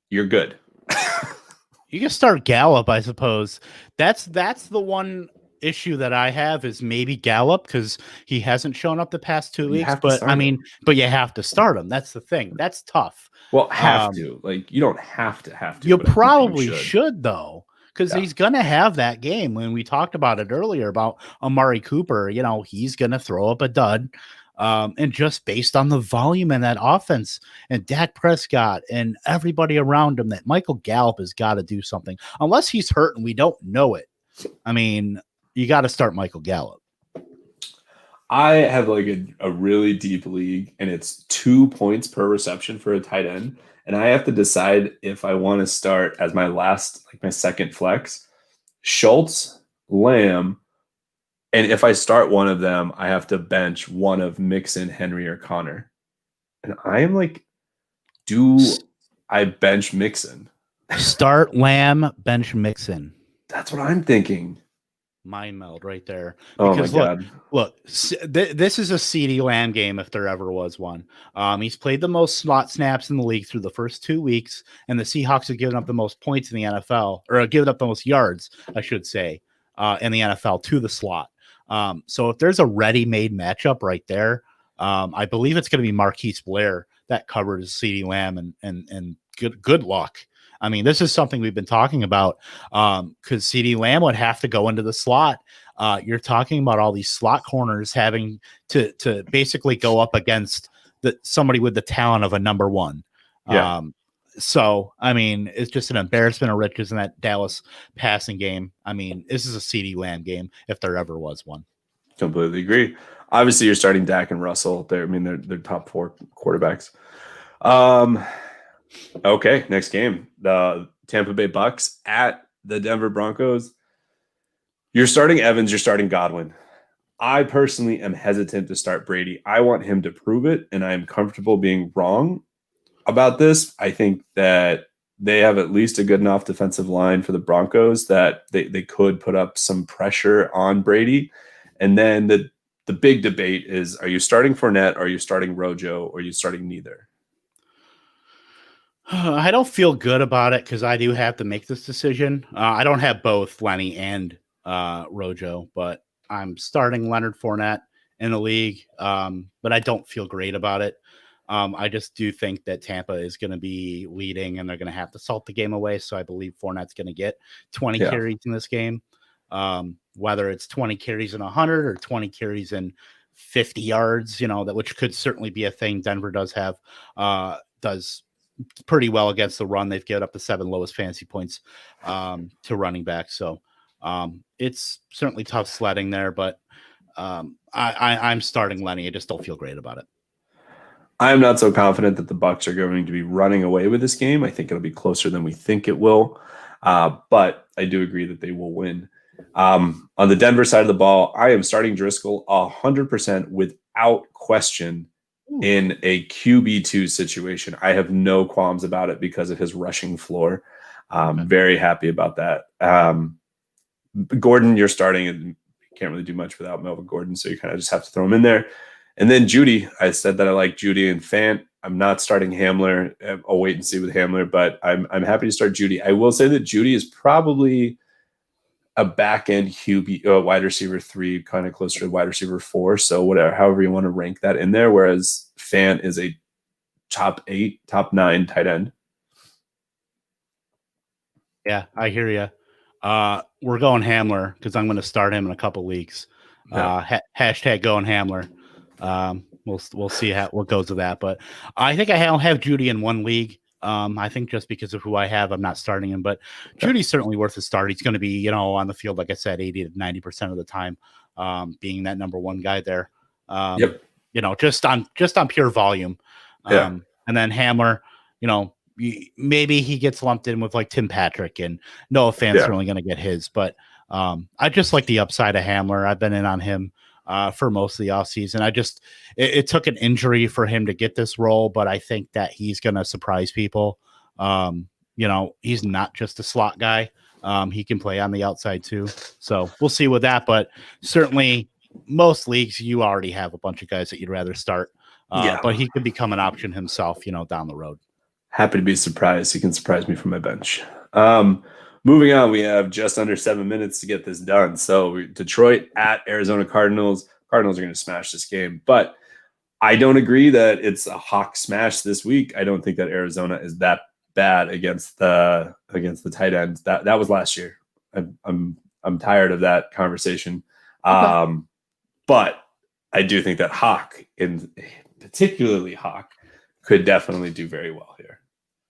You're good. You can start Gallup, I suppose. That's the one issue that I have is maybe Gallup because he hasn't shown up the past 2 weeks. But I mean, but you have to start him. That's the thing. That's tough. Well, have to. Like, you don't have to. You probably should though, because he's going to have that game. When we talked about it earlier about Amari Cooper, he's going to throw up a dud. And just based on the volume in that offense and Dak Prescott and everybody around him, that Michael Gallup has got to do something. Unless he's hurt and we don't know it. I mean, you got to start Michael Gallup. I have like a really deep league, and it's 2 points per reception for a tight end. And I have to decide if I want to start as my second flex, Schultz, Lamb. And if I start one of them, I have to bench one of Mixon, Henry, or Connor. And I am like, do I bench Mixon? Start Lamb, bench Mixon. That's what I'm thinking. Mind meld right there. Because look, this is a CeeDee Lamb game if there ever was one. He's played the most slot snaps in the league through the first 2 weeks, and the Seahawks have given up the most points in the NFL, or given up the most yards, I should say, in the NFL to the slot. So if there's a ready-made matchup right there, I believe it's going to be Marquise Blair that covers CeeDee Lamb, and good luck. I mean, this is something we've been talking about because CeeDee Lamb would have to go into the slot. You're talking about all these slot corners having to basically go up against somebody with the talent of a number one. Yeah. So, I mean, it's just an embarrassment of riches in that Dallas passing game. I mean, this is a CeeDee Lamb game if there ever was one. Completely agree. Obviously, you're starting Dak and Russell. They're top 4 quarterbacks. Okay, next game. The Tampa Bay Bucks at the Denver Broncos. You're starting Evans, you're starting Godwin. I personally am hesitant to start Brady. I want him to prove it, and I'm comfortable being wrong about this. I think that they have at least a good enough defensive line for the Broncos that they could put up some pressure on Brady. And then the big debate is, are you starting Fournette, or are you starting Rojo, or are you starting neither? I don't feel good about it because I do have to make this decision. I don't have both Lenny and Rojo, but I'm starting Leonard Fournette in the league, but I don't feel great about it. I just do think that Tampa is going to be leading, and they're going to have to salt the game away. So I believe Fournette's going to get 20 carries in this game, whether it's 20 carries in 100 or 20 carries in 50 yards, which could certainly be a thing. Denver does pretty well against the run. They've given up the 7 lowest fantasy points to running back. So it's certainly tough sledding there, but I'm starting Lenny. I just don't feel great about it. I'm not so confident that the Bucs are going to be running away with this game. I think it'll be closer than we think it will. But I do agree that they will win. On the Denver side of the ball, I am starting Driscoll 100% without question in a QB2 situation. I have no qualms about it because of his rushing floor. Very happy about that. Gordon, you're starting, and you can't really do much without Melvin Gordon, so you kind of just have to throw him in there. And then Judy, I said that I like Judy and Fant. I'm not starting Hamler. I'll wait and see with Hamler, but I'm happy to start Judy. I will say that Judy is probably a back end QB, wide receiver 3, kind of closer to wide receiver 4. So however you want to rank that in there. Whereas Fant is a top 8, top 9 tight end. Yeah, I hear you. We're going Hamler because I'm going to start him in a couple leagues. Hashtag going Hamler. We'll see what goes with that, but I think I'll have Judy in one league. I think just because of who I have, I'm not starting him, but Judy's certainly worth a start. He's going to be, on the field, like I said, 80 to 90% of the time, being that number 1 guy there. Just on pure volume. And then Hamler, maybe he gets lumped in with like Tim Patrick, and Noah Fant's certainly going to get his, but I just like the upside of Hamler. I've been in on him for most of the offseason. It took an injury for him to get this role, but I think that he's going to surprise people. He's not just a slot guy. He can play on the outside too. So we'll see with that, but certainly most leagues, you already have a bunch of guys that you'd rather start. But he could become an option himself, down the road. Happy to be surprised. He can surprise me from my bench. Moving on, we have just under 7 minutes to get this done. So Detroit at Arizona Cardinals. Cardinals are going to smash this game, but I don't agree that it's a hawk smash this week. I don't think that Arizona is that bad against the tight ends. That was last year. I'm tired of that conversation. Okay. But I do think that Hawk, in particularly Hawk, could definitely do very well here.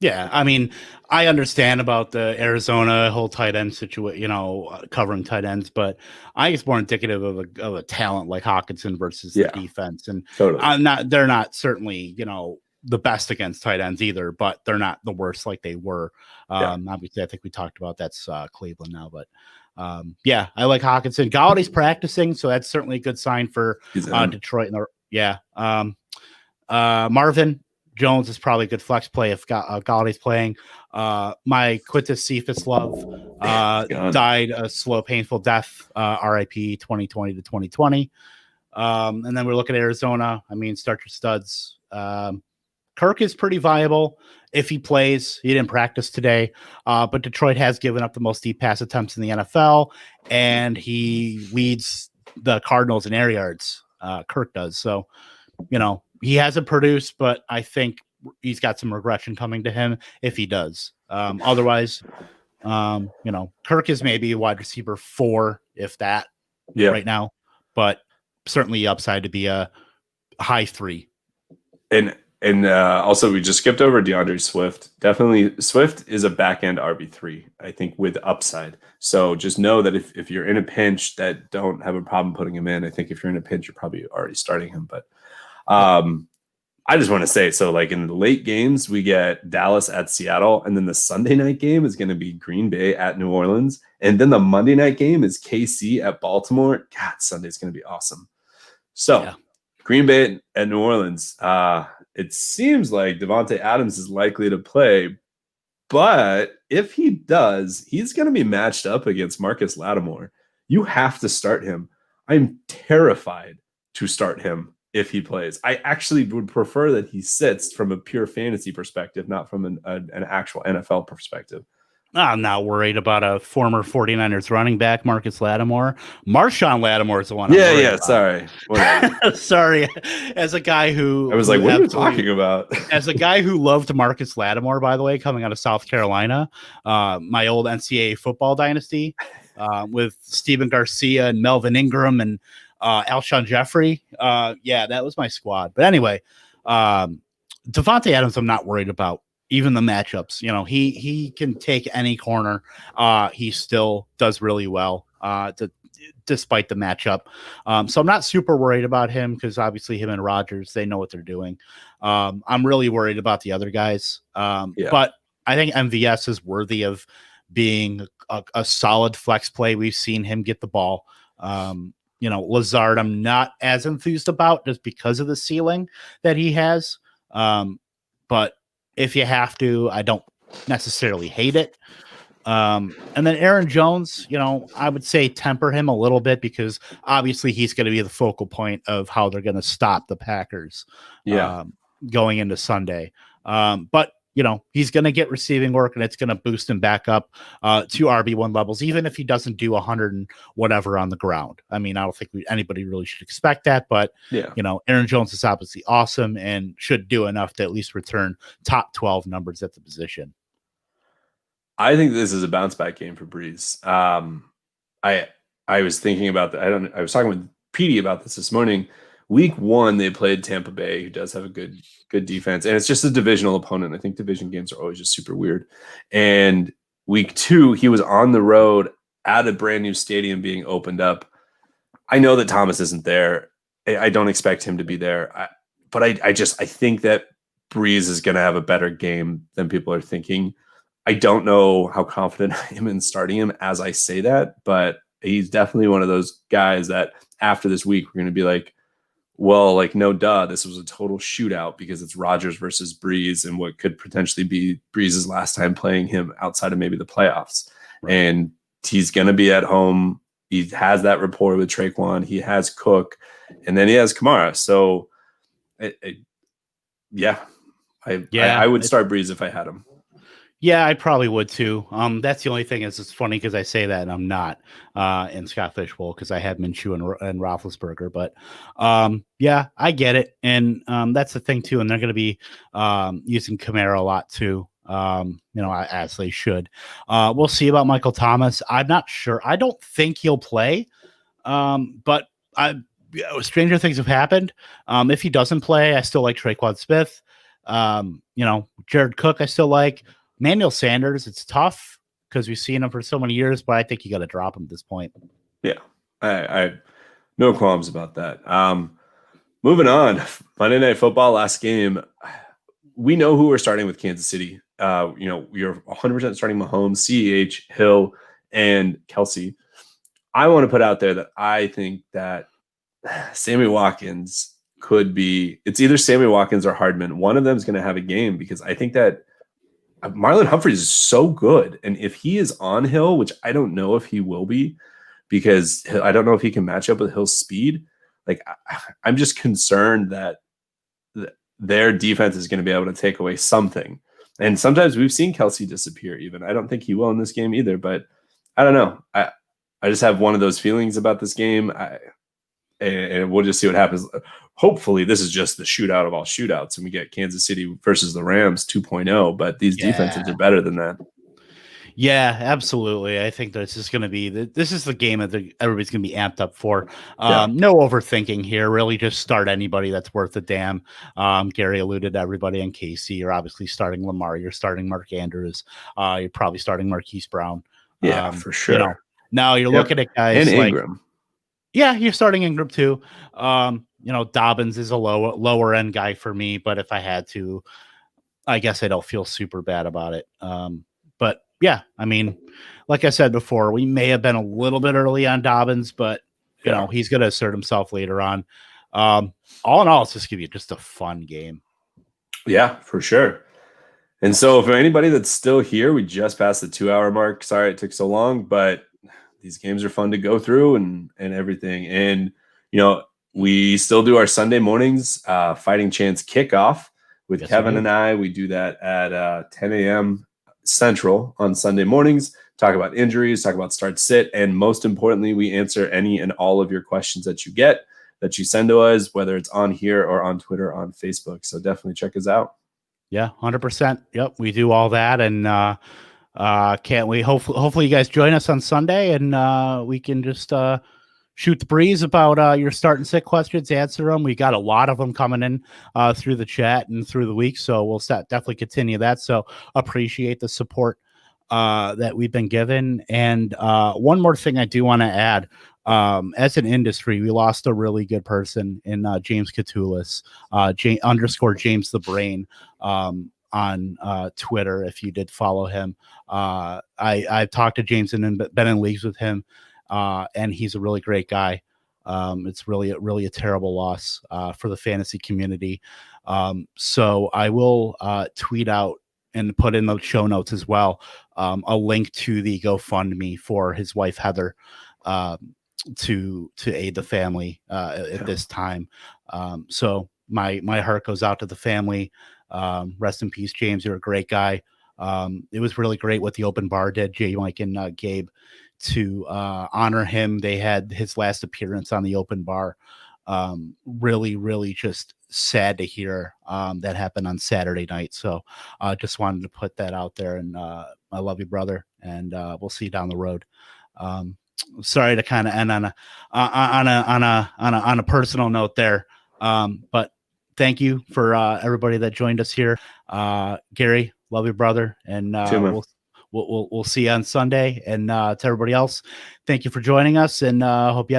Yeah, I mean, I understand about the Arizona whole tight end situation, covering tight ends, but I think it's more indicative of a talent like Hawkinson versus the defense. And totally. they're not certainly, the best against tight ends either, but they're not the worst like they were. Obviously, I think we talked about that's Cleveland now, but yeah, I like Hawkinson. Galladay's practicing, so that's certainly a good sign for Detroit. Marvin Jones is probably a good flex play if Galladay's playing. My Quintus Cephas love died a slow, painful death. RIP 2020 to 2020. And then we're looking at Arizona. I mean, start your studs. Kirk is pretty viable if he plays. He didn't practice today, but Detroit has given up the most deep pass attempts in the NFL, and he leads the Cardinals in air yards. Kirk does. So, he hasn't produced, but I think he's got some regression coming to him if he does. Otherwise, Kirk is maybe wide receiver 4, if that, right now, but certainly upside to be a high 3. And also, we just skipped over DeAndre Swift. Definitely, Swift is a back-end RB3, I think, with upside. So just know that if you're in a pinch, that don't have a problem putting him in. I think if you're in a pinch, you're probably already starting him, but I just want to say, so like in the late games, we get Dallas at Seattle, and then the Sunday night game is going to be Green Bay at New Orleans, and then the Monday night game is KC at Baltimore. God, Sunday's going to be awesome. So Green Bay at New Orleans, it seems like Davante Adams is likely to play, but if he does, he's going to be matched up against Marcus Lattimore. You have to start him. I'm terrified to start him if he plays. I actually would prefer that he sits from a pure fantasy perspective, not from an actual NFL perspective. I'm not worried about a former 49ers running back, Marcus Lattimore. Marshawn Lattimore is the one. Sorry. Sorry. As a guy who... I was like, what are you talking about? As a guy who loved Marcus Lattimore, by the way, coming out of South Carolina, my old NCAA football dynasty with Stephen Garcia and Melvin Ingram and Alshon Jeffrey. That was my squad. But anyway, Davante Adams, I'm not worried about. Even the matchups, he can take any corner. He still does really well, despite the matchup. So I'm not super worried about him because obviously him and Rodgers, they know what they're doing. I'm really worried about the other guys. But I think MVS is worthy of being a solid flex play. We've seen him get the ball. Lazard, I'm not as enthused about just because of the ceiling that he has. But if you have to, I don't necessarily hate it. And then Aaron Jones, I would say temper him a little bit because obviously he's going to be the focal point of how they're going to stop the Packers going into Sunday. But he's going to get receiving work and it's going to boost him back up to RB1 levels, even if he doesn't do 100 and whatever on the ground. I mean, I don't think anybody really should expect that, but Aaron Jones is obviously awesome and should do enough to at least return top 12 numbers at the position. I think this is a bounce back game for Breeze. I was thinking about that. I was talking with Petey about this morning. Week 1, they played Tampa Bay, who does have a good defense, and it's just a divisional opponent. I think division games are always just super weird. And week 2, he was on the road at a brand new stadium being opened up. I know that Thomas isn't there. I don't expect him to be there. But I think that Breeze is going to have a better game than people are thinking. I don't know how confident I am in starting him as I say that, but he's definitely one of those guys that after this week, we're going to be like, well, like, no, duh, this was a total shootout because it's Rodgers versus Breeze and what could potentially be Breeze's last time playing him outside of maybe the playoffs. Right. And he's going to be at home. He has that rapport with Traquan. He has Cook, and then he has Kamara. So, I would start Breeze if I had him. Yeah, I probably would too. That's the only thing is it's funny because I say that and I'm not in Scott Fish Bowl because I had Minshew and Roethlisberger. But I get it. And that's the thing too. And they're going to be using Kamara a lot too. as they should. We'll see about Michael Thomas. I'm not sure. I don't think he'll play, but stranger things have happened. If he doesn't play, I still like Traquan Smith. Jared Cook, I still like. Manuel Sanders, it's tough because we've seen him for so many years, but I think you got to drop him at this point. Yeah, I no qualms about that. Moving on, Monday Night Football, last game. We know who we're starting with Kansas City. You're 100% starting Mahomes, CEH, Hill, and Kelsey. I want to put out there that I think that Sammy Watkins could be – it's either Sammy Watkins or Hardman. One of them is going to have a game because I think that Marlon Humphreys is so good. And if he is on Hill, which I don't know if he will be because I don't know if he can match up with Hill's speed, like I'm just concerned that their defense is going to be able to take away something. And sometimes we've seen Kelsey disappear even. I don't think he will in this game either, but I don't know. I just have one of those feelings about this game. And we'll just see what happens. Hopefully this is just the shootout of all shootouts and we get Kansas City versus the Rams 2.0, but these defenses are better than that. Yeah, absolutely. I think this is going to be this is the game that everybody's going to be amped up for. No overthinking here. Really, just start anybody that's worth a damn. Gary alluded to everybody on KC. You're obviously starting Lamar. You're starting Mark Andrews. You're probably starting Marquise Brown. Yeah, for sure. Now you're looking at guys and like Ingram. Yeah, you're starting Ingram too. Dobbins is a lower end guy for me, but if I had to, I guess I don't feel super bad about it. But yeah, I mean, like I said before, we may have been a little bit early on Dobbins, but he's going to assert himself later on. All in all, it's just going to be just a fun game. Yeah, for sure. And so for anybody that's still here, we just passed the 2-hour mark. Sorry it took so long, but these games are fun to go through and everything. And, we still do our Sunday mornings Fighting Chance kickoff with Kevin and I. We do that at 10 a.m. Central on Sunday mornings, talk about injuries, talk about start sit. And most importantly, we answer any and all of your questions that you send to us, whether it's on here or on Twitter, on Facebook. So definitely check us out. Yeah, 100%. Yep. We do all that. And can't we hopefully you guys join us on Sunday and we can just shoot the breeze about your start and sit questions, answer them. We got a lot of them coming in through the chat and through the week. So we'll definitely continue that. So appreciate the support that we've been given. And one more thing I do want to add, as an industry, we lost a really good person in James Catullus, _James the Brain on Twitter. If you did follow him, I've talked to James and been in leagues with him. And he's a really great guy. It's really a terrible loss for the fantasy community. So I will tweet out and put in the show notes as well a link to the GoFundMe for his wife Heather to aid the family at this time. So my heart goes out to the family. Rest in peace, James. You're a great guy. It was really great what the open bar did, Jay, Mike, and Gabe, to honor him. They had his last appearance on the open bar. Really just sad to hear that happened on Saturday night. So just wanted to put that out there. And I love you, brother. And we'll see you down the road. Sorry to kind of end on a personal note there. But thank you for everybody that joined us here. Gary, love you, brother. And we'll see you on Sunday. And to everybody else, thank you for joining us, and hope you have